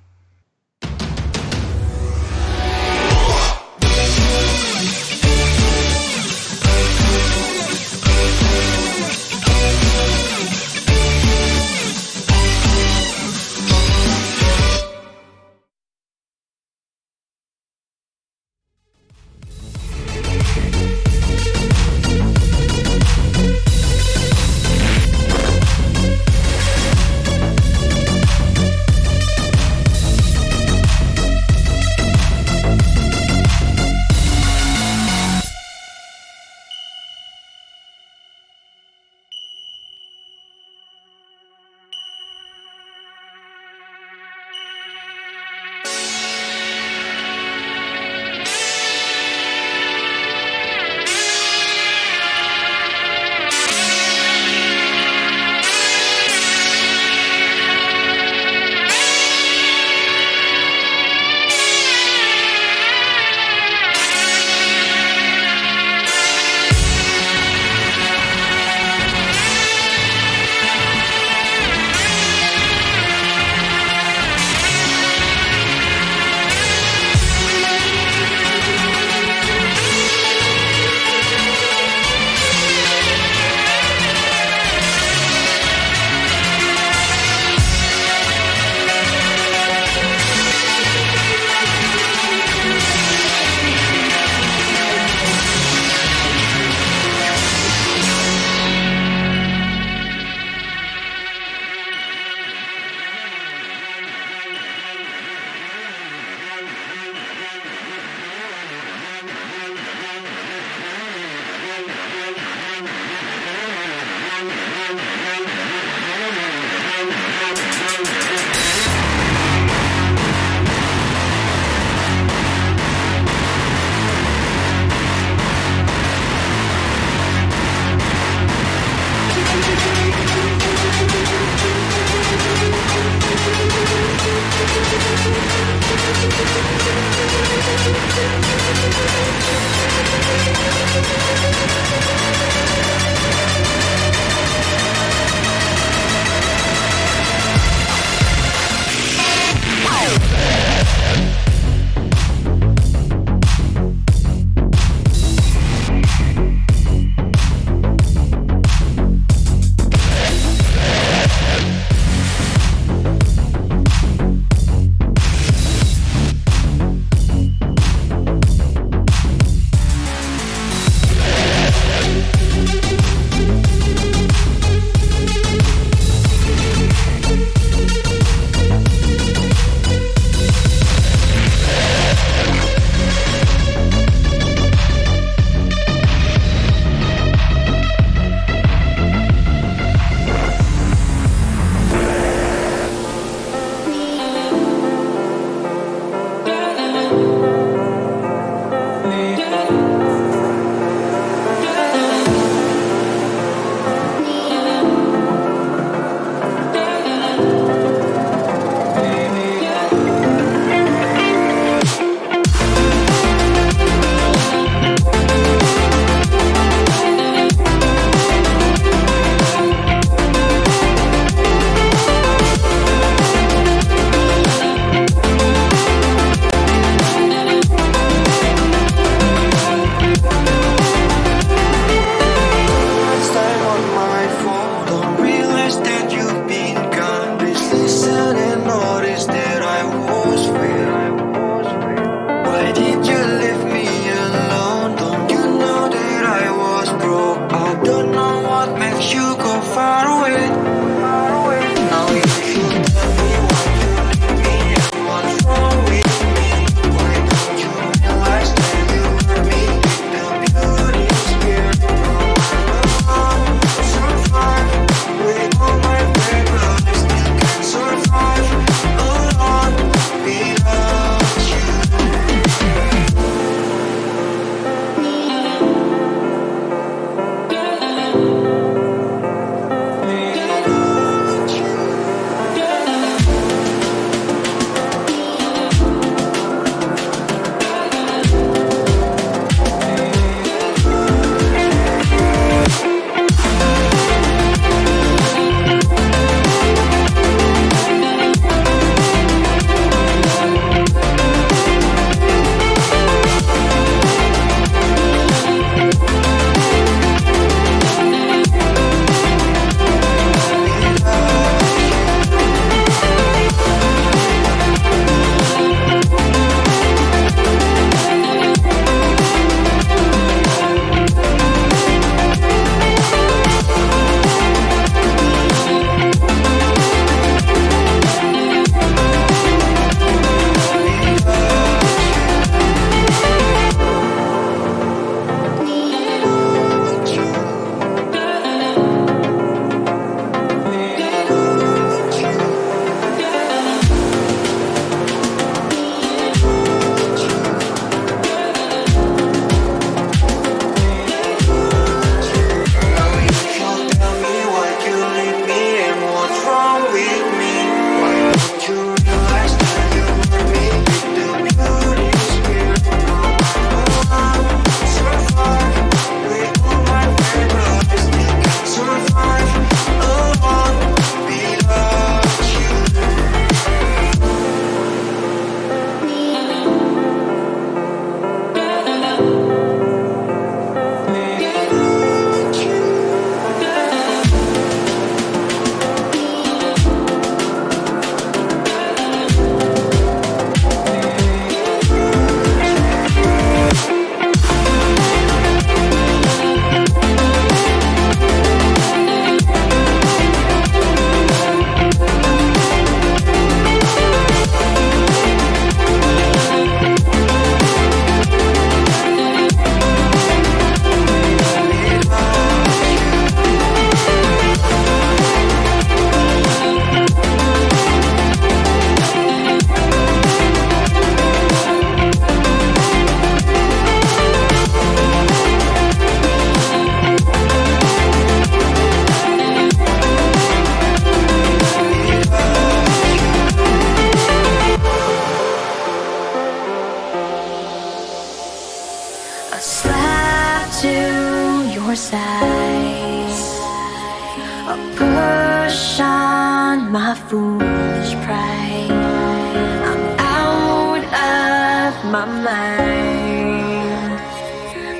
foolish pride. I'm out of my mind.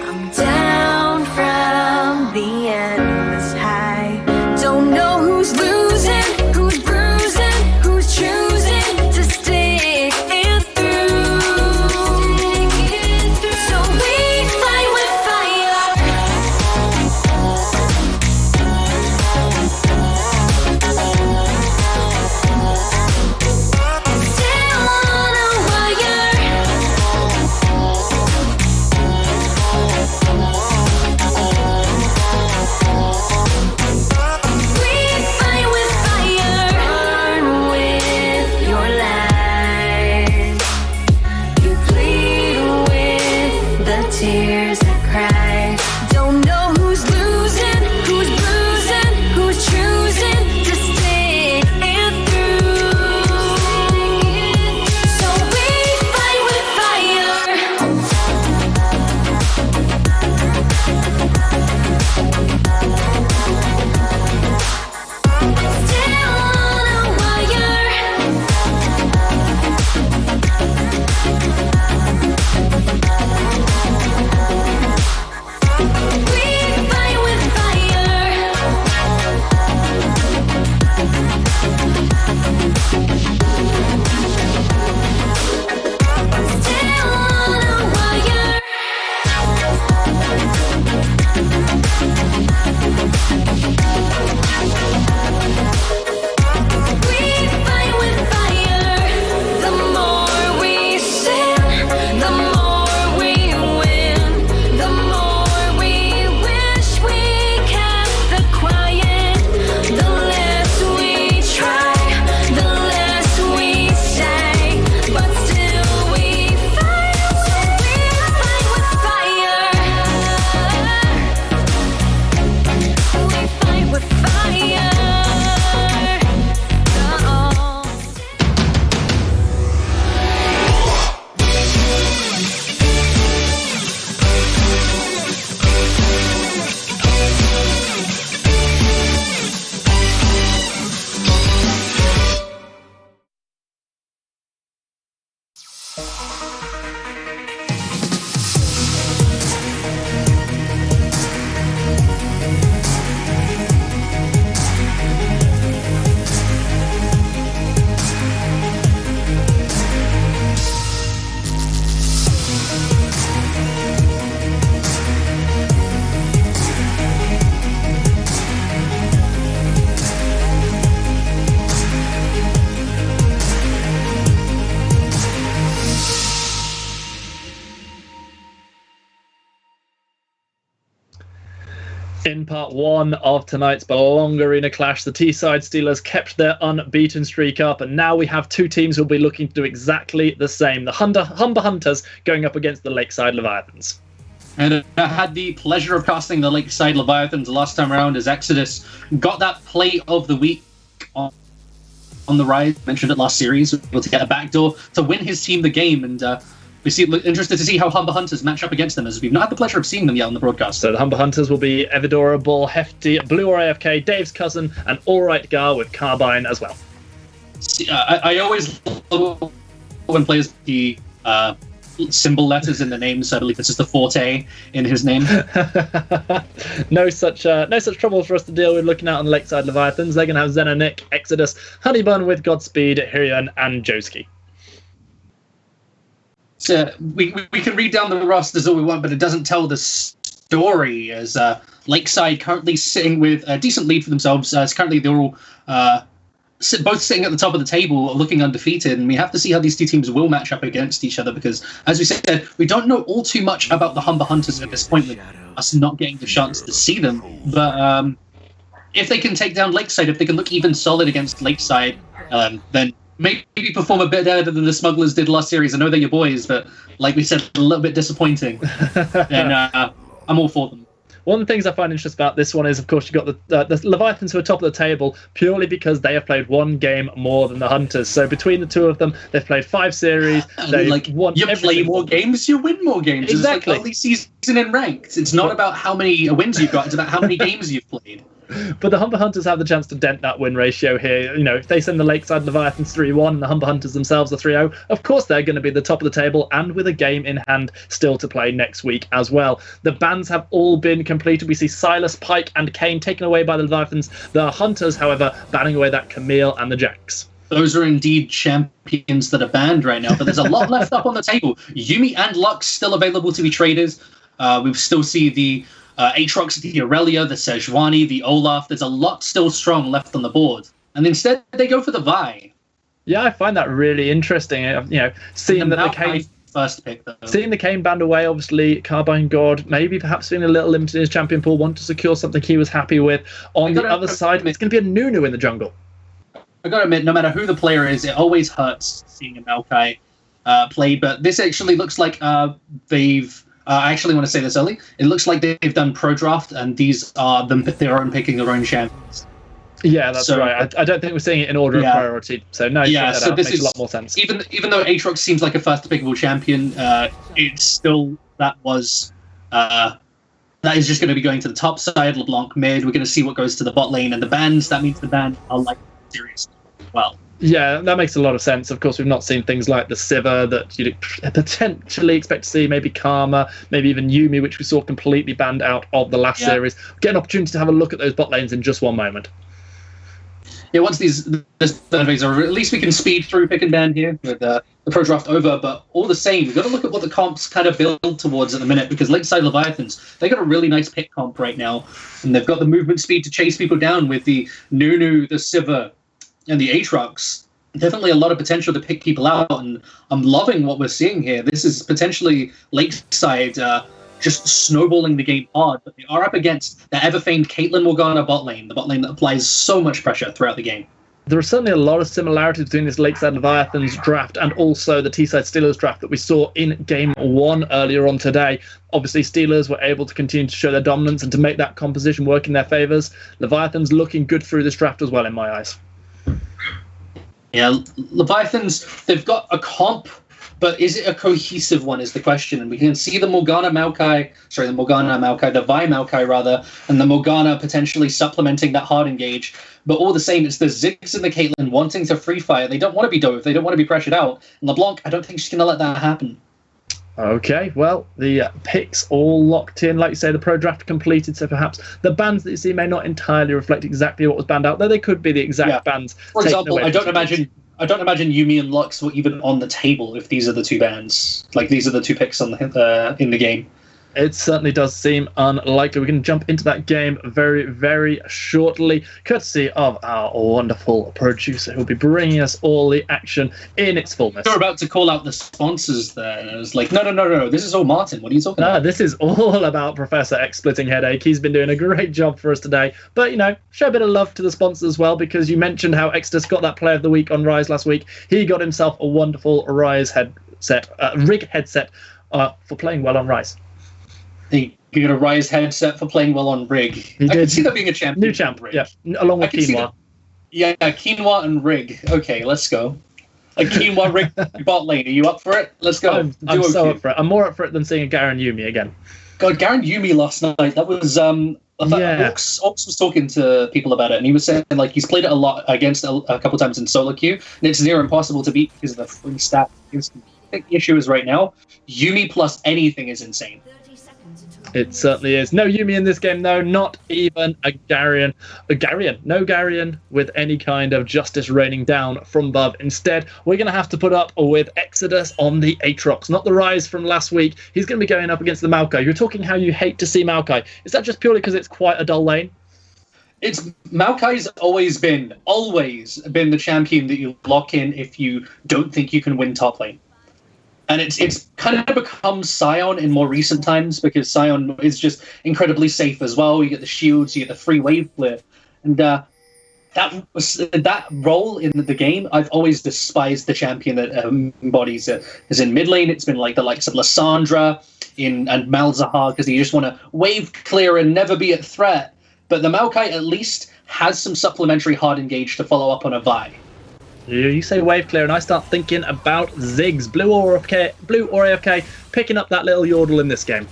I'm down from the endless high. Don't know who's losing, who's bruising, who's choosing to stick it through. So we fight with fire. Still on a wire. We fight with fire. Burn with your lies. You plead with the tears that cry. Don't know who's losing, who's bruising, who's choosing to stick it through. So we fight with fire. Still on a wire. We fight with fire. Still on a wire. We fight with fire. The more we sin, the more we win. The more we wish we kept the quiet. The less we try, the less we say. But still we fight. So we fight with fire. We fight with fire. Oh. In part one of tonight's Belong Arena Clash, the Teesside Steelers kept their unbeaten streak up, and now we have two teams who will be looking to do exactly the same. The Humber Hunters going up against the Lakeside Leviathans. And I had the pleasure of casting the Lakeside Leviathans last time around as Exodus got that play of the week on the rise. Mentioned it last series, able to get a backdoor to win his team the game, and we're interested to see how Humber Hunters match up against them, as we've not had the pleasure of seeing them yet on the broadcast. So the Humber Hunters will be Evidora, Bull, Hefty, Blue or AFK, Dave's cousin, and All Right Gar with Carbine as well. I always love when players the symbol letters in the name, so I believe this is the Forte in his name. No such trouble for us to deal with looking out on the Lakeside Leviathans. They're going to have Xenonic, Exodus, Honeybun with Godspeed, Hirion, and Joski. So we can read down the rosters all we want, but it doesn't tell the story, as Lakeside currently sitting with a decent lead for themselves. It's currently they're all both sitting at the top of the table, looking undefeated, and we have to see how these two teams will match up against each other, because, as we said, we don't know all too much about the Humber Hunters at this point, with us not getting the chance to see them. But if they can take down Lakeside, if they can look even solid against Lakeside, then maybe perform a bit better than the Smugglers did last series. I know they're your boys, but like we said, a little bit disappointing. And I'm all for them. One of the things I find interesting about this one is, of course, you've got the Leviathans who are top of the table purely because they have played one game more than the Hunters. So between the two of them, they've played 5 series. They've won you play more games, you win more games. Exactly. It's like early season in ranked. It's not about how many wins you've got, it's about how many games you've played. But the Humber Hunters have the chance to dent that win ratio here. You know, if they send the Lakeside Leviathans 3-1 and the Humber Hunters themselves are 3-0, of course they're going to be the top of the table and with a game in hand still to play next week as well. The bans have all been completed. We see Silas, Pike and Kane taken away by the Leviathans. The Hunters, however, banning away that Camille and the Jacks. Those are indeed champions that are banned right now, but there's a lot left up on the table. Yuumi and Lux still available to be traded. We still see the Aatrox, the Aurelia, the Sejuani, the Olaf. There's a lot still strong left on the board. And instead, they go for the Vi. Yeah, I find that really interesting. You know, seeing that the Kane... First pick, though. Seeing the Kane banned away, obviously, Carbine God, maybe perhaps feeling a little limited in his champion pool, want to secure something he was happy with. On the other side, it's going to be a Nunu in the jungle. I gotta admit, no matter who the player is, it always hurts seeing a Maokai play. But this actually looks like they've. I actually want to say this early. It looks like they've done pro draft, and these are them their own picking their own champions. Yeah, that's right. I don't think we're seeing it in order of priority. So no, so this makes a lot more sense. Even though Aatrox seems like a first pickable champion, it's still that is just going to be going to the top side. LeBlanc mid. We're going to see what goes to the bot lane and the bans. That means the ban are like serious as well. Yeah, that makes a lot of sense. Of course, we've not seen things like the Sivir that you'd potentially expect to see, maybe Karma, maybe even Yuumi, which we saw completely banned out of the last series. Get an opportunity to have a look at those bot lanes in just one moment. Yeah, once this phase are over, at least we can speed through pick and ban here with the pro draft over. But all the same, we've got to look at what the comps kind of build towards at the minute, because Lakeside Leviathans, they got a really nice pick comp right now, and they've got the movement speed to chase people down with the Nunu, the Sivir, and the Aatrox. Definitely a lot of potential to pick people out, and I'm loving what we're seeing here. This is potentially Lakeside just snowballing the game hard, but they are up against the ever-famed Caitlyn Morgana bot lane, the bot lane that applies so much pressure throughout the game. There are certainly a lot of similarities between this Lakeside Leviathans draft and also the T-Side Steelers draft that we saw in Game 1 earlier on today. Obviously, Steelers were able to continue to show their dominance and to make that composition work in their favours. Leviathans looking good through this draft as well, in my eyes. Yeah, Leviathans, they've got a comp, but is it a cohesive one is the question. And we can see the Vi Maokai rather, and the Morgana potentially supplementing that hard engage. But all the same, it's the Ziggs and the Caitlyn wanting to free fire. They don't want to be dove. They don't want to be pressured out. And LeBlanc, I don't think she's going to let that happen. Okay, well, the picks all locked in. Like you say, the pro draft completed, so perhaps the bans that you see may not entirely reflect exactly what was banned out, though they could be the exact bans. For example, I don't imagine Yuumi and Lux were even on the table if these are the two bans. Like, these are the two picks on the in the game. It certainly does seem unlikely. We're going to jump into that game very, very shortly, courtesy of our wonderful producer who will be bringing us all the action in its fullness. You're about to call out the sponsors there. And I was like, no. This is all Martin. What are you talking about? This is all about Professor X Splitting Headache. He's been doing a great job for us today. But, show a bit of love to the sponsors as well, because you mentioned how Exodus got that Player of the Week on Rise last week. He got himself a wonderful Rise Rig headset for playing well on Rise. You got a Rise headset for playing well on Rig. I can see that being a champion. New champ, yeah, along with Quinoa. Yeah, Quinoa and Rig. Okay, let's go. A Quinoa Rig bot lane. Are you up for it? Let's go. I'm so up for it. I'm more up for it than seeing a Garen Yuumi again. God, Garen Yuumi last night. That was Ox was talking to people about it, and he was saying like he's played it a lot against a couple times in solo queue, and it's near impossible to beat because of the free stat. I think the issue is right now, Yuumi plus anything is insane. It certainly is. No Yuumi in this game, though. Not even a Garion. No Garion with any kind of justice raining down from above. Instead, we're going to have to put up with Exodus on the Aatrox, not the Rise from last week. He's going to be going up against the Maokai. You're talking how you hate to see Maokai. Is that just purely because it's quite a dull lane? Maokai's always been the champion that you lock in if you don't think you can win top lane. And it's kind of become Sion in more recent times, because Sion is just incredibly safe as well. You get the shields, you get the free wave flip. And that role in the game, I've always despised the champion that embodies it. As in mid lane, it's been like the likes of Lissandra and Malzahar, because you just want to wave clear and never be at threat. But the Maokai at least has some supplementary hard engage to follow up on a Vi. You say wave clear, and I start thinking about Ziggs, blue or AFK, picking up that little Yordle in this game.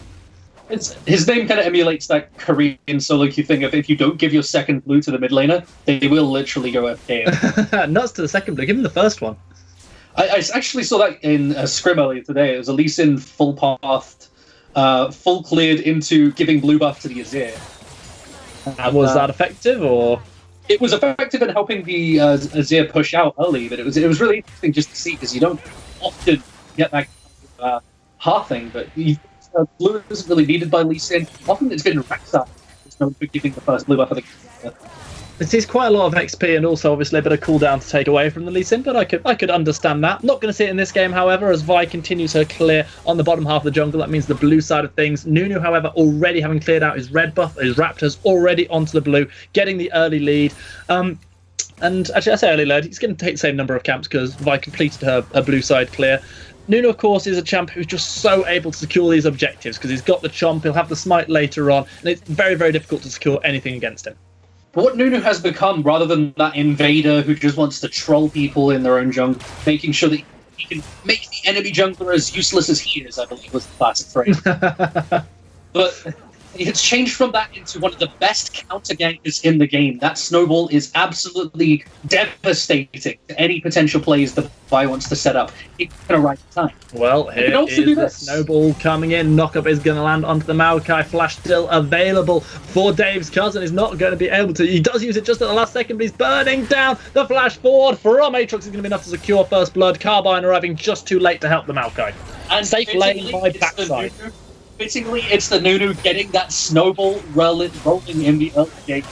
His name kind of emulates that Korean solo queue thing of if you don't give your second blue to the mid laner, they will literally go AFK. Nuts to the second blue. Give him the first one. I actually saw that in a scrim earlier today. It was a Lee Sin full pathed, full cleared into giving blue buff to the Azir. Was that effective, or? It was effective in helping the Azir push out early, but it was really interesting just to see because you don't often get that halving, but blue isn't really needed by Lee Sin. Often it's been Rek'Sai. It's known for giving the first blue buff. It is quite a lot of XP and also obviously a bit of cooldown to take away from the Lee Sin, but I could understand that. Not going to see it in this game, however, as Vi continues her clear on the bottom half of the jungle. That means the blue side of things. Nunu, however, already having cleared out his red buff, his Raptors already onto the blue, getting the early lead. And actually, I say early lead, he's going to take the same number of camps because Vi completed her blue side clear. Nunu, of course, is a champ who's just so able to secure these objectives because he's got the chomp, he'll have the smite later on, and it's very, very difficult to secure anything against him. But what Nunu has become, rather than that invader who just wants to troll people in their own jungle, making sure that he can make the enemy jungler as useless as he is, I believe was the classic phrase. But it's changed from that into one of the best counter gankers in the game. That snowball is absolutely devastating to any potential plays that Vi wants to set up. It's going to right time. Well, here is the snowball coming in. Knockup is going to land onto the Maokai. Flash still available for Dave's cousin. He's not going to be able to. He does use it just at the last second, but he's burning down. The flash forward from Aatrox is going to be enough to secure first blood. Carbine arriving just too late to help the Maokai. And safe lane by backside. Fittingly, it's the Nunu getting that snowball rolling in the early game,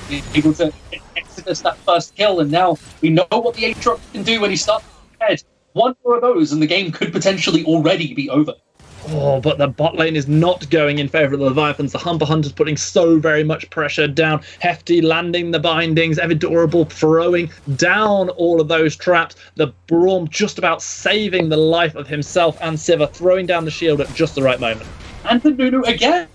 being able to Exodus that first kill, and now we know what the Aatrox can do when he starts ahead. One more of those, and the game could potentially already be over. Oh, but the bot lane is not going in favour of the Leviathans. The Humber Hunter's putting so very much pressure down. Hefty landing the bindings. Evidorable throwing down all of those traps. The Braum just about saving the life of himself and Sivir, throwing down the shield at just the right moment. And the Nunu again!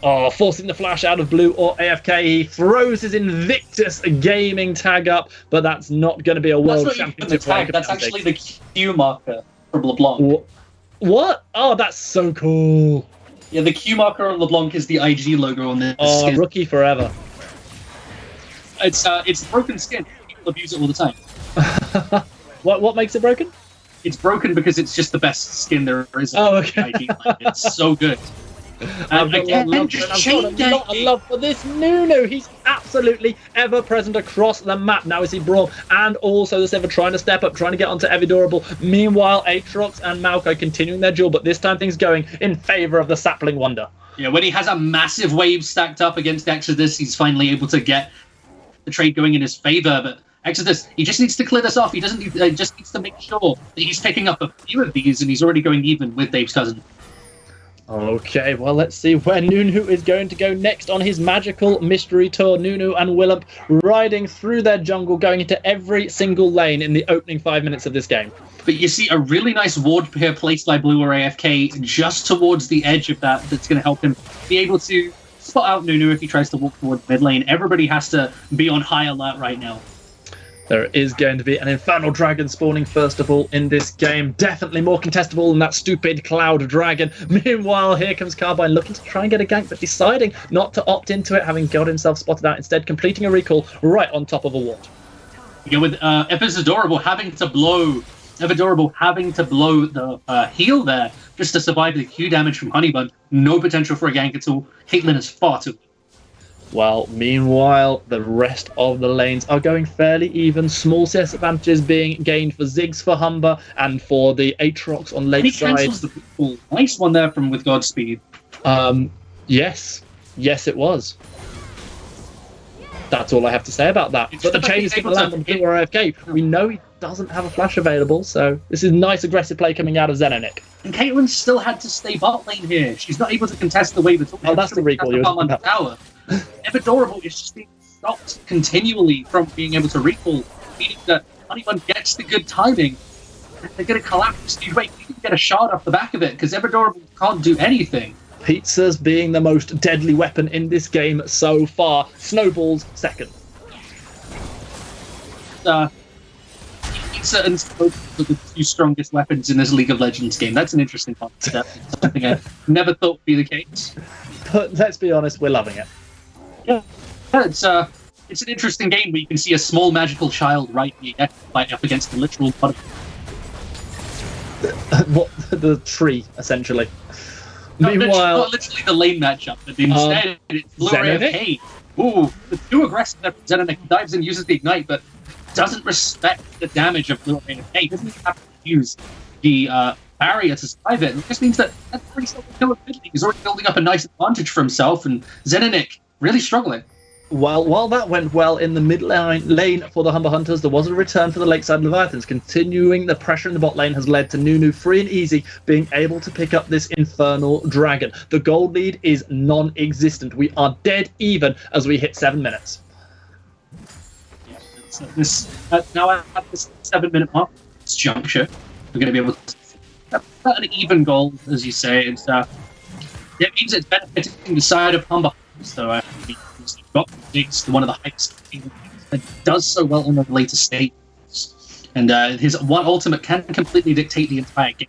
Oh, forcing the flash out of blue or AFK. He throws his Invictus gaming tag up, but that's not going to be a world championship tag. That's actually the Q marker from LeBlanc. What? Oh, that's so cool. Yeah, the Q marker on LeBlanc is the IG logo on this skin. Rookie forever. It's broken skin. People abuse it all the time. What makes it broken? It's broken because it's just the best skin there is. Oh, okay. IG line. It's so good. And again, just a lot of love for this Nunu. He's absolutely ever present across the map. Now is he Braum and also the Sivir trying to step up, trying to get onto Evidorable. Meanwhile, Aatrox and Maokai continuing their duel, but this time things going in favour of the Sapling Wonder. Yeah, when he has a massive wave stacked up against Exodus, he's finally able to get the trade going in his favour. But Exodus, he just needs to clear this off. He doesn't need, just needs to make sure that he's picking up a few of these, and he's already going even with Dave's cousin. Okay, well, let's see where Nunu is going to go next on his magical mystery tour. Nunu and Willump riding through their jungle, going into every single lane in the opening 5 minutes of this game. But you see a really nice ward here placed by Blue or AFK just towards the edge of that. That's going to help him be able to spot out Nunu if he tries to walk towards mid lane. Everybody has to be on high alert right now. There is going to be an Infernal Dragon spawning first of all in this game. Definitely more contestable than that stupid Cloud Dragon. Meanwhile, here comes Carbine looking to try and get a gank, but deciding not to opt into it, having got himself spotted out, instead completing a recall right on top of a ward. Yeah, with Evidorable having to blow the heal there just to survive the Q damage from Honeybun. No potential for a gank at all. Caitlyn is far too. Well, meanwhile, the rest of the lanes are going fairly even. Small CS advantages being gained for Ziggs for Humber and for the Aatrox on late side. He cancels the recall. Nice one there from with Godspeed. Yes, it was. That's all I have to say about that. But the chain is going to land on Blue or AFK. We know he doesn't have a flash available, so this is nice aggressive play coming out of Xenonic. And Caitlyn still had to stay bot lane here. She's not able to contest the wave at all. Oh, that's the recall. On the tower. Evidorable is just being stopped continually from being able to recall, meaning that Honeybun gets the good timing. They're going to collapse. You wait, you can get a shot off the back of it because Evidorable can't do anything. Pizzas being the most deadly weapon in this game so far. Snowballs second. pizza and smoke are the two strongest weapons in this League of Legends game. That's an interesting concept. Something I never thought would be the case. But let's be honest, we're loving it. Yeah, it's an interesting game where you can see a small magical child right up against the literal bottom. What the tree, essentially. Meanwhile, not literally the lane matchup, but instead it's Blue AFK. Ooh, the too aggressive there. Zeninik dives in, uses the ignite, but doesn't respect the damage of Blue AFK. Doesn't have to use the barrier to survive it. It just means that that's pretty simple kill ability. He's already building up a nice advantage for himself, and Zeninik really struggling. While that went well in the mid lane for the Humber Hunters, there was a return for the Lakeside Leviathans. Continuing the pressure in the bot lane has led to Nunu free and easy being able to pick up this Infernal Dragon. The gold lead is non-existent. We are dead even as we hit 7 minutes. Yeah, now at this 7 minute mark, this juncture, we're going to be able to have an even goal, as you say. It means it's benefiting the side of Humber Hunters, though. You've got one of the highest that does so well in the later stages, and his one ultimate can completely dictate the entire game.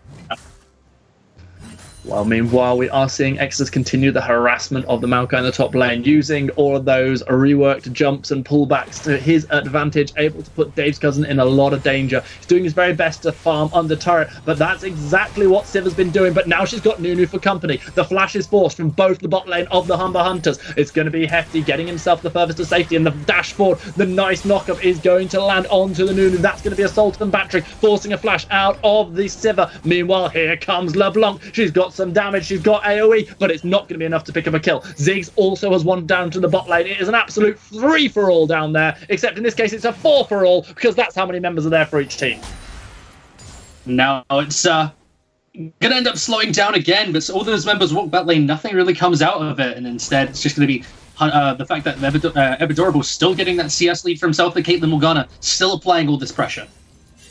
Well, meanwhile, we are seeing Exodus continue the harassment of the Maokai in the top lane, using all of those reworked jumps and pullbacks to his advantage, able to put Dave's cousin in a lot of danger. He's doing his very best to farm under turret, but that's exactly what Civ has been doing. But now she's got Nunu for company. The flash is forced from both the bot lane of the Humber Hunters. It's going to be Hefty getting himself the furthest to safety, and the dash forward, the nice knockup is going to land onto the Nunu. That's going to be a Sultan Battery, forcing a flash out of the Sivir. Meanwhile, here comes LeBlanc. She's got some damage, she's got AoE, but it's not going to be enough to pick up a kill. Ziggs also has one down to the bot lane. It is an absolute free-for-all down there, except in this case it's a 4-for-all, because that's how many members are there for each team. Now it's going to end up slowing down again, but all those members walk that lane, nothing really comes out of it, and instead it's just going to be the fact that Evidorable still getting that CS lead for himself, that Caitlyn Morgana still applying all this pressure.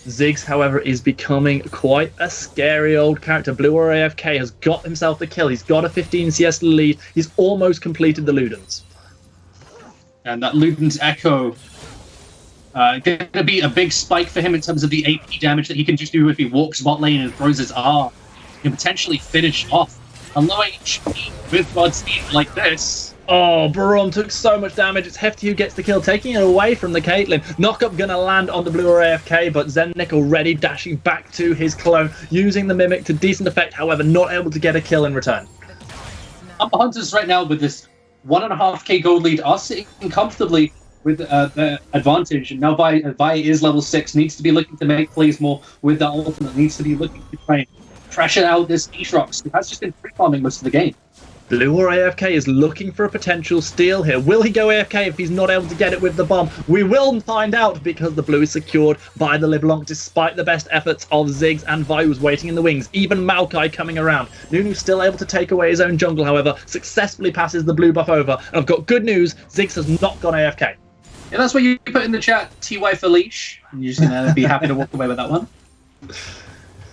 Ziggs, however, is becoming quite a scary old character. Blue or AFK has got himself the kill. He's got a 15 CS lead. He's almost completed the Ludens. And that Luden's Echo going to be a big spike for him in terms of the AP damage that he can just do if he walks bot lane and throws his R. He can potentially finish off a low HP with Godspeed like this. Oh, Barom took so much damage. It's Hefty who gets the kill, taking it away from the Caitlyn. Knockup gonna land on the Blue or AFK, but Zeninik already dashing back to his clone, using the Mimic to decent effect, however, not able to get a kill in return. Humber Hunters right now with this 1.5k gold lead are sitting comfortably with the advantage. And now Vi is level 6, needs to be looking to make plays more with that ultimate, needs to be looking to try and pressure out this Aatrox, who has just been free farming most of the game. Blue or AFK is looking for a potential steal here. Will he go AFK if he's not able to get it with the bomb? We will find out, because the blue is secured by the LeBlanc despite the best efforts of Ziggs and Vi, who's waiting in the wings. Even Maokai coming around. Nunu's still able to take away his own jungle, however, successfully passes the blue buff over. And I've got good news, Ziggs has not gone AFK. Yeah, that's what you put in the chat, TY for leash. You're just going to be happy to walk away with that one.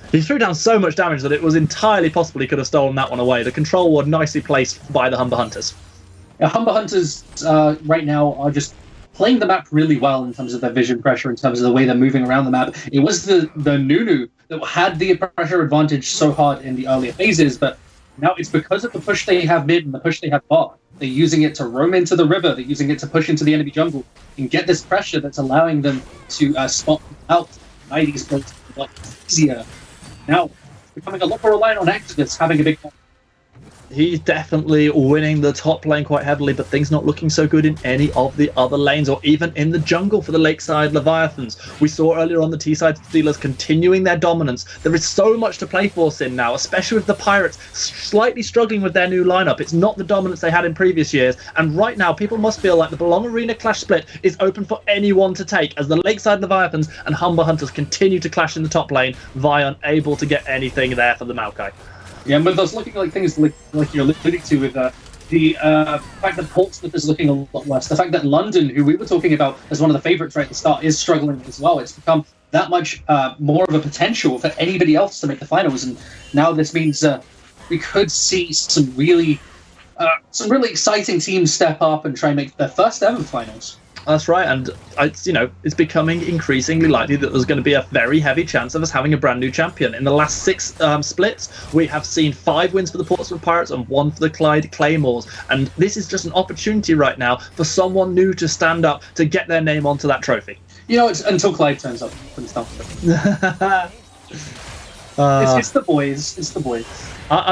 He threw down so much damage that it was entirely possible he could have stolen that one away. The control ward nicely placed by the Humber Hunters. Yeah, Humber Hunters right now are just playing the map really well in terms of their vision pressure, in terms of the way they're moving around the map. It was the Nunu that had the pressure advantage so hard in the earlier phases, but now it's because of the push they have mid and the push they have bot. They're using it to roam into the river, they're using it to push into the enemy jungle and get this pressure that's allowing them to spot out these plays a lot easier. Now, it's becoming a lot more reliant on Exodus having a big point. He's definitely winning the top lane quite heavily, but things not looking so good in any of the other lanes, or even in the jungle for the Lakeside Leviathans. We saw earlier on the T-side Steelers continuing their dominance. There is so much to play for Sin now, especially with the Pirates slightly struggling with their new lineup. It's not the dominance they had in previous years, and right now people must feel like the Belong Arena Clash split is open for anyone to take, as the Lakeside Leviathans and Humber Hunters continue to clash in the top lane, Vi unable to get anything there for the Maokai. Yeah, and with those looking like things like you're alluding to, with the fact that Portsmouth is looking a lot worse, the fact that London, who we were talking about as one of the favourites right at the start, is struggling as well. It's become that much more of a potential for anybody else to make the finals, and now this means we could see some really exciting teams step up and try and make their first ever finals. That's right, and it's becoming increasingly likely that there's going to be a very heavy chance of us having a brand new champion. In the last 6 splits, we have seen 5 wins for the Portsmouth Pirates and 1 for the Clyde Claymores, and this is just an opportunity right now for someone new to stand up to get their name onto that trophy. It's until Clyde turns up and stuff. It's the boys. It's the boys.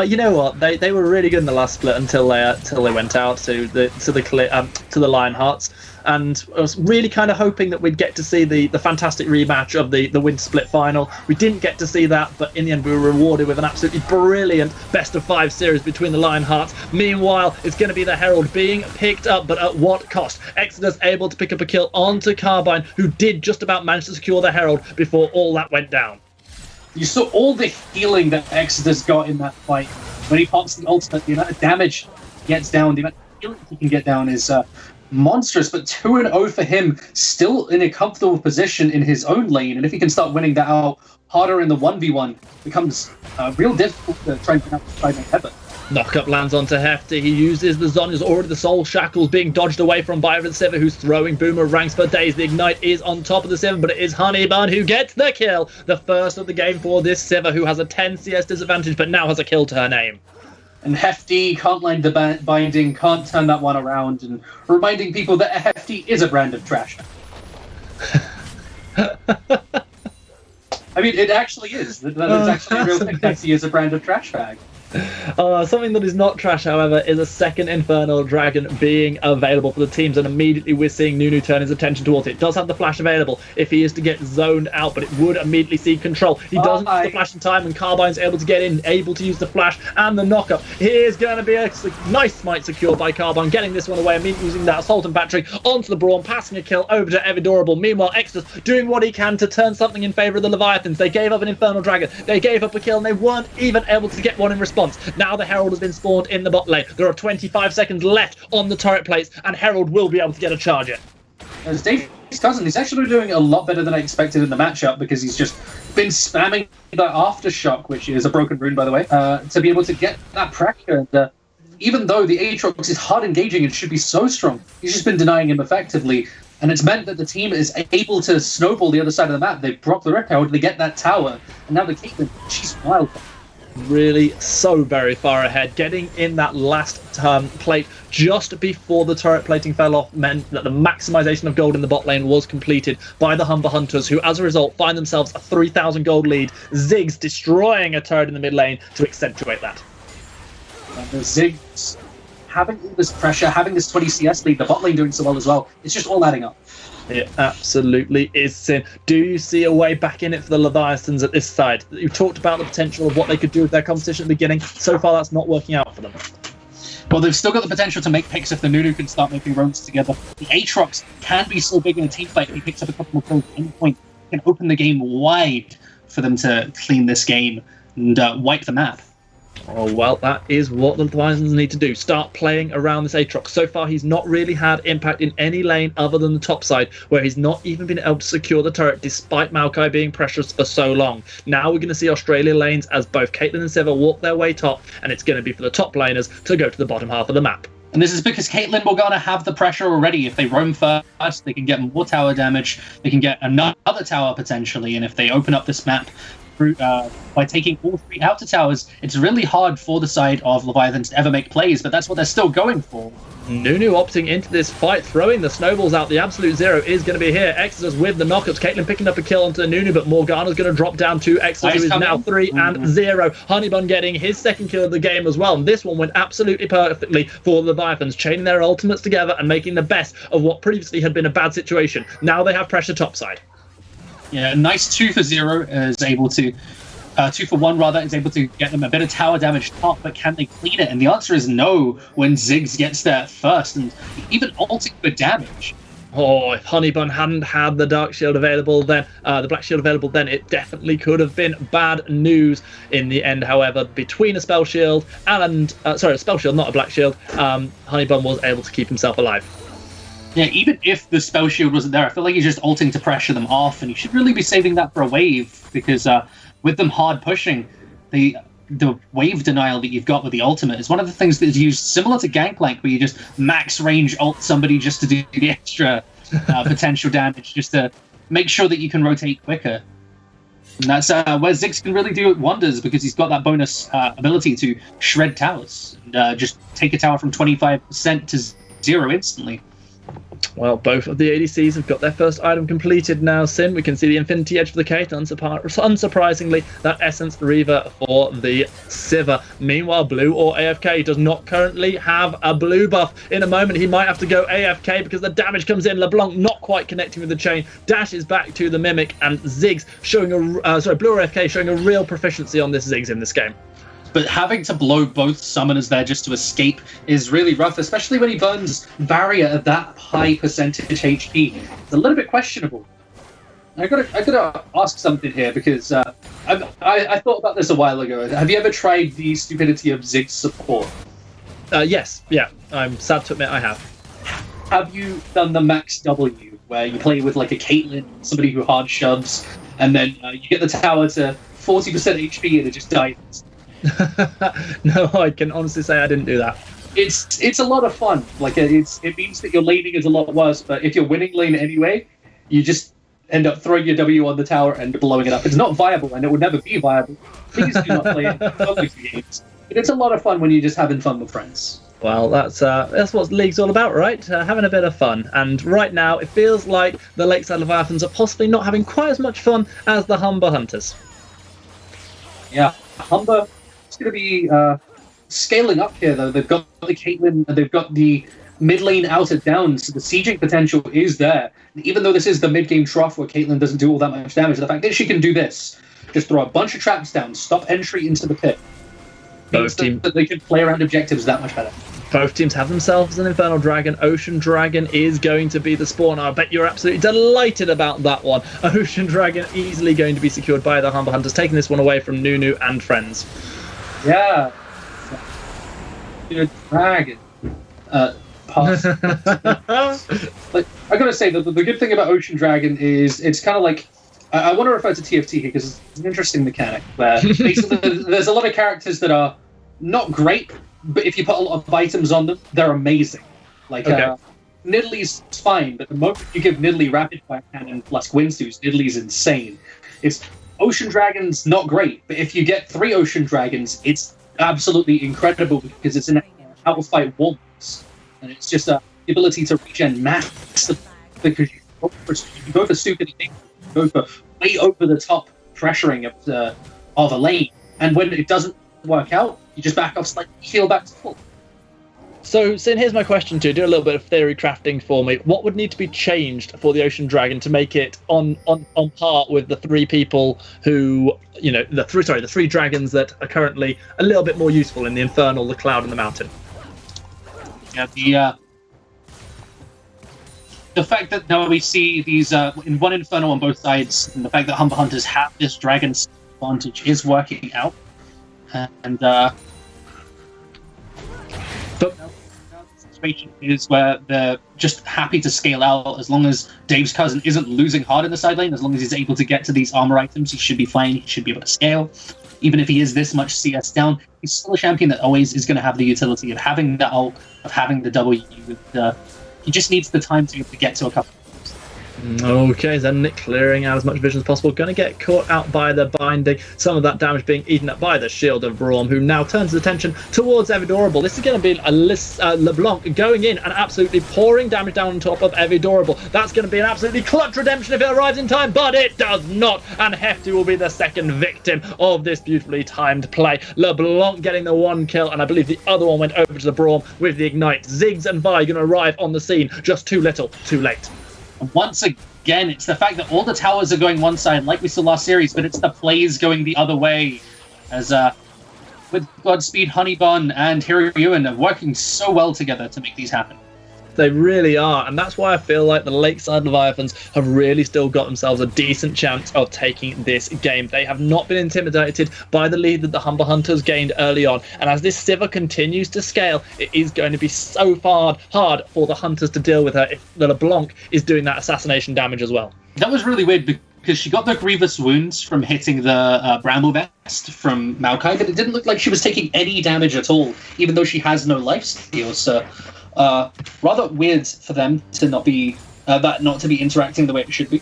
You know what? They were really good in the last split until they went out to the Lionhearts, and I was really kind of hoping that we'd get to see the fantastic rematch of the winter split final. We didn't get to see that, but in the end we were rewarded with an absolutely brilliant best of 5 series between the Lionhearts. Meanwhile, it's going to be the Herald being picked up, but at what cost? Exodus able to pick up a kill onto Carbine, who did just about manage to secure the Herald before all that went down. You saw all the healing that Exodus got in that fight. When he pops the ultimate, the amount of damage he gets down, the amount of healing he can get down is monstrous. But 2-0 for him, still in a comfortable position in his own lane. And if he can start winning that out harder in the 1v1, becomes real difficult to try and make heaven. Knockup lands onto Hefty. He uses the Zhonya's already the Soul Shackles being dodged away from by the Sivir, who's throwing boomerangs for days. The Ignite is on top of the Sivir, but it is Honeybun who gets the kill. The first of the game for this Sivir, who has a 10 CS disadvantage, but now has a kill to her name. And Hefty can't line the binding, can't turn that one around, and reminding people that Hefty is a brand of trash. I mean, it actually is. That is actually a real thing. Hefty is a brand of trash bag. Something that is not trash, however, is a second Infernal Dragon being available for the teams, and immediately we're seeing Nunu turn his attention towards it. It does have the flash available if he is to get zoned out, but it would immediately see control. He doesn't use the flash in time, and Carbine's able to get in, able to use the flash and the knockup. Here's going to be a nice smite secured by Carbine, getting this one away, immediately using that Assault and Battery onto the Brawn, passing a kill over to Evidorable. Meanwhile, Exodus doing what he can to turn something in favour of the Leviathans. They gave up an Infernal Dragon, they gave up a kill, and they weren't even able to get one in response. Now the Herald has been spawned in the bot lane. There are 25 seconds left on the turret plates, and Herald will be able to get a charge in. As Dave's cousin, he's actually doing a lot better than I expected in the matchup, because he's just been spamming that Aftershock, which is a broken rune, by the way, to be able to get that pressure. And, even though the Aatrox is hard engaging and should be so strong, he's just been denying him effectively. And it's meant that the team is able to snowball the other side of the map. They block the Rip Herald, they get that tower, and now the Caitlyn, she's wild. Really so very far ahead. Getting in that last plate just before the turret plating fell off meant that the maximization of gold in the bot lane was completed by the Humber Hunters, who as a result find themselves a 3,000 gold lead. Ziggs destroying a turret in the mid lane to accentuate that. And the Ziggs having all this pressure, having this 20 CS lead, the bot lane doing so well as well, it's just all adding up. It absolutely is, Sin. Do you see a way back in it for the Leviathans at this side? You talked about the potential of what they could do with their competition at the beginning. So far, that's not working out for them. Well, they've still got the potential to make picks if the Nunu can start making roams together. The Aatrox can be so big in a team fight if he picks up a couple of kills at any point. He can open the game wide for them to clean this game and wipe the map. Oh, well, that is what the Leviathans need to do. Start playing around this Aatrox. So far, he's not really had impact in any lane other than the top side, where he's not even been able to secure the turret despite Maokai being precious for so long. Now we're going to see Australia lanes as both Caitlyn and Sivir walk their way top, and it's going to be for the top laners to go to the bottom half of the map. And this is because Caitlyn will gonna have the pressure already. If they roam first, they can get more tower damage, they can get another tower potentially, and if they open up this map by taking all 3 outer towers, it's really hard for the side of Leviathans to ever make plays, but that's what they're still going for. Nunu opting into this fight, throwing the snowballs out. The absolute zero is going to be here. Exodus with the knockups. Caitlyn picking up a kill onto Nunu, but Morgana's going to drop down to Exodus, who is now 3-0. Honeybun getting his second kill of the game as well, and this one went absolutely perfectly for the Leviathans, chaining their ultimates together and making the best of what previously had been a bad situation. Now they have pressure topside. Yeah, a nice 2-for-0 is able to 2-for-1 rather, is able to get them a bit of tower damage top, but can they clean it? And the answer is no when Ziggs gets there first, and even ulting for damage. Oh, if Honeybun hadn't had the Dark Shield available then, the Black Shield available then, it definitely could have been bad news in the end. However, between a Spell Shield and, a Spell Shield, not a Black Shield, Honeybun was able to keep himself alive. Yeah, even if the Spell Shield wasn't there, I feel like he's just ulting to pressure them off, and he should really be saving that for a wave, because with them hard pushing, the wave denial that you've got with the ultimate is one of the things that is used similar to Gangplank, where you just max range ult somebody just to do the extra potential damage just to make sure that you can rotate quicker. And that's where Ziggs can really do wonders, because he's got that bonus ability to shred towers and just take a tower from 25% to 0 instantly. Well, both of the ADCs have got their first item completed now, Sin. We can see the Infinity Edge for the Kate, unsurprisingly, that Essence Reaver for the Sivir. Meanwhile, Blue or AFK does not currently have a blue buff. In a moment, he might have to go AFK because the damage comes in. LeBlanc not quite connecting with the chain, dashes back to the Mimic, and Ziggs showing Blue or AFK showing a real proficiency on this Ziggs in this game. But having to blow both summoners there just to escape is really rough, especially when he burns Barrier at that high percentage HP. It's a little bit questionable. I gotta ask something here, because I thought about this a while ago. Have you ever tried the stupidity of Ziggs support? Yes, yeah. I'm sad to admit I have. Have you done the max W, where you play with like a Caitlyn, somebody who hard shoves, and then you get the tower to 40% HP and it just dies? No, I can honestly say I didn't do that. It's a lot of fun. Like it means that your laning is a lot worse, but if you're winning lane anyway, you just end up throwing your W on the tower and blowing it up. It's not viable, and it would never be viable. Please do not play it in games. But it's a lot of fun when you're just having fun with friends. Well, that's what League's all about, right? Having a bit of fun. And right now, it feels like the Lakeside Leviathans are possibly not having quite as much fun as the Humber Hunters. Yeah, Humber is going to be scaling up here, though. They've got the Caitlyn, they've got the mid lane outed down, so the sieging potential is there. And even though this is the mid game trough where Caitlyn doesn't do all that much damage, the fact that she can do this, just throw a bunch of traps down, stop entry into the pit, means that they can play around objectives that much better. Both teams have themselves an Infernal Dragon. Ocean Dragon is going to be the spawn. I bet you're absolutely delighted about that one. Ocean Dragon easily going to be secured by the Humber Hunters, taking this one away from Nunu and friends. Yeah. Dragon. Pass. Like, I gotta say, the good thing about Ocean Dragon is it's kind of like, I want to refer to TFT here because it's an interesting mechanic where basically there's a lot of characters that are not great, but if you put a lot of items on them, they're amazing. Like, Nidalee's fine, but the moment you give Nidalee Rapid Fire Cannon plus Gwynsu's, Nidalee's insane. It's Ocean Dragon's not great, but if you get 3 Ocean Dragons, it's absolutely incredible because it's an outfight wolves, and it's just the ability to regen max because you go for stupid things, you go for way over the top pressuring of a lane, and when it doesn't work out, you just back off slightly, heal back to full. So, Sin, here's my question to you. Do a little bit of theory crafting for me. What would need to be changed for the Ocean Dragon to make it on par with the 3 people who, the 3 dragons that are currently a little bit more useful in the Infernal, the Cloud, and the Mountain? Yeah, the fact that now we see these in one Infernal on both sides, and the fact that Humber Hunters have this Dragon's advantage is working out. And the situation is where they're just happy to scale out as long as Dave's cousin isn't losing hard in the side lane. As long as he's able to get to these armor items, he should be fine. He should be able to scale. Even if he is this much CS down, he's still a champion that always is going to have the utility of having the ult, of having the W. He just needs the time to get to a couple. Okay, then Nick clearing out as much vision as possible. Going to get caught out by the binding. Some of that damage being eaten up by the Shield of Braum, who now turns his attention towards Evidorable. This is going to be LeBlanc going in and absolutely pouring damage down on top of Evidorable. That's going to be an absolutely clutch redemption if it arrives in time, but it does not. And Hefty will be the second victim of this beautifully timed play. LeBlanc getting the 1 kill, and I believe the other one went over to the Braum with the Ignite. Ziggs and Vi going to arrive on the scene just too little, too late. Once again, it's the fact that all the towers are going one side, like we saw last series, but it's the plays going the other way. As with Godspeed, Honeybun, and Hero Ewan are working so well together to make these happen. They really are, and that's why I feel like the Lakeside Leviathans have really still got themselves a decent chance of taking this game. They have not been intimidated by the lead that the Humber Hunters gained early on, and as this Sivir continues to scale, it is going to be so hard for the Hunters to deal with her if the LeBlanc is doing that assassination damage as well. That was really weird because she got the grievous wounds from hitting the Bramble Vest from Maokai, but it didn't look like she was taking any damage at all, even though she has no lifesteal, so rather weird for them to not be that not to be interacting the way it should be.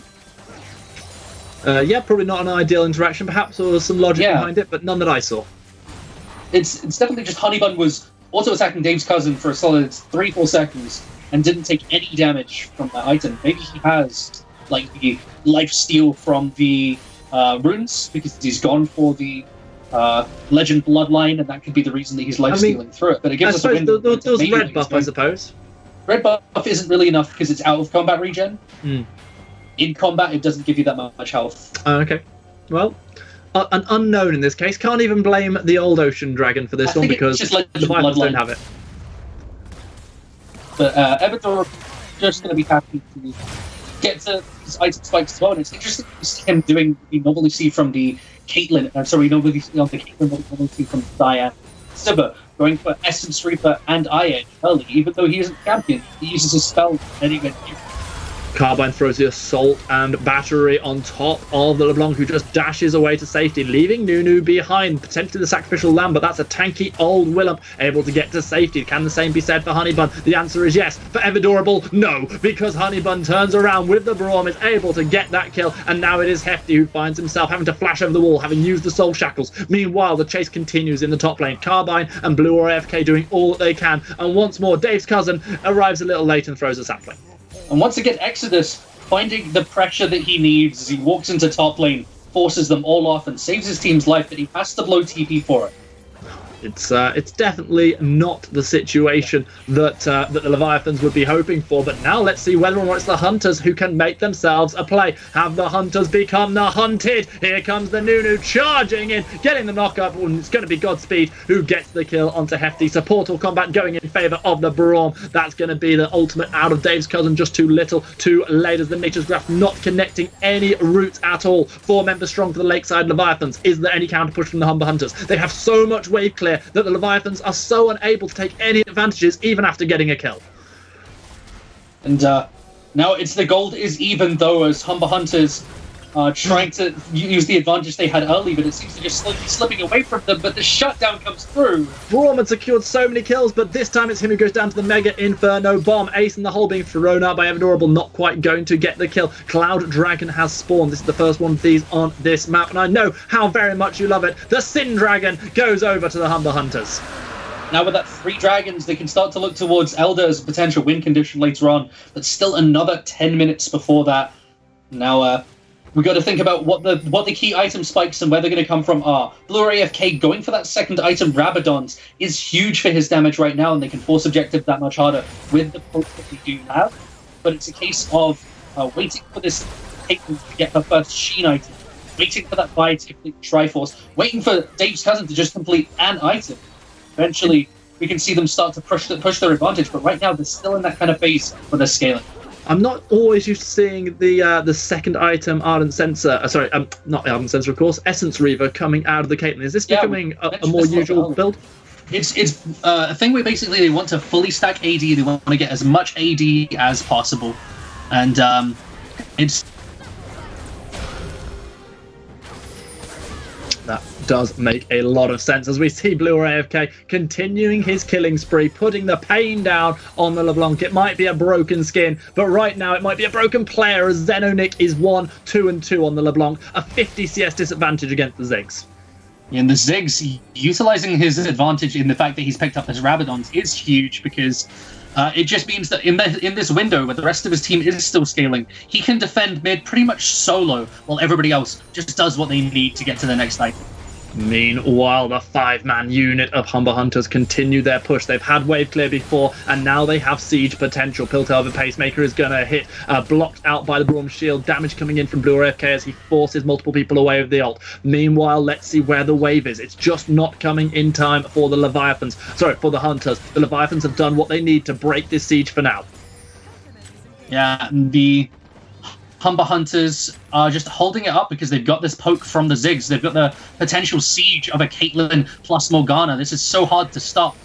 Yeah, probably not an ideal interaction. Perhaps there was some logic behind it, but none that I saw. It's definitely just Honeybun was auto-attacking Dave's cousin for a solid 3-4 seconds and didn't take any damage from that item. Maybe he has like the life steal from the runes because he's gone for the legend bloodline, and that could be the reason that he's life stealing through it. But it gives us a window. There was red buff, I suppose. Red buff isn't really enough because it's out of combat regen. In combat, it doesn't give you that much health. Okay. Well, an unknown in this case. Can't even blame the old Ocean Dragon for this one because the Vipers don't have it. But Everdor just going to be happy to get to his item spikes as well. And it's interesting to see him doing what we normally see from the Caitlyn. We normally see on the Caitlyn what we normally see from Diane. Sivir going for Essence Reaper and Eye early, even though he isn't champion. He uses his spell anyway. Carbine throws the Assault and Battery on top of the LeBlanc, who just dashes away to safety, leaving Nunu behind, potentially the Sacrificial Lamb, but that's a tanky old Willump able to get to safety. Can the same be said for Honeybun? The answer is yes. For Everdorable, no, because Honeybun turns around with the Braum, is able to get that kill, and now it is Hefty who finds himself having to flash over the wall, having used the Soul Shackles. Meanwhile, the chase continues in the top lane. Carbine and Blue or AFK doing all that they can, and once more, Dave's cousin arrives a little late and throws a sapling. And once again, Exodus, finding the pressure that he needs as he walks into top lane, forces them all off and saves his team's life, but he has to blow TP for it. It's definitely not the situation that the Leviathans would be hoping for, but now let's see whether or not it's the Hunters who can make themselves a play. Have the Hunters become the hunted? Here comes the Nunu charging in, getting the knock-up, and it's going to be Godspeed who gets the kill onto Hefty. Support or combat going in favour of the Braum. That's going to be the ultimate out of Dave's cousin, just too little, too late, as the Nature's Graph not connecting any routes at all. 4 members strong for the Lakeside Leviathans. Is there any counter push from the Humber Hunters? They have so much wave clear that the Leviathans are so unable to take any advantages even after getting a kill. And now it's the gold is even, though, as Humber Hunters are trying to use the advantage they had early, but it seems to just slowly slipping away from them, but the shutdown comes through. Braum had secured so many kills, but this time it's him who goes down to the Mega Inferno bomb. Ace in the hole being thrown out by Everdorable, not quite going to get the kill. Cloud Dragon has spawned. This is the first one of these on this map, and I know how very much you love it. The Sin Dragon goes over to the Humber Hunters. Now with that 3 dragons, they can start to look towards Elder as a potential win condition later on, but still another 10 minutes before that. Now, we got to think about what the key item spikes and where they're going to come from are. Blue AFK going for that second item, Rabadons, is huge for his damage right now, and they can force objective that much harder with the poke that they do have. But it's a case of waiting for this Caitlyn to get her first Sheen item, waiting for that buy to complete Triforce, waiting for Dave's cousin to just complete an item. Eventually, we can see them start to push their advantage, but right now they're still in that kind of phase where they're scaling. I'm not always used to seeing the second item, Ardent Sensor. Not Ardent Sensor, of course. Essence Reaver coming out of the Caitlyn. Is this becoming a more usual build? It's a thing where basically they want to fully stack AD. They want to get as much AD as possible, and it's. That does make a lot of sense as we see Blue AFK continuing his killing spree, putting the pain down on the LeBlanc. It might be a broken skin, but right now it might be a broken player as Xenonic is 1-2-2 on the LeBlanc, a 50 CS disadvantage against the Ziggs. And the Ziggs utilizing his advantage in the fact that he's picked up his Rabadons is huge because it just means that in this window where the rest of his team is still scaling, he can defend mid pretty much solo while everybody else just does what they need to get to the next item. Meanwhile, the 5-man unit of Humber Hunters continue their push. They've had wave clear before, and now they have siege potential. Piltover Pacemaker is going to hit, blocked out by the Braum shield. Damage coming in from Blue AFK as he forces multiple people away with the ult. Meanwhile, let's see where the wave is. It's just not coming in time for the Leviathans. Sorry, for the Hunters. The Leviathans have done what they need to break this siege for now. Yeah, the Humber Hunters are just holding it up because they've got this poke from the Ziggs. They've got the potential siege of a Caitlyn plus Morgana. This is so hard to stop.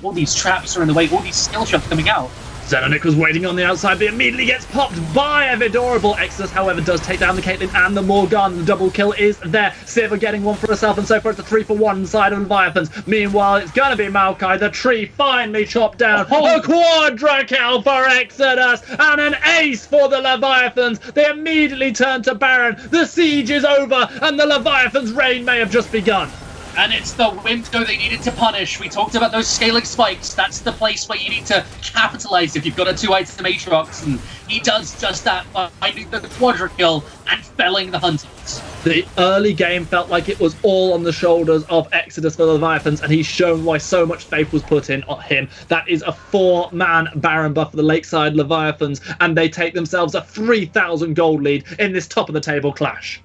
All these traps are in the way, all these skill shots coming out. Xenonic was waiting on the outside, but immediately gets popped by Evidorable. Exodus, however, does take down the Caitlyn and the Morgana. The double kill is there. Sivir getting one for herself, and so far it's a 3-for-1 side of Leviathans. Meanwhile, it's going to be Maokai. The tree finally chopped down. A quadra kill for Exodus, and an ace for the Leviathans. They immediately turn to Baron. The siege is over, and the Leviathans' reign may have just begun. And it's the window they needed to punish. We talked about those scaling spikes. That's the place where you need to capitalize if you've got a 2-item Aatrox. And he does just that by finding the quadra kill and felling the Hunters. The early game felt like it was all on the shoulders of Exodus for the Leviathans, and he's shown why so much faith was put in on him. That is a 4-man Baron buff for the Lakeside Leviathans, and they take themselves a 3,000 gold lead in this top-of-the-table clash.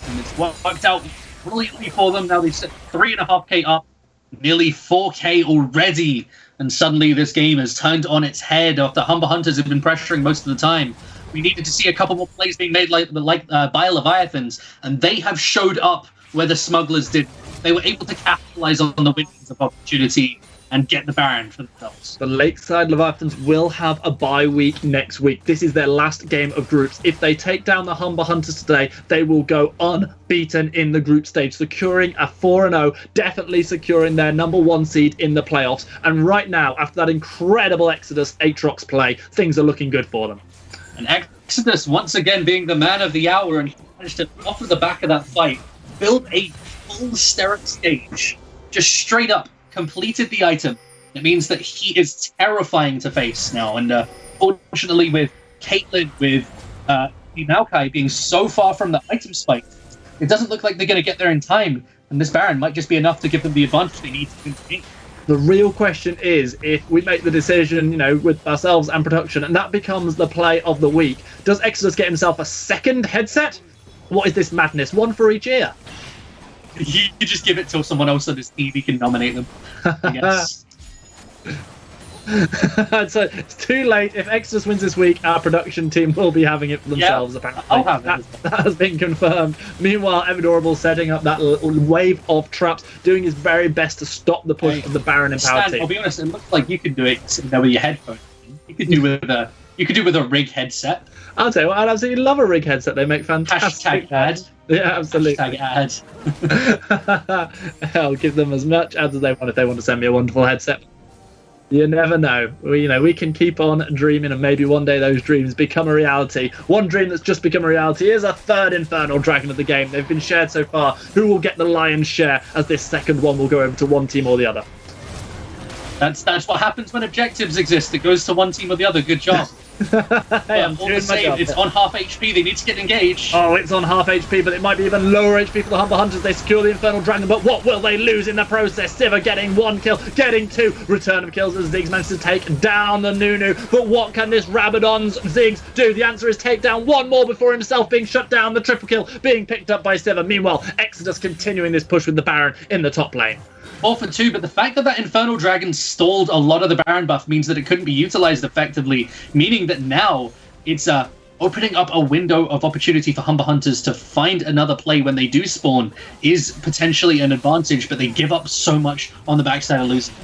And it's worked out brilliantly for them. Now they've set 3.5k up, nearly 4k already, and suddenly this game has turned on its head after Humber Hunters have been pressuring most of the time. We needed to see a couple more plays being made by Leviathans, and they have showed up where the Smugglers did. They were able to capitalize on the windows of opportunity and get the Baron for themselves. The Lakeside Leviathans will have a bye week next week. This is their last game of groups. If they take down the Humber Hunters today, they will go unbeaten in the group stage, securing a 4-0, definitely securing their number 1 seed in the playoffs. And right now, after that incredible Exodus Aatrox play, things are looking good for them. And Exodus, once again, being the man of the hour, and he managed to, off of the back of that fight, build a full Sterric stage, just straight up completed the item. It means that he is terrifying to face now, and fortunately with Caitlyn, with the Maokai being so far from the item spike, it doesn't look like they're going to get there in time, and this Baron might just be enough to give them the advantage they need to win the game. The real question is, if we make the decision, with ourselves and production, and that becomes the play of the week, does Exodus get himself a second headset? What is this madness? One for each ear? You just give it to someone else on his team, he can nominate them, I guess. So it's too late. If Exodus wins this week, our production team will be having it for themselves, apparently. I'll have it. That has been confirmed. Meanwhile, Evidorable setting up that little wave of traps, doing his very best to stop the push of the Baron Empowered Stan, team. I'll be honest, it looks like you could do it sitting there with your headphones. You could do with a rig headset. I'll tell you what, I'd absolutely love a rig headset. They make fantastic Hashtag ad. Yeah, absolutely. Hashtag ad. I'll give them as much ads as they want if they want to send me a wonderful headset. You never know. We can keep on dreaming, and maybe one day those dreams become a reality. One dream that's just become a reality is a third Infernal Dragon of the game. They've been shared so far. Who will get the lion's share, as this second one will go over to one team or the other? That's what happens when objectives exist. It goes to one team or the other. Good job. Hey, I'm all doing the my same, job. it's on half HP. They need to get engaged. Oh, it's on half HP, but it might be even lower HP for the Humber Hunters. They secure the Infernal Dragon, but what will they lose in the process? Sivir getting 1 kill, getting 2. Return of kills as Ziggs manages to take down the Nunu. But what can this Rabadon's Ziggs do? The answer is take down one more before himself being shut down. The triple kill being picked up by Sivir. Meanwhile, Exodus continuing this push with the Baron in the top lane. 4 for 2, but the fact that Infernal Dragon stalled a lot of the Baron buff means that it couldn't be utilized effectively, meaning that now it's opening up a window of opportunity for Humber Hunters to find another play when they do spawn is potentially an advantage, but they give up so much on the backside of losing.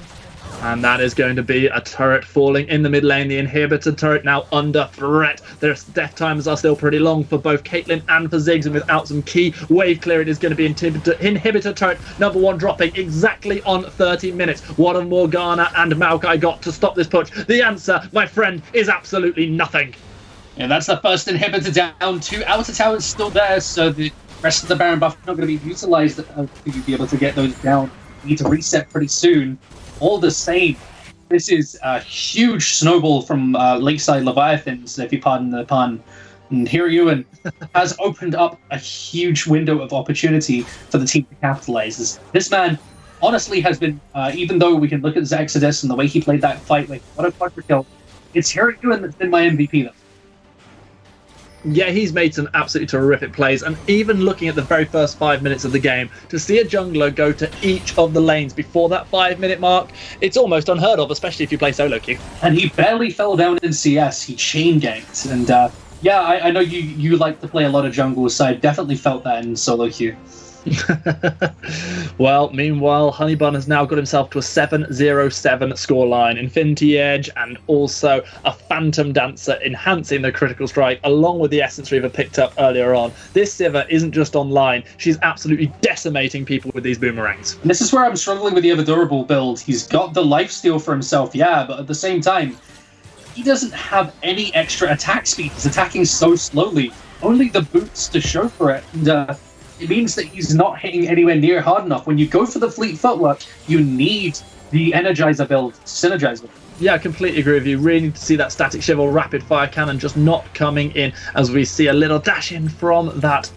And that is going to be a turret falling in the mid lane. The inhibitor turret now under threat. Their death times are still pretty long for both Caitlyn and for Ziggs, and without some key wave clear, it is going to be inhibitor turret number 1 dropping exactly on 30 minutes. What have Morgana and Maokai got to stop this push? The answer, my friend, is absolutely nothing. Yeah, that's the first inhibitor down. 2 outer towers still there, so the rest of the Baron buff is not going to be utilized to be able to get those down. You need to reset pretty soon. All the same, this is a huge snowball from Lakeside Leviathans, if you pardon the pun. And Hiryuan has opened up a huge window of opportunity for the team to capitalize. This man honestly has been, even though we can look at Exodus and the way he played that fight, like what a quadra kill, it's Hiryuan that's been my MVP though. Yeah, he's made some absolutely terrific plays, and even looking at the very first 5 minutes of the game, to see a jungler go to each of the lanes before that 5-minute mark, it's almost unheard of, especially if you play solo queue. And he barely fell down in CS, he chain ganked, and yeah, I know you like to play a lot of jungle, so I definitely felt that in solo queue. Well, meanwhile, Honeybun has now got himself to a 7-0-7 scoreline. Infinity Edge and also a Phantom Dancer enhancing the critical strike, along with the Essence Reaver picked up earlier on. This Sivir isn't just online, she's absolutely decimating people with these boomerangs. And this is where I'm struggling with the Ever Durable build. He's got the lifesteal for himself, yeah, but at the same time, he doesn't have any extra attack speed. He's attacking so slowly. Only the boots to show for it. And it means that he's not hitting anywhere near hard enough. When you go for the Fleet Footwork, you need the Energizer build to synergize with. Yeah, I completely agree with you. Really need to see that Static Shiv or Rapid Fire Cannon just not coming in, as we see a little dash in from that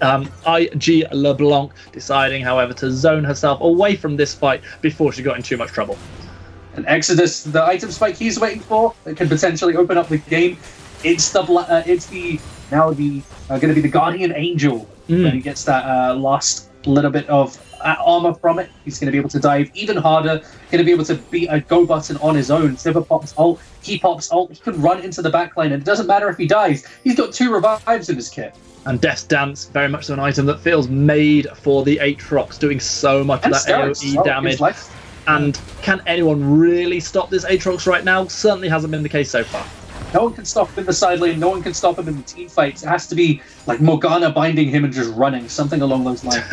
IG LeBlanc, deciding, however, to zone herself away from this fight before she got in too much trouble. And Exodus, the item spike he's waiting for, that could potentially open up the game. It's the going to be the Guardian Angel. When he gets that last little bit of armor from it, he's going to be able to dive even harder. Going to be able to beat a go button on his own. Sivir pops ult, he pops ult. He can run into the backline, and it doesn't matter if he dies. He's got 2 revives in his kit. And Death's Dance, very much so an item that feels made for the Aatrox, doing so much of that AoE damage. And can anyone really stop this Aatrox right now? Certainly hasn't been the case so far. No one can stop him in the side lane. No one can stop him in the team fights. It has to be like Morgana binding him and just running, something along those lines.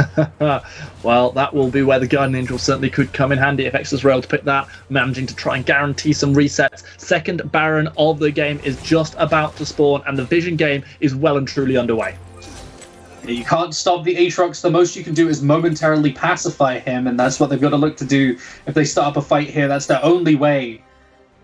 Well, that will be where the Guardian Angel certainly could come in handy if Exodus were able to pick that, managing to try and guarantee some resets. Second Baron of the game is just about to spawn, and the Vision game is well and truly underway. You can't stop the Aatrox. The most you can do is momentarily pacify him, and that's what they've got to look to do. If they start up a fight here, that's their only way.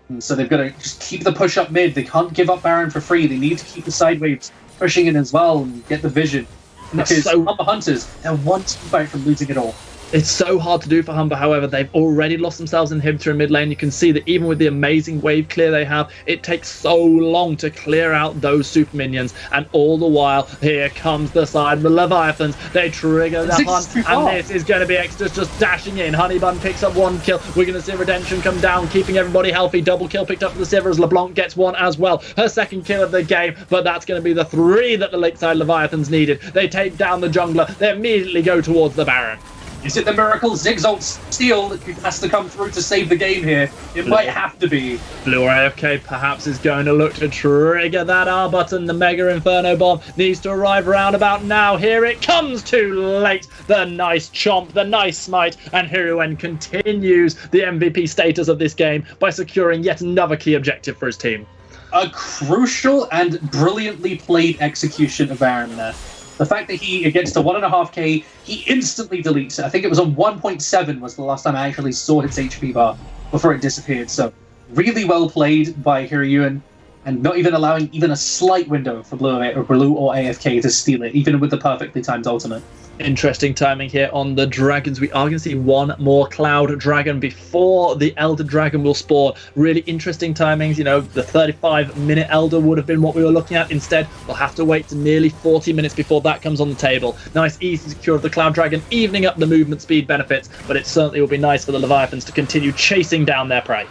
And so they've got to just keep the push up mid. They can't give up Baron for free. They need to keep the side waves pushing in as well and get the vision. Because Humber Hunters, they're one team fight from losing it all. It's so hard to do for Humber, however. They've already lost themselves in Inhibitor in mid lane. You can see that even with the amazing wave clear they have, it takes so long to clear out those super minions. And all the while, here comes the side of the Leviathans. They trigger the hunt, and this is going to be Exodus just dashing in. Honeybun picks up 1 kill. We're going to see Redemption come down, keeping everybody healthy. Double kill picked up for the Sivir as LeBlanc gets 1 as well. Her 2nd kill of the game, but that's going to be the 3 that the Lakeside Leviathans needed. They take down the jungler. They immediately go towards the Baron. Is it the miracle Zigzalt steal that has to come through to save the game here? It might have to be. Blue AFK perhaps is going to look to trigger that R button. The Mega Inferno Bomb needs to arrive around about now. Here it comes, too late. The nice chomp, the nice smite, and Hiruzen continues the MVP status of this game by securing yet another key objective for his team. A crucial and brilliantly played execution of Baron there. The fact that he gets to 1.5k, he instantly deletes it. I think it was on 1.7 was the last time I actually saw its HP bar before it disappeared. So really well played by Hiruzen, and not even allowing even a slight window for Blue or AFK to steal it, even with the perfectly timed ultimate. Interesting timing here on the dragons. We are going to see 1 more Cloud Dragon before the Elder Dragon will spawn. Really interesting timings. You know, the 35-minute Elder would have been what we were looking at. Instead, we'll have to wait to nearly 40 minutes before that comes on the table. Nice, easy secure of the Cloud Dragon, evening up the movement speed benefits, but it certainly will be nice for the Leviathans to continue chasing down their prey.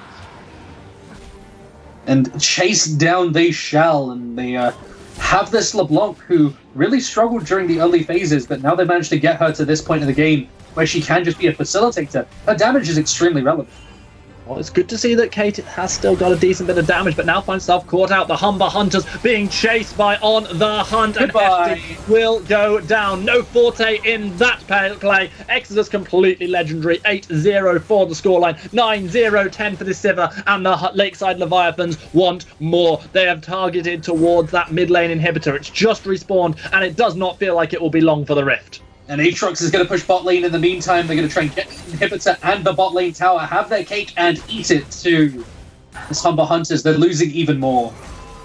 And chase down they shall, and they have this LeBlanc who really struggled during the early phases, but now they managed to get her to this point in the game where she can just be a facilitator. Her damage is extremely relevant. Well, it's good to see that Kate has still got a decent bit of damage, but now finds herself caught out. The Humber Hunters being chased by On the Hunt, and FD will go down. No Forte in that play. Exodus completely legendary. 8-0 for the scoreline. 9-0-10 for the Sivir, and the Lakeside Leviathans want more. They have targeted towards that mid lane inhibitor. It's just respawned, and it does not feel like it will be long for the Rift. And Aatrox is going to push bot lane in the meantime. They're going to try and get the inhibitor and the bot lane tower, have their cake and eat it too. This Humber Hunters, they're losing even more.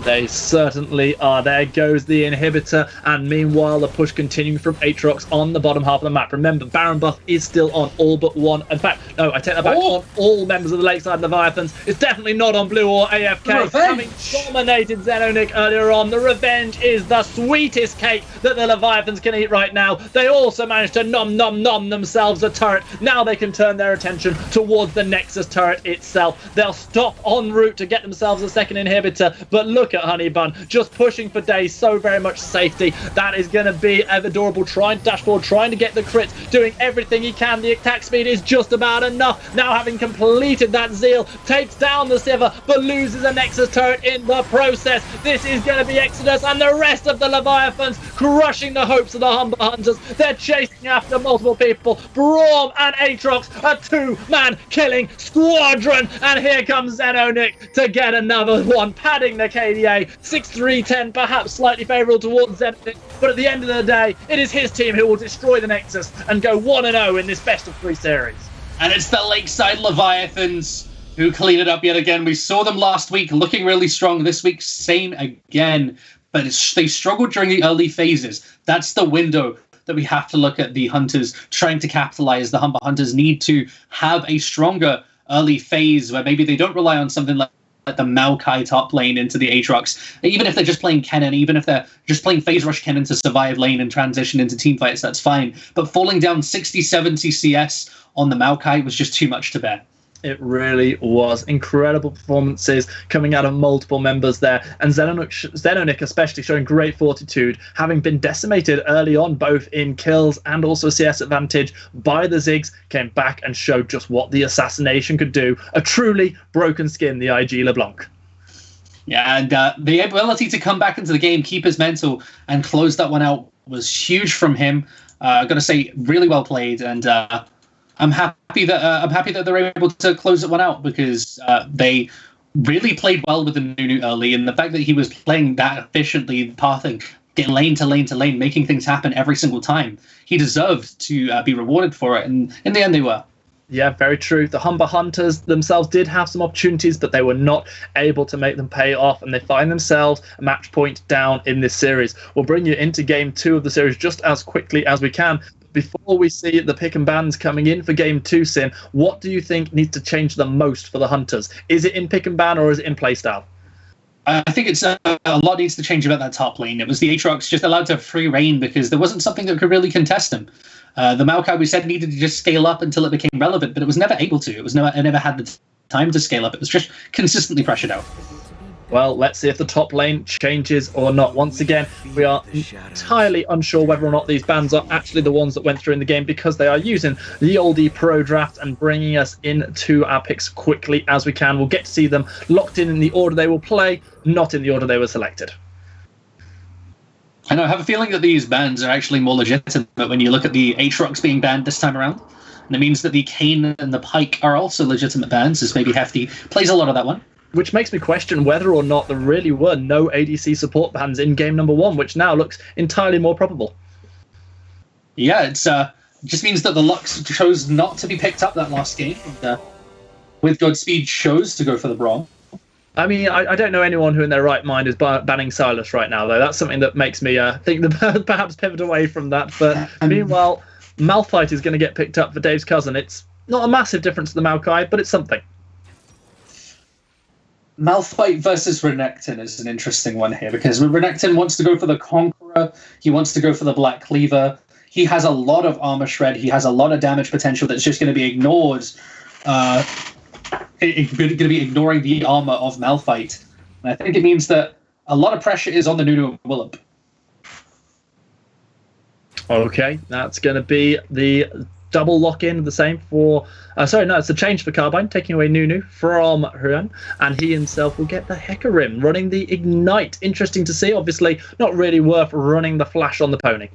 They certainly are. There goes the inhibitor, and meanwhile the push continuing from Aatrox on the bottom half of the map. Remember, Baron buff is still on all but 1. In fact, no, I take that back. On all members of the Lakeside Leviathans. It's definitely not on Blue or AFK. Having dominated Xenonic earlier on, the revenge is the sweetest cake that the Leviathans can eat right now. They also managed to nom themselves a turret. Now they can turn their attention towards the Nexus turret itself. They'll stop en route to get themselves a second inhibitor, but look look at Honeybun just pushing for Days, so very much safety. That is going to be Adorable trying to dash forward, trying to get the crits, doing everything he can. The attack speed is just about enough. Now having completed that Zeal, takes down the Sivir, but loses a Nexus turret in the process. This is going to be Exodus and the rest of the Leviathans crushing the hopes of the Humber Hunters. They're chasing after multiple people. Braum and Aatrox, a two-man killing squadron. And here comes Xenonic to get another one, padding the KDA. 6-3-10, perhaps slightly favourable towards Xenonic, but at the end of the day, it is his team who will destroy the Nexus and go 1-0 in this best-of-3 series. And it's the Lakeside Leviathans who clean it up yet again. We saw them last week looking really strong. This week, same again. But they struggled during the early phases. That's the window that we have to look at the Hunters trying to capitalize. The Humber Hunters need to have a stronger early phase where maybe they don't rely on something like the Maokai top lane into the Aatrox. Even if they're just playing Kennen, even if they're just playing Phase Rush Kennen to survive lane and transition into team fights, that's fine. But falling down 60-70 CS on the Maokai was just too much to bear. It was. Incredible performances coming out of multiple members there. And Xenonic especially showing great fortitude, having been decimated early on, both in kills and also CS advantage by the Ziggs, came back and showed just what the assassination could do. A truly broken skin, the IG LeBlanc. Yeah, and the ability to come back into the game, keep his mental, and close that one out was huge from him. I've got to say, really well played, and I'm happy that they're able to close that one out because they really played well with the Nunu early, and the fact that he was playing that efficiently, pathing, getting lane to lane to lane, making things happen every single time, he deserved to be rewarded for it, and in the end they were. Yeah, very true. The Humber Hunters themselves did have some opportunities, but they were not able to make them pay off, and they find themselves a match point down in this series. We'll bring you into Game 2 of the series just as quickly as we can. Before we see the pick and bans coming in for Game 2, Sin, what do you think needs to change the most for the Hunters? Is it in pick and ban or is it in playstyle? I think it's a lot needs to change about that top lane. It was the Aatrox just allowed to free reign because there wasn't something that could really contest him. The Maokai, we said, needed to just scale up until it became relevant, but it was never able to. It never had the time to scale up. It was just consistently pressured out. Well, let's see if the top lane changes or not. Once again, we are entirely unsure whether or not these bans are actually the ones that went through in the game because they are using the oldie pro draft and bringing us into our picks quickly as we can. We'll get to see them locked in the order they will play, not in the order they were selected. And I have a feeling that these bans are actually more legitimate when you look at the Aatrox being banned this time around. And it means that the Kayn and the Pyke are also legitimate bans, as maybe Hefty plays a lot of that one. Which makes me question whether or not there really were no ADC support bans in game number 1, which now looks entirely more probable. Yeah, it just means that the Lux chose not to be picked up that last game, and with Godspeed chose to go for the Braum. I mean, I don't know anyone who in their right mind is banning Sylas right now, though. That's something that makes me think that perhaps pivot away from that. But meanwhile, Malphite is going to get picked up for Dave's cousin. It's not a massive difference to the Maokai, but it's something. Malphite versus Renekton is an interesting one here because Renekton wants to go for the Conqueror, he wants to go for the Black Cleaver, he has a lot of armor shred, he has a lot of damage potential that's just going to be ignored. It's going to be ignoring the armor of Malphite. And I think it means that a lot of pressure is on the Nunu and Willump. Okay, that's going to be the double lock-in, the same for... it's a change for Carbine, taking away Nunu from Huan, and he himself will get the Hecarim, running the Ignite. Interesting to see, obviously not really worth running the Flash on the pony.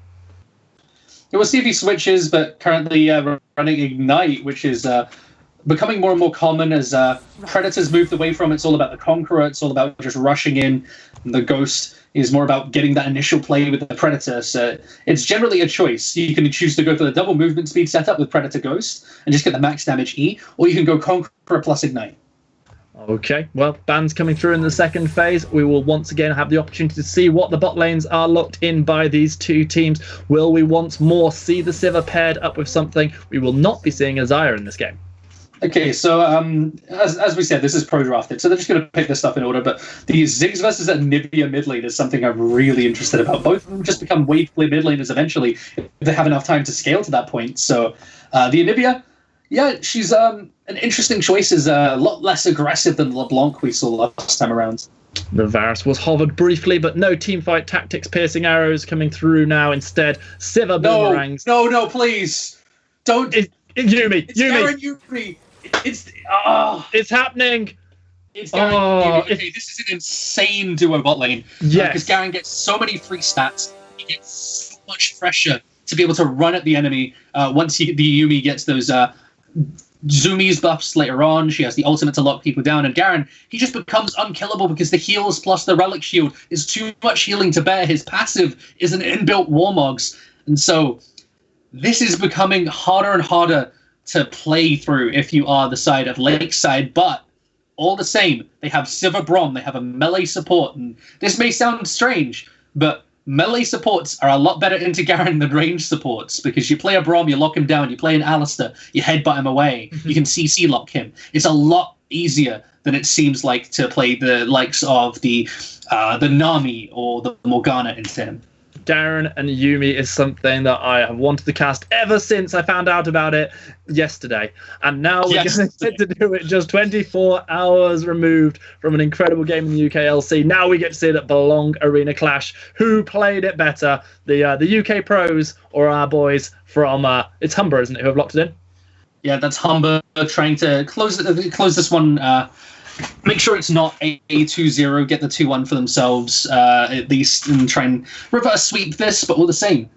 We'll see if he switches, but currently running Ignite, which is becoming more and more common as Predators moved away from it's all about the Conqueror, it's all about just rushing in. The Ghost is more about getting that initial play with the Predator. So it's generally a choice. You can choose to go for the double movement speed setup with Predator Ghost and just get the max damage E, or you can go Conqueror plus Ignite. Okay, well, bans coming through in the second phase. We will once again have the opportunity to see what the bot lanes are locked in by these two teams. Will we once more see the Sivir paired up with something? We will not be seeing a Xayah in this game. Okay, so as we said, this is pro-drafted, so they're just going to pick this stuff in order, but the Ziggs versus Anivia mid lane is something I'm really interested about. Both of them just become wave play mid laners eventually if they have enough time to scale to that point. So the Anivia, yeah, she's an interesting choice, is a lot less aggressive than LeBlanc we saw last time around. The Varus was hovered briefly, but no teamfight tactics, piercing arrows coming through now. Instead, Sivir boomerangs. No, please. Don't. Yumi, It's Garen Yumi. it's happening. It's Garen Yumi. Okay, this is an insane duo bot lane. Yes. Because Garen gets so many free stats. He gets so much pressure to be able to run at the enemy once the Yumi gets those Zumi's buffs later on. She has the ultimate to lock people down, and Garen, he just becomes unkillable because the heals plus the relic shield is too much healing to bear. His passive is an inbuilt Warmogs, and so this is becoming harder and harder to play through if you are the side of Lakeside, but all the same, they have Sivir Braum, they have a melee support, and this may sound strange, but melee supports are a lot better into Garen than range supports, because you play a Braum, you lock him down, you play an Alistair, you headbutt him away, you can CC lock him. It's a lot easier than it seems like to play the likes of the Nami or the Morgana into him. Garen and Yumi is something that I have wanted to cast ever since I found out about it yesterday. And now we're going to get to do it just 24 hours removed from an incredible game in the UKLC. Now we get to see it at Belong Arena Clash. Who played it better? The UK pros or our boys from... it's Humber, isn't it, who have locked it in? Yeah, that's Humber trying to close this one... make sure it's not a 2-0, get the 2-1 for themselves, at least, and try and reverse sweep this, but all the same.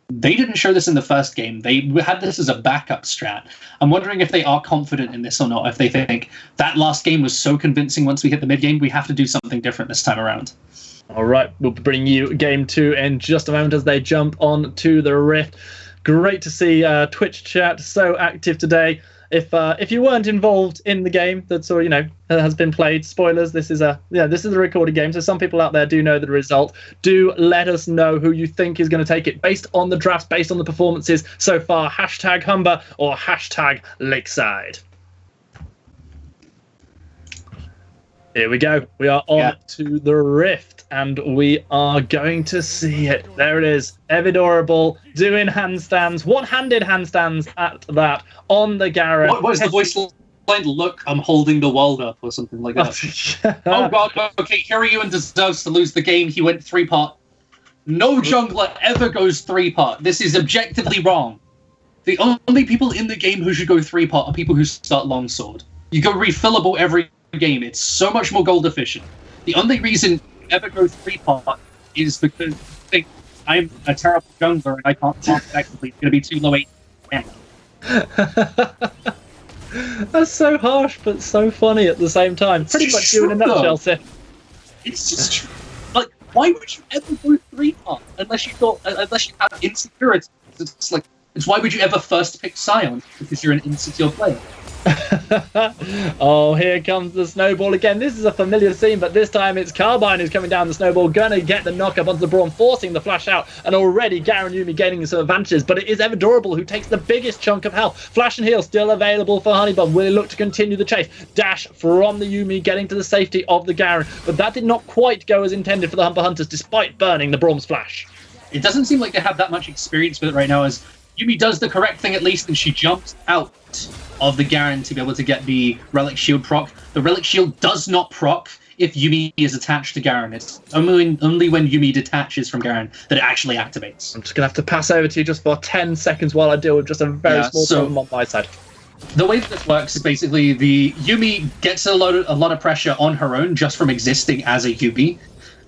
They didn't show this in the first game. They had this as a backup strat. I'm wondering if they are confident in this or not, if they think that last game was so convincing once we hit the mid-game, we have to do something different this time around. All right, we'll bring you game 2 in just a moment as they jump on to the Rift. Great to see Twitch chat so active today. If you weren't involved in the game that's has been played, spoilers, this is a recorded game, so some people out there do know the result. Do let us know who you think is going to take it based on the drafts, based on the performances so far. Hashtag Humber or hashtag Lakeside. Here we go. We are on to the Rift, and we are going to see it. There it is. Evidorable doing handstands, one-handed handstands at that, on the Garen. What is the voice line? Look, I'm holding the world up, or something like that. Oh god, okay, Kiryu deserves to lose the game. He went 3-part. No jungler ever goes 3-part. This is objectively wrong. The only people in the game who should go 3-part are people who start longsword. You go refillable every game. It's so much more gold efficient. The only reason you ever go 3-part is because I think I'm a terrible jungler and I can't pass effectively. It's going to be too low 8. That's so harsh, but so funny at the same time. Pretty much you in a nutshell, Sif. It's just true. Like, why would you ever go 3-part unless you have insecurity? It's why would you ever first pick Sion? Because you're an insecure player. Oh, here comes the snowball again. This is a familiar scene, but this time it's Carbine who's coming down the snowball, gonna get the knock up onto the Braum, forcing the flash out, and already Garen Yumi gaining some advantages, but it is Evidorable who takes the biggest chunk of health. Flash and heal still available for Honeybun. Will he look to continue the chase? Dash from the Yumi, getting to the safety of the Garen, but that did not quite go as intended for the Humber Hunters, despite burning the Braum's flash. It doesn't seem like they have that much experience with it right now, as Yumi does the correct thing at least, and she jumps out of the Garen to be able to get the Relic Shield proc. The Relic Shield does not proc if Yumi is attached to Garen. It's only when Yumi detaches from Garen that it actually activates. I'm just going to have to pass over to you just for 10 seconds while I deal with just a very small problem on my side. The way that this works is basically the Yumi gets a lot of pressure on her own just from existing as a Yumi.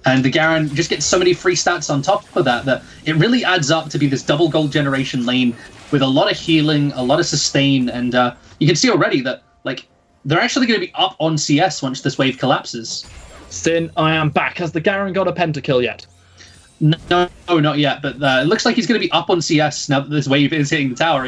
And the Garen just gets so many free stats on top of that it really adds up to be this double gold generation lane with a lot of healing, a lot of sustain, and you can see already that they're actually going to be up on CS once this wave collapses. Sin, I am back. Has the Garen got a pentakill yet? No, not yet, but it looks like he's going to be up on CS now that this wave is hitting the tower.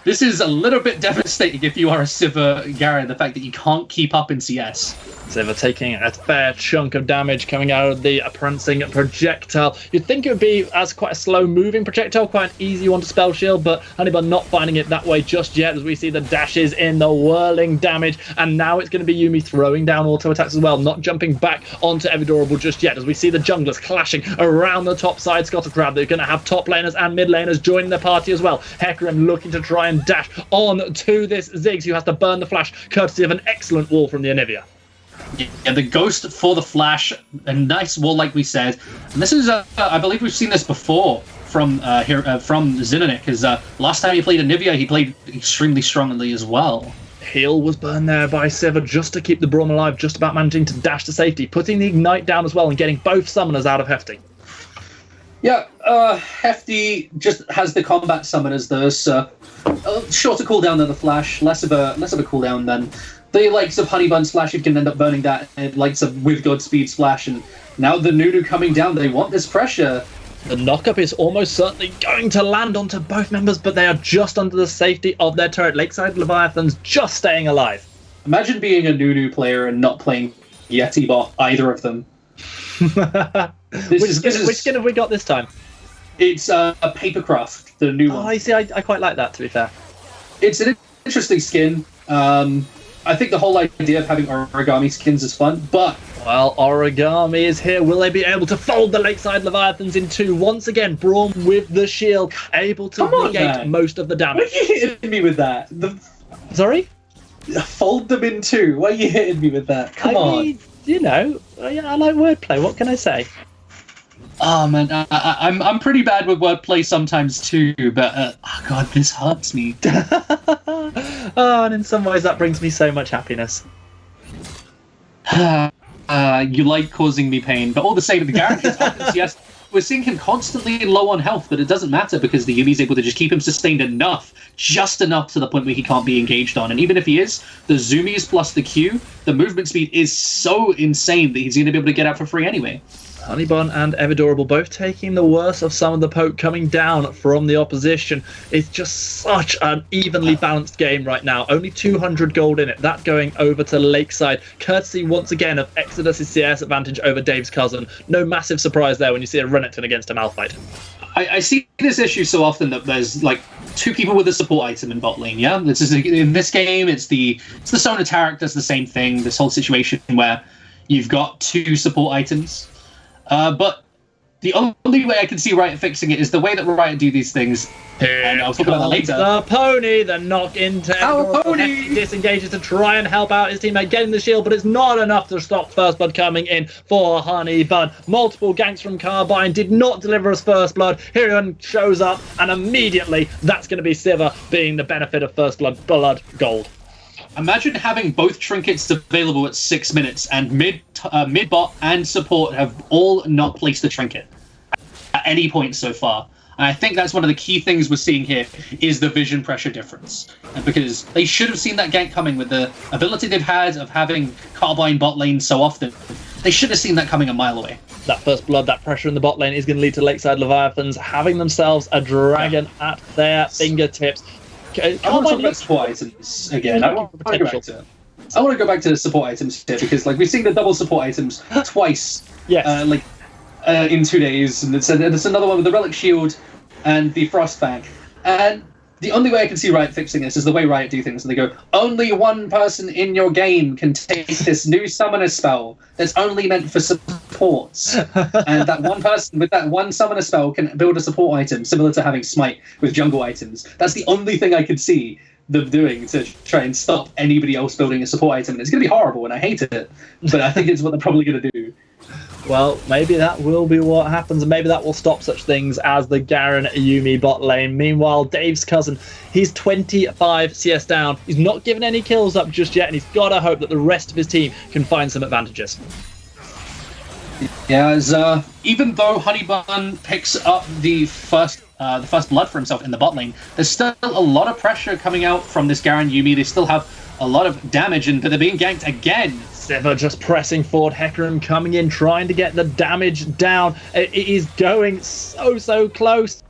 This is a little bit devastating if you are a Sivir Garen, the fact that you can't keep up in CS. Sivir taking a fair chunk of damage coming out of the prancing projectile. You'd think it would be as quite a slow-moving projectile, quite an easy one to spell shield, but Honeybun not finding it that way just yet as we see the dashes in, the whirling damage, and now it's going to be Yumi throwing down auto attacks as well, not jumping back onto Evidorable just yet as we see the junglers clashing around the top side. Scottlcrab, they're going to have top laners and mid laners joining their party as well. Hecarim looking to try and dash on to this Ziggs, who has to burn the flash courtesy of an excellent wall from the Anivia. Yeah, the Ghost for the Flash, a nice wall, like we said. And this is, I believe we've seen this before from Zinanik, because last time he played Anivia, he played extremely strongly as well. Heal was burned there by Sivir just to keep the Braum alive, just about managing to dash to safety, putting the Ignite down as well and getting both summoners out of Hefty. Yeah, Hefty just has the combat summoners though, so shorter cooldown than the Flash, less of a cooldown than the likes of Honeybun Splash. You can end up burning that, and likes of With Godspeed Splash, and now the Nunu coming down. They want this pressure. The knockup is almost certainly going to land onto both members, but they are just under the safety of their turret. Lakeside Leviathans just staying alive. Imagine being a Nunu player and not playing Yeti bot, either of them. Which skin have we got this time? It's a Papercraft, the new one. I see. I quite like that, to be fair. It's an interesting skin. I think the whole idea of having origami skins is fun, but... Well, Origami is here. Will they be able to fold the Lakeside Leviathans in two? Once again, Braum with the shield, able to negate most of the damage. Why are you hitting me with that? Sorry? Fold them in two. Why are you hitting me with that? Come on. Mean, you know, I like wordplay. What can I say? Oh man, I'm pretty bad with wordplay sometimes too, but oh god, this hurts me. Oh, and in some ways that brings me so much happiness. You like causing me pain, but all the same, the guarantees happens. Yes, we're seeing him constantly low on health, but it doesn't matter because the Yumi's able to just keep him sustained enough, just enough to the point where he can't be engaged on. And even if he is, the zoomies plus the Q, the movement speed is so insane that he's going to be able to get out for free anyway. Honeybun and Evidorable both taking the worst of some of the poke coming down from the opposition. It's just such an evenly balanced game right now. Only 200 gold in it. That going over to Lakeside, courtesy once again of Exodus' CS advantage over Dave's cousin. No massive surprise there when you see a Renekton against a Malphite. I see this issue so often that there's like two people with a support item in bot lane. Yeah, this is in this game. It's the Sona Tarek does the same thing. This whole situation where you've got two support items. But the only way I can see Riot fixing it is the way that Riot do these things. And I'll talk about that later. The pony, the knock into Our pony! He disengages to try and help out his teammate getting the shield, but it's not enough to stop First Blood coming in for Honeybun. Multiple ganks from Carbine did not deliver us First Blood. Hirion shows up, and immediately that's going to be Sivir being the benefit of First Blood gold. Imagine having both trinkets available at 6 minutes, and mid bot and support have all not placed the trinket at any point so far. And I think that's one of the key things we're seeing here is the vision pressure difference. And because they should have seen that gank coming with the ability they've had of having Carbine bot lane so often. They should have seen that coming a mile away. That First Blood, that pressure in the bot lane is going to lead to Lakeside Leviathans having themselves a dragon at their fingertips. I want to talk about support items again. I want to go back to support items here because, like, we've seen the double support items twice. Yes. In 2 days, and it's another one with the Relic Shield and the Frostbank. And the only way I can see Riot fixing this is the way Riot do things, and they go, only one person in your game can take this new summoner spell that's only meant for supports. And that one person with that one summoner spell can build a support item, similar to having Smite with jungle items. That's the only thing I could see them doing to try and stop anybody else building a support item. And it's going to be horrible, and I hate it, but I think it's what they're probably going to do. Well, maybe that will be what happens, and maybe that will stop such things as the Garen Yuumi bot lane. Meanwhile, Dave's cousin, he's 25 CS down. He's not given any kills up just yet, and he's got to hope that the rest of his team can find some advantages. Yeah, even though Honeybun picks up the first blood for himself in the bot lane, there's still a lot of pressure coming out from this Garen Yuumi. They still have a lot of damage, but they're being ganked again. Sivir just pressing forward, Hecarim coming in, trying to get the damage down. It is going so close.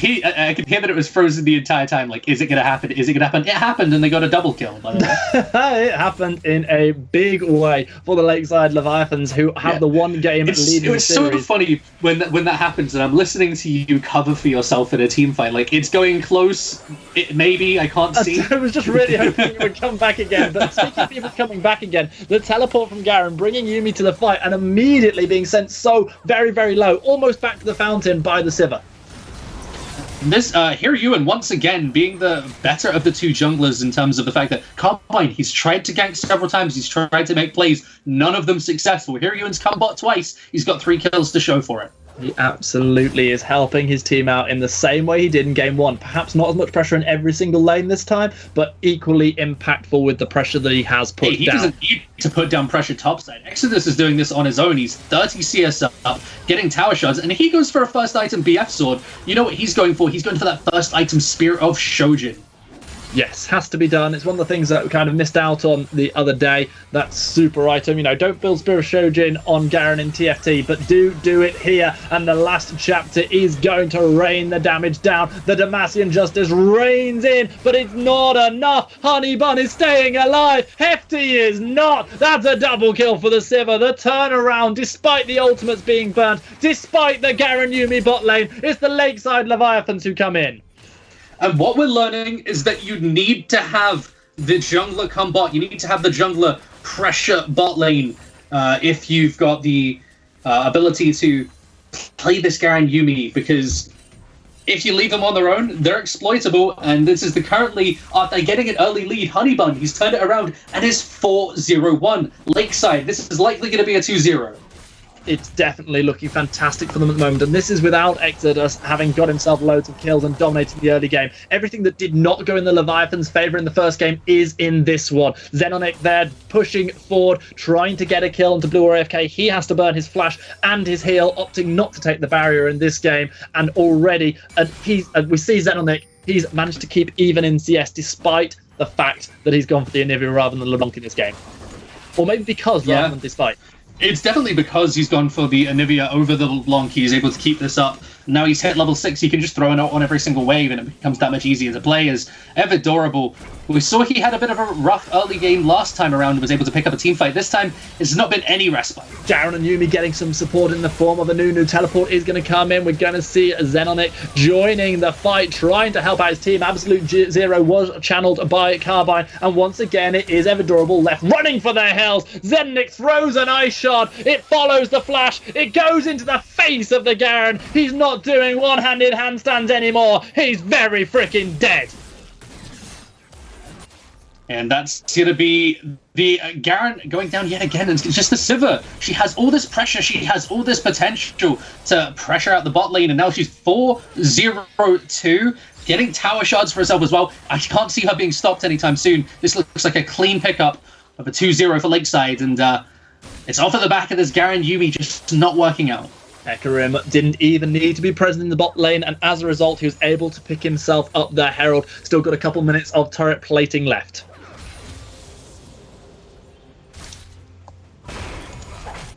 I could hear that it was frozen the entire time. Like, is it going to happen? Is it going to happen? It happened, and they got a double kill, by the way. It happened in a big way for the Lakeside Leviathans, who have the one game lead in the series. It was so funny when that happens, and I'm listening to you cover for yourself in a team fight. Like, it's going close. Maybe, I can't see. I was just really hoping it would come back again. But speaking of people coming back again, the teleport from Garen, bringing Yuumi to the fight, and immediately being sent so very low, almost back to the fountain by the Sivir. This Hiryuan once again being the better of the two junglers in terms of the fact that Carbine, he's tried to gank several times, he's tried to make plays, none of them successful. Hiryuan's come bot twice, he's got 3 kills to show for it. He absolutely is helping his team out in the same way he did in game 1. Perhaps not as much pressure in every single lane this time, but equally impactful with the pressure that he has put He down. doesn't need to put down pressure topside. Exodus is doing this on his own. He's 30 CS up, getting tower shards, and he goes for a first item BF sword. You know what he's going for? He's going for that first item Spirit of Shojin. Yes, has to be done. It's one of the things that we kind of missed out on the other day. That super item, you know, don't build Spirit of Shojin on Garen in TFT, but do it here. And the last chapter is going to rain the damage down. The Demacian Justice rains in, but it's not enough. Honey Bun is staying alive. Hefty is not. That's a double kill for the Sivir. The turnaround, despite the ultimates being burnt, despite the Garen Yuumi bot lane, it's the Lakeside Leviathans who come in. And what we're learning is that you need to have the jungler come bot. You need to have the jungler pressure bot lane if you've got the ability to play this Garen Yuumi, because if you leave them on their own, they're exploitable. And this is the currently, after getting an early lead, Honeybun, he's turned it around and is 4-0-1. Lakeside, this is likely going to be a 2-0. It's definitely looking fantastic for them at the moment, and this is without Exodus having got himself loads of kills and dominating the early game. Everything that did not go in the Leviathan's favour in the first game is in this one. Xenonic there pushing forward, trying to get a kill onto Blue AFK. He has to burn his flash and his heal, opting not to take the barrier in this game, and already we see Xenonic, he's managed to keep even in CS despite the fact that he's gone for the Anivia rather than the LeBlanc in this game. Or maybe because rather than despite. It's definitely because he's gone for the Anivia over the LeBlanc. He's able to keep this up. Now he's hit level 6. He can just throw it out on every single wave, and it becomes that much easier to play. As Evidorable, we saw he had a bit of a rough early game last time around and was able to pick up a team fight. This time, it's not been any respite. Garen and Yuumi getting some support in the form of a Nunu. Teleport is going to come in. We're going to see Xenonic joining the fight, trying to help out his team. Absolute Zero was channeled by Carbine, and once again, it is Evidorable left running for their hells. Xenonic throws an ice shard. It follows the flash. It goes into the face of the Garen. He's not doing one-handed handstands anymore. He's very freaking dead. And that's going to be the Garen going down yet again. And it's just the Sivir. She has all this pressure. She has all this potential to pressure out the bot lane. And now she's 4-0-2, getting tower shards for herself as well. I can't see her being stopped anytime soon. This looks like a clean pickup of a 2-0 for Lakeside. And it's off at the back of this Garen Yuumi just not working out. Hecarim didn't even need to be present in the bot lane, and as a result, he was able to pick himself up there. Herald still got a couple minutes of turret plating left.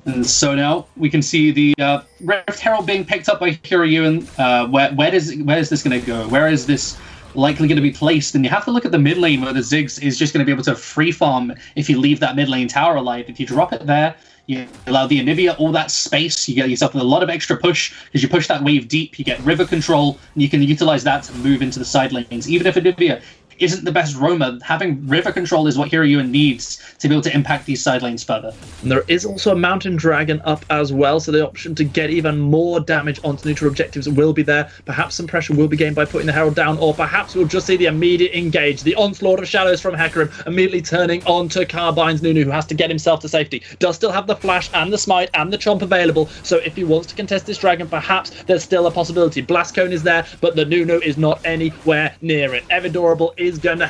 And so now we can see the Rift Herald being picked up by Hiryuan. Where is this going to go? Where is this likely going to be placed? And you have to look at the mid lane where the Ziggs is just going to be able to free farm if you leave that mid lane tower alive. If you drop it there, you allow the Anivia all that space, you get yourself a lot of extra push because you push that wave deep, you get river control, and you can utilize that to move into the side lanes. Even if Anivia isn't the best roamer, having river control is what Hiryuan needs to be able to impact these side lanes further. And there is also a Mountain Dragon up as well, so the option to get even more damage onto neutral objectives will be there. Perhaps some pressure will be gained by putting the Herald down, or perhaps we'll just see the immediate engage. The onslaught of shadows from Hecarim immediately turning onto Carbine's Nunu, who has to get himself to safety. Does still have the flash and the smite and the chomp available, so if he wants to contest this dragon, perhaps there's still a possibility. Blast Cone is there, but the Nunu is not anywhere near it. Evidorable is going to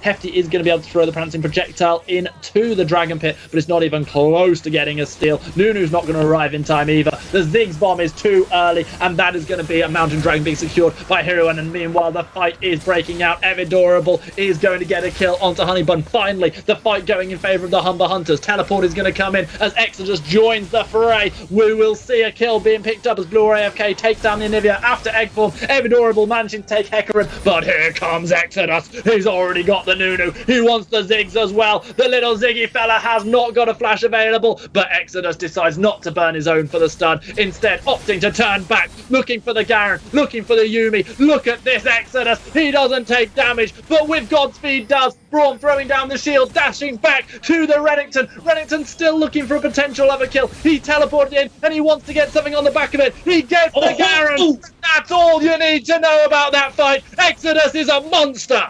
Hefty is going to be able to throw the prancing projectile into the dragon pit, but it's not even close to getting a steal. Nunu's not going to arrive in time either. The Ziggs bomb is too early, and that is going to be a mountain dragon being secured by Hiryuan. And meanwhile, the fight is breaking out. Evidorable is going to get a kill onto Honeybun. Finally, the fight going in favor of the Humber Hunters. Teleport is going to come in as Exodus joins the fray. We will see a kill being picked up as Blue AFK takes down the Anivia after egg form. Evidorable managing to take Hecarim, but here comes Exodus. Exodus. He's already got the Nunu. He wants the Ziggs as well. The little Ziggy fella has not got a flash available, but Exodus decides not to burn his own for the stun, instead opting to turn back, looking for the Garen, looking for the Yuumi. Look at this Exodus. He doesn't take damage, but with Godspeed does. Braum throwing down the shield, dashing back to the Renekton. Renekton still looking for a potential overkill. He teleported in and he wants to get something on the back of it. He gets the Garen. That's all you need to know about that fight. Exodus is a monster.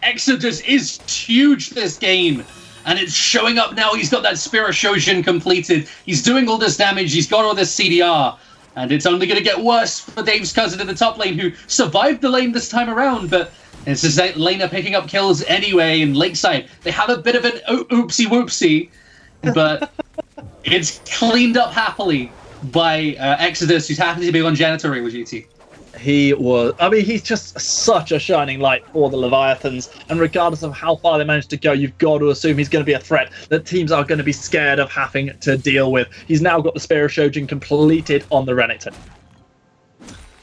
Exodus is huge this game, and it's showing up now. He's got that Spirit Shojin completed. He's doing all this damage. He's got all this CDR, and it's only going to get worse for Dave's cousin in the top lane, who survived the lane this time around, but it's just that Lena picking up kills anyway. In Lakeside, they have a bit of an oopsie whoopsie, but it's cleaned up happily by Exodus, who's happy to be on Janitory with GT. He's just such a shining light for the Leviathans, and regardless of how far they manage to go, you've got to assume he's going to be a threat that teams are going to be scared of having to deal with. He's now got the Spirit Shojin completed on the Renekton.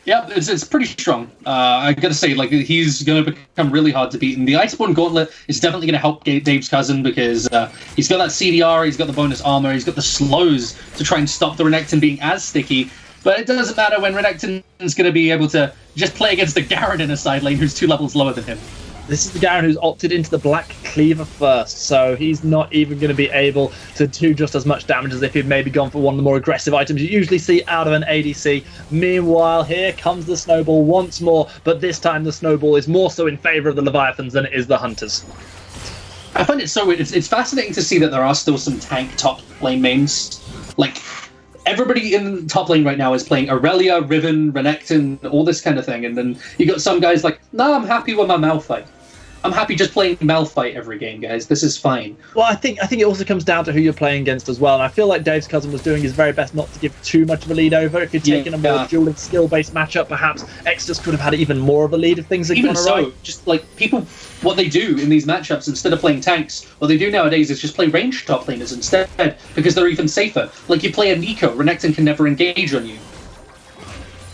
Yeah, it's pretty strong. I gotta say, like, he's gonna become really hard to beat. And the Iceborne Gauntlet is definitely gonna help Dave's cousin, because he's got that CDR, he's got the bonus armor, he's got the slows to try and stop the Renekton being as sticky. But it doesn't matter when Renekton's gonna be able to just play against the Garen in a side lane who's 2 levels lower than him. This is the Garen who's opted into the Black Cleaver first, so he's not even going to be able to do just as much damage as if he'd maybe gone for one of the more aggressive items you usually see out of an ADC. Meanwhile, here comes the Snowball once more, but this time the Snowball is more so in favour of the Leviathans than it is the Hunters. I find it so weird. It's fascinating to see that there are still some tank top lane mains. Like, everybody in top lane right now is playing Aurelia, Riven, Renekton, all this kind of thing, and then you got some guys like, nah, I'm happy with my Malphite. I'm happy just playing Malphite every game, guys. This is fine. Well, I think it also comes down to who you're playing against as well, and I feel like Dave's cousin was doing his very best not to give too much of a lead over. If you're taking a more dueling skill-based matchup, perhaps Exodus could have had even more of a lead if things had gone right. Just like people, what they do in these matchups, instead of playing tanks, what they do nowadays is just play ranged top laners instead, because they're even safer. Like, you play a Nico, Renekton can never engage on you.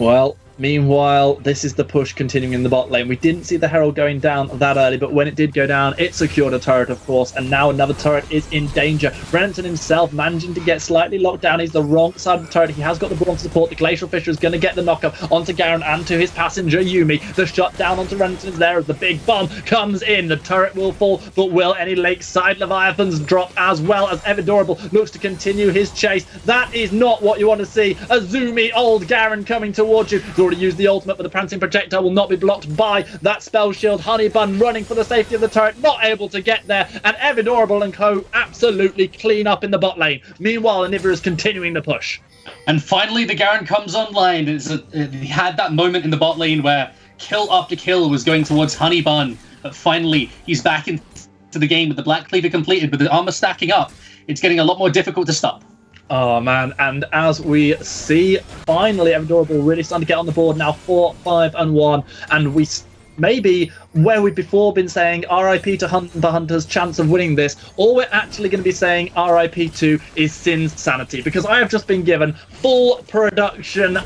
Well, meanwhile, this is the push continuing in the bot lane. We didn't see the Herald going down that early, but when it did go down, it secured a turret, of course, and now another turret is in danger. Renekton himself managing to get slightly locked down. He's the wrong side of the turret. He has got the Braum to support. The Glacial Fisher is going to get the knock-up onto Garen and to his passenger, Yuumi. The shot down onto Renekton is there as the big bomb comes in. The turret will fall, but will any Lakeside Leviathans drop as well as Evidorable looks to continue his chase? That is not what you want to see. A zoomy old Garen coming towards you. He's already used the ultimate, but the Prancing Projectile will not be blocked by that spell shield. Honeybun running for the safety of the turret, not able to get there, and Evidorable and co absolutely clean up in the bot lane. Meanwhile, Anivir is continuing the push. And finally, the Garen comes online. He had that moment in the bot lane where kill after kill was going towards Honeybun, but finally he's back into the game with the Black Cleaver completed, with the armor stacking up. It's getting a lot more difficult to stop. Oh man, and as we see, finally Evidorable really starting to get on the board now, 4, 5, and 1, and we maybe where we've before been saying RIP to the Hunters' chance of winning this, all we're actually going to be saying RIP to is Sin's sanity, because I have just been given full production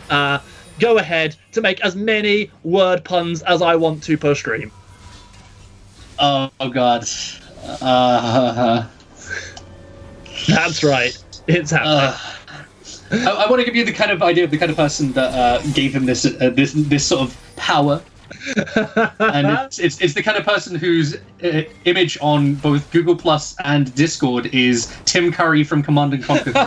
go ahead to make as many word puns as I want to per stream. Oh god. That's right. It's happening. I want to give you the kind of idea of the kind of person that gave him this sort of power. And it's the kind of person whose image on both Google Plus and Discord is Tim Curry from Command & Conquer 3.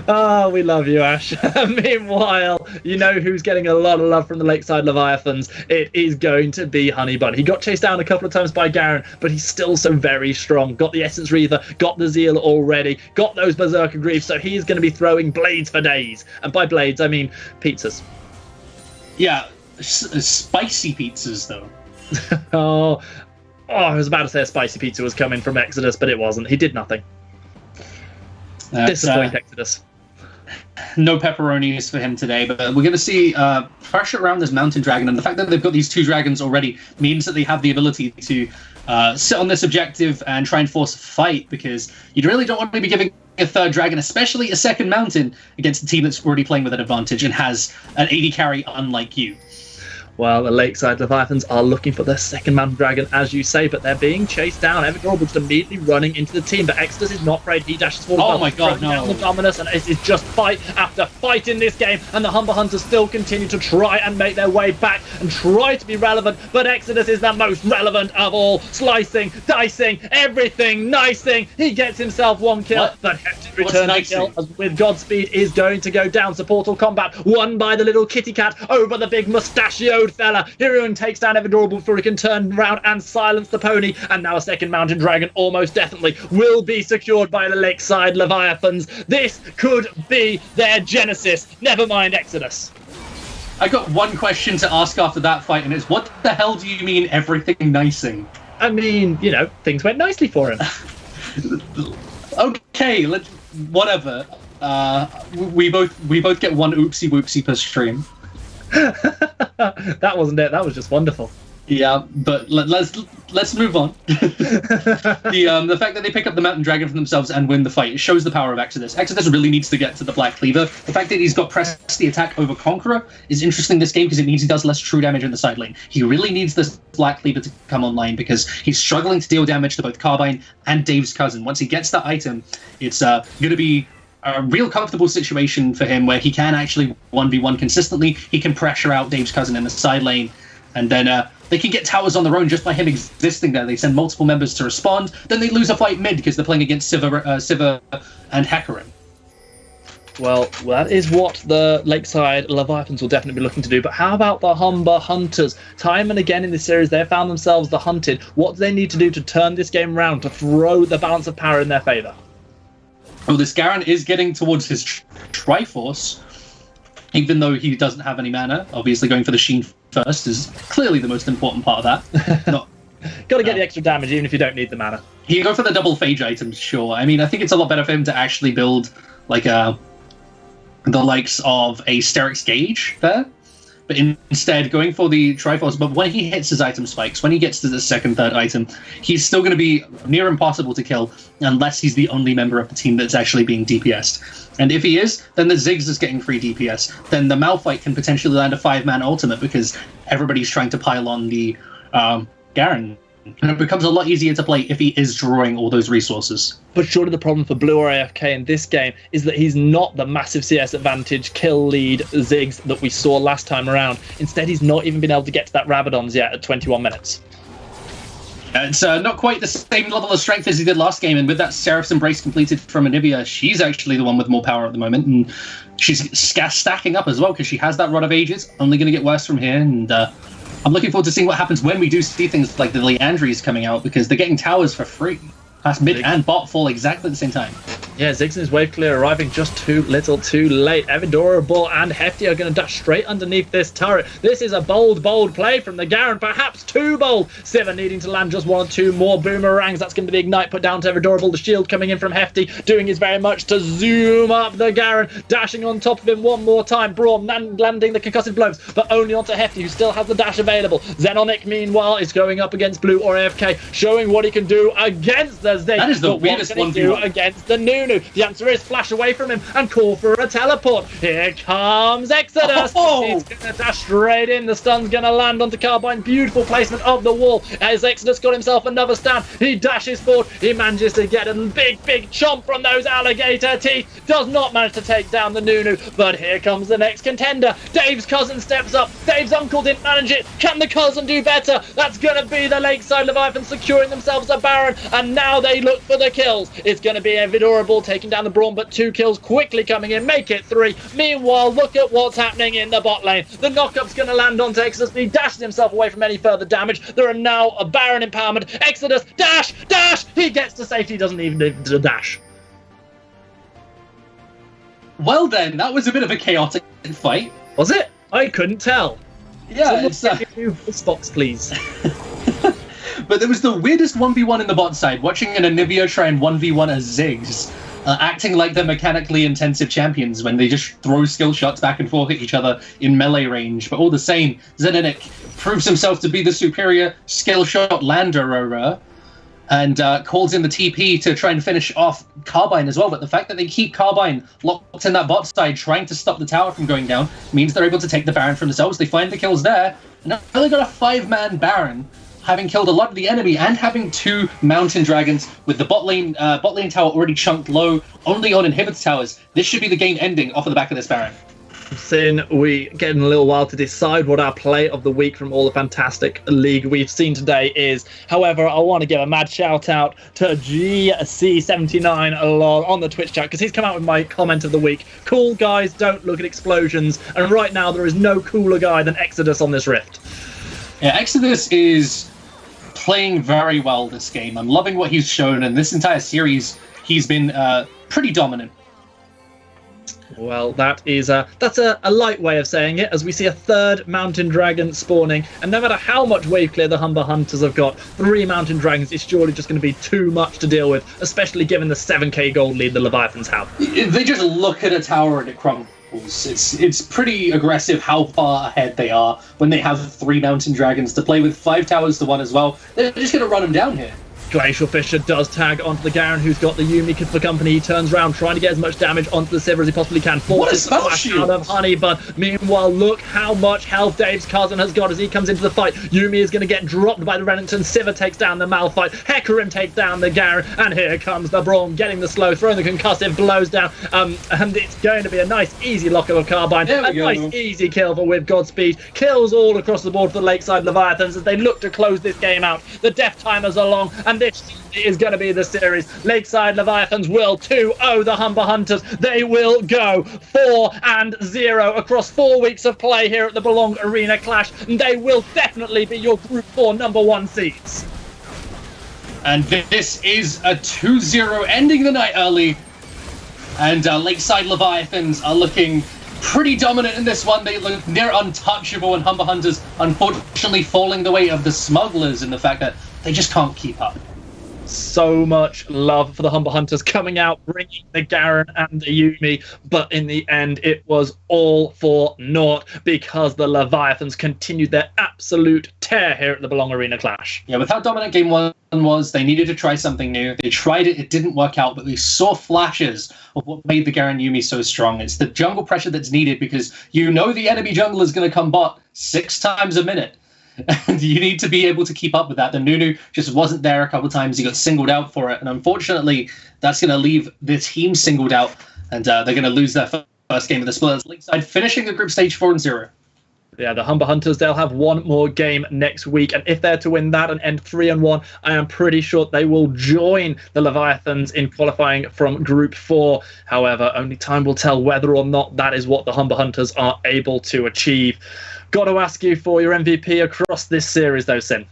Oh, we love you, Ash. Meanwhile, you know who's getting a lot of love from the Lakeside Leviathans. It is going to be Honeybun. He got chased down a couple of times by Garen, but he's still so very strong. Got the Essence Reaver, got the Zeal already, got those Berserker Greaves, so he's going to be throwing blades for days. And by blades, I mean pizzas. Yeah, spicy pizzas, though. Oh, I was about to say a spicy pizza was coming from Exodus, but it wasn't. He did nothing. Disappoint Exodus. No pepperonis for him today, but we're going to see pressure around this Mountain Dragon, and the fact that they've got these 2 dragons already means that they have the ability to sit on this objective and try and force a fight, because you really don't want to be giving a 3rd dragon, especially a 2nd mountain, against a team that's already playing with an advantage and has an AD carry unlike you. Well, the Lakeside Leviathans are looking for their second Mountain Dragon, as you say, but they're being chased down. Everdorable just immediately running into the team, but Exodus is not afraid. He dashes forward. Oh my God, no. Down the Dominus, and it is just fight after fight in this game, and the Humber Hunters still continue to try and make their way back and try to be relevant, but Exodus is the most relevant of all. Slicing, dicing, everything, nicing. He gets himself one kill, What? but Hefty What's returns the nicing? kill as with Godspeed is going to go down. Supportal combat won by the little kitty cat over the big mustachioed fella. Heroin takes down Everdorable before he can turn around and silence the pony, and now a second Mountain Dragon almost definitely will be secured by the Lakeside Leviathans. This could be their genesis. Never mind Exodus. I got one question to ask after that fight, and it's what the hell do you mean everything nicing? I mean, you know, things went nicely for him. Okay, whatever. We both get one oopsie whoopsie per stream. That wasn't it. That was just wonderful. Yeah, but let's move on. The fact that they pick up the Mountain Dragon for themselves and win the fight, it shows the power of Exodus. Exodus really needs to get to the Black Cleaver. The fact that he's got press the attack over Conqueror is interesting this game because it means he does less true damage in the side lane. He really needs this Black Cleaver to come online because he's struggling to deal damage to both Carbine and Dave's cousin. Once he gets that item, it's going to be a real comfortable situation for him where he can actually 1v1 consistently. He can pressure out Dave's cousin in the side lane, and then they can get towers on their own just by him existing there. They send multiple members to respond, then they lose a fight mid because they're playing against Sivir and Hecarim. Well, that is what the Lakeside Leviathans will definitely be looking to do. But how about the Humber Hunters? Time and again in this series, they found themselves the hunted. What do they need to do to turn this game around, to throw the balance of power in their favour? Well, this Garen is getting towards his Triforce, even though he doesn't have any mana. Obviously, going for the Sheen first is clearly the most important part of that. Not, Got to get the extra damage, even if you don't need the mana. he can go for the double phage items, sure. I mean, I think it's a lot better for him to actually build like the likes of a Sterix Gauge there. But instead, going for the Triforce. But when he hits his item spikes, when he gets to the second, third item, he's still going to be near impossible to kill unless he's the only member of the team that's actually being DPS'd. And if he is, then the Ziggs is getting free DPS. Then the Malphite can potentially land a 5-man ultimate because everybody's trying to pile on the Garen. And it becomes a lot easier to play if he is drawing all those resources. But surely the problem for Blue or AFK in this game is that he's not the massive CS advantage kill lead Ziggs that we saw last time around. Instead, he's not even been able to get to that Rabadon's yet at 21 minutes. It's not quite the same level of strength as he did last game, and with that Seraph's Embrace completed from Anivia, she's actually the one with more power at the moment, and she's stacking up as well because she has that Rod of Ages, only going to get worse from here, and I'm looking forward to seeing what happens when we do see things like the Leandries coming out, because they're getting towers for free. That's mid and bot fall exactly at the same time. Yeah, Ziggs and his wave clear arriving just too little too late. Everdorable and Hefty are going to dash straight underneath this turret. This is a bold play from the Garen, perhaps too bold. Sivir needing to land just one or two more boomerangs. That's going to be the ignite put down to Everdorable. The shield coming in from Hefty, doing his very much to zoom up the Garen, dashing on top of him one more time. Braum landing the concussive blows, but only onto Hefty, who still has the dash available. Xenonic, meanwhile, is going up against Blue or AFK, showing what he can do against the Ziggs. That is the But weirdest what can he do 1v1 against the Nunu? The answer is flash away from him and call for a teleport. Here comes Exodus. Oh! He's going to dash straight in. The stun's going to land onto Carbine. Beautiful placement of the wall. As Exodus got himself another stand, he dashes forward. He manages to get a big chomp from those alligator teeth. Does not manage to take down the Nunu. But here comes the next contender. Dave's cousin steps up. Dave's uncle didn't manage it. Can the cousin do better? That's going to be the Lakeside Leviathan securing themselves a Baron. And now they look for the kills. It's going to be Everdorable taking down the Braum, but 2 kills quickly coming in, make it 3. Meanwhile, look at what's happening in the bot lane. The knockup's going to land on Exodus, but he dashes himself away from any further damage. There are now a Baron empowerment. Exodus, dash! He gets to safety, doesn't even need to dash. Well then, that was a bit of a chaotic fight. Was it? I couldn't tell. Yeah, it's This box, please. But there was the weirdest 1v1 in the bot side, watching an Anivia try and 1v1 a Ziggs, acting like they're mechanically intensive champions when they just throw skill shots back and forth at each other in melee range. But all the same, Xenonic proves himself to be the superior skill shot lander, and calls in the TP to try and finish off Carbine as well. But the fact that they keep Carbine locked in that bot side, trying to stop the tower from going down, means they're able to take the Baron for themselves. They find the kills there, Now they got a 5-man Baron, having killed a lot of the enemy and having 2 Mountain Dragons with the bot lane tower already chunked low, only on inhibitor towers. This should be the game ending off of the back of this Baron. Sin, we get in a little while to decide what our play of the week from all the fantastic league we've seen today is. However, I want to give a mad shout out to GC79 on the Twitch chat, because he's come out with my comment of the week. Cool guys don't look at explosions, and right now there is no cooler guy than Exodus on this Rift. Yeah, Exodus is playing very well this game. I'm loving what he's shown, and this entire series he's been pretty dominant. Well, that's a light way of saying it, as we see a 3rd Mountain Dragon spawning, and no matter how much wave clear the Humber Hunters have got, 3 Mountain Dragons is surely just going to be too much to deal with, especially given the 7k gold lead the Leviathans have. They just look at a tower and it crumbles. It's pretty aggressive how far ahead they are when they have 3 Mountain Dragons to play with, 5 towers to 1 as well. They're just going to run them down here. Glacial Fisher does tag onto the Garen, who's got the Yuumi for company. He turns around, trying to get as much damage onto the Sivir as he possibly can. Forces the flash out of Honey, but meanwhile, look how much health Dave's cousin has got as he comes into the fight. Yuumi is going to get dropped by the Renekton. Sivir takes down the Malphite. Hecarim takes down the Garen, and here comes the Braum, getting the slow, throwing the concussive blows down, and it's going to be a nice, easy lock of a Carbine. A nice, easy kill for with Godspeed. Kills all across the board for the Lakeside Leviathans as they look to close this game out. The death timers are long, and this is going to be the series. Lakeside Leviathans will 2-0 the Humber Hunters. They will go 4-0 across 4 weeks of play here at the Belong Arena Clash. And they will definitely be your Group 4 #1 seeds. And this is a 2-0 ending the night early. And Lakeside Leviathans are looking pretty dominant in this one. They look near untouchable, and Humber Hunters unfortunately falling the way of the Smugglers in the fact that they just can't keep up. So much love for the Humber Hunters coming out, bringing the Garen and the Yuumi, but in the end it was all for naught because the Leviathans continued their absolute tear here at the Belong Arena Clash. Yeah, with how dominant Game 1 was, they needed to try something new. They tried it, it didn't work out, but we saw flashes of what made the Garen Yuumi so strong. It's the jungle pressure that's needed because you know the enemy jungle is going to come bot 6 times a minute. And you need to be able to keep up with that. The Nunu just wasn't there a couple times. He got singled out for it. And unfortunately, that's going to leave the team singled out. And they're going to lose their first game of the split. Lakeside finishing the group stage 4-0. Yeah, the Humber Hunters, they'll have one more game next week. And if they're to win that and end 3-1, I am pretty sure they will join the Leviathans in qualifying from Group 4. However, only time will tell whether or not that is what the Humber Hunters are able to achieve. Got to ask you for your MVP across this series, though, Sin.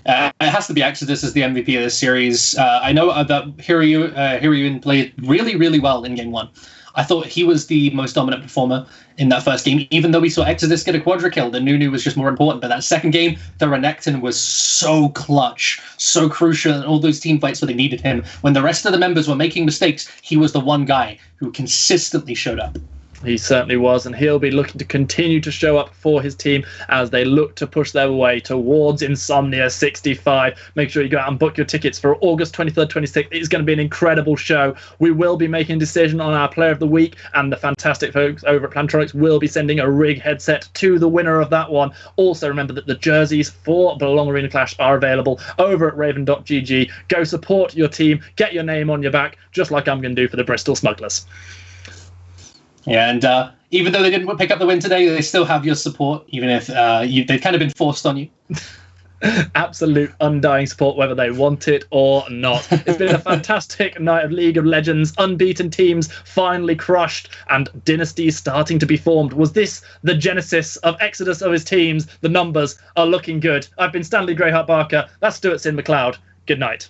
It has to be Exodus as the MVP of this series. I know that Hiryuin played really, really well in Game 1. I thought he was the most dominant performer in that first game, even though we saw Exodus get a quadra kill. The Nunu was just more important. But that second game, the Renekton was so clutch, so crucial in all those team fights where they needed him. When the rest of the members were making mistakes, he was the one guy who consistently showed up. He certainly was, and he'll be looking to continue to show up for his team as they look to push their way towards Insomnia 65. Make sure you go out and book your tickets for August 23rd, 26th. It's going to be an incredible show. We will be making a decision on our player of the week, and the fantastic folks over at Plantronics will be sending a rig headset to the winner of that one. Also, remember that the jerseys for Belong Arena Clash are available over at raven.gg. Go support your team, get your name on your back, just like I'm going to do for the Bristol Smugglers. Yeah, and even though they didn't pick up the win today, they still have your support, even if they've kind of been forced on you. Absolute undying support, whether they want it or not. It's been a fantastic night of League of Legends. Unbeaten teams finally crushed and dynasties starting to be formed. Was this the genesis of Exodus of his teams? The numbers are looking good. I've been Stanley Greyheart Barker. That's Stuart Sin McLeod. Good night.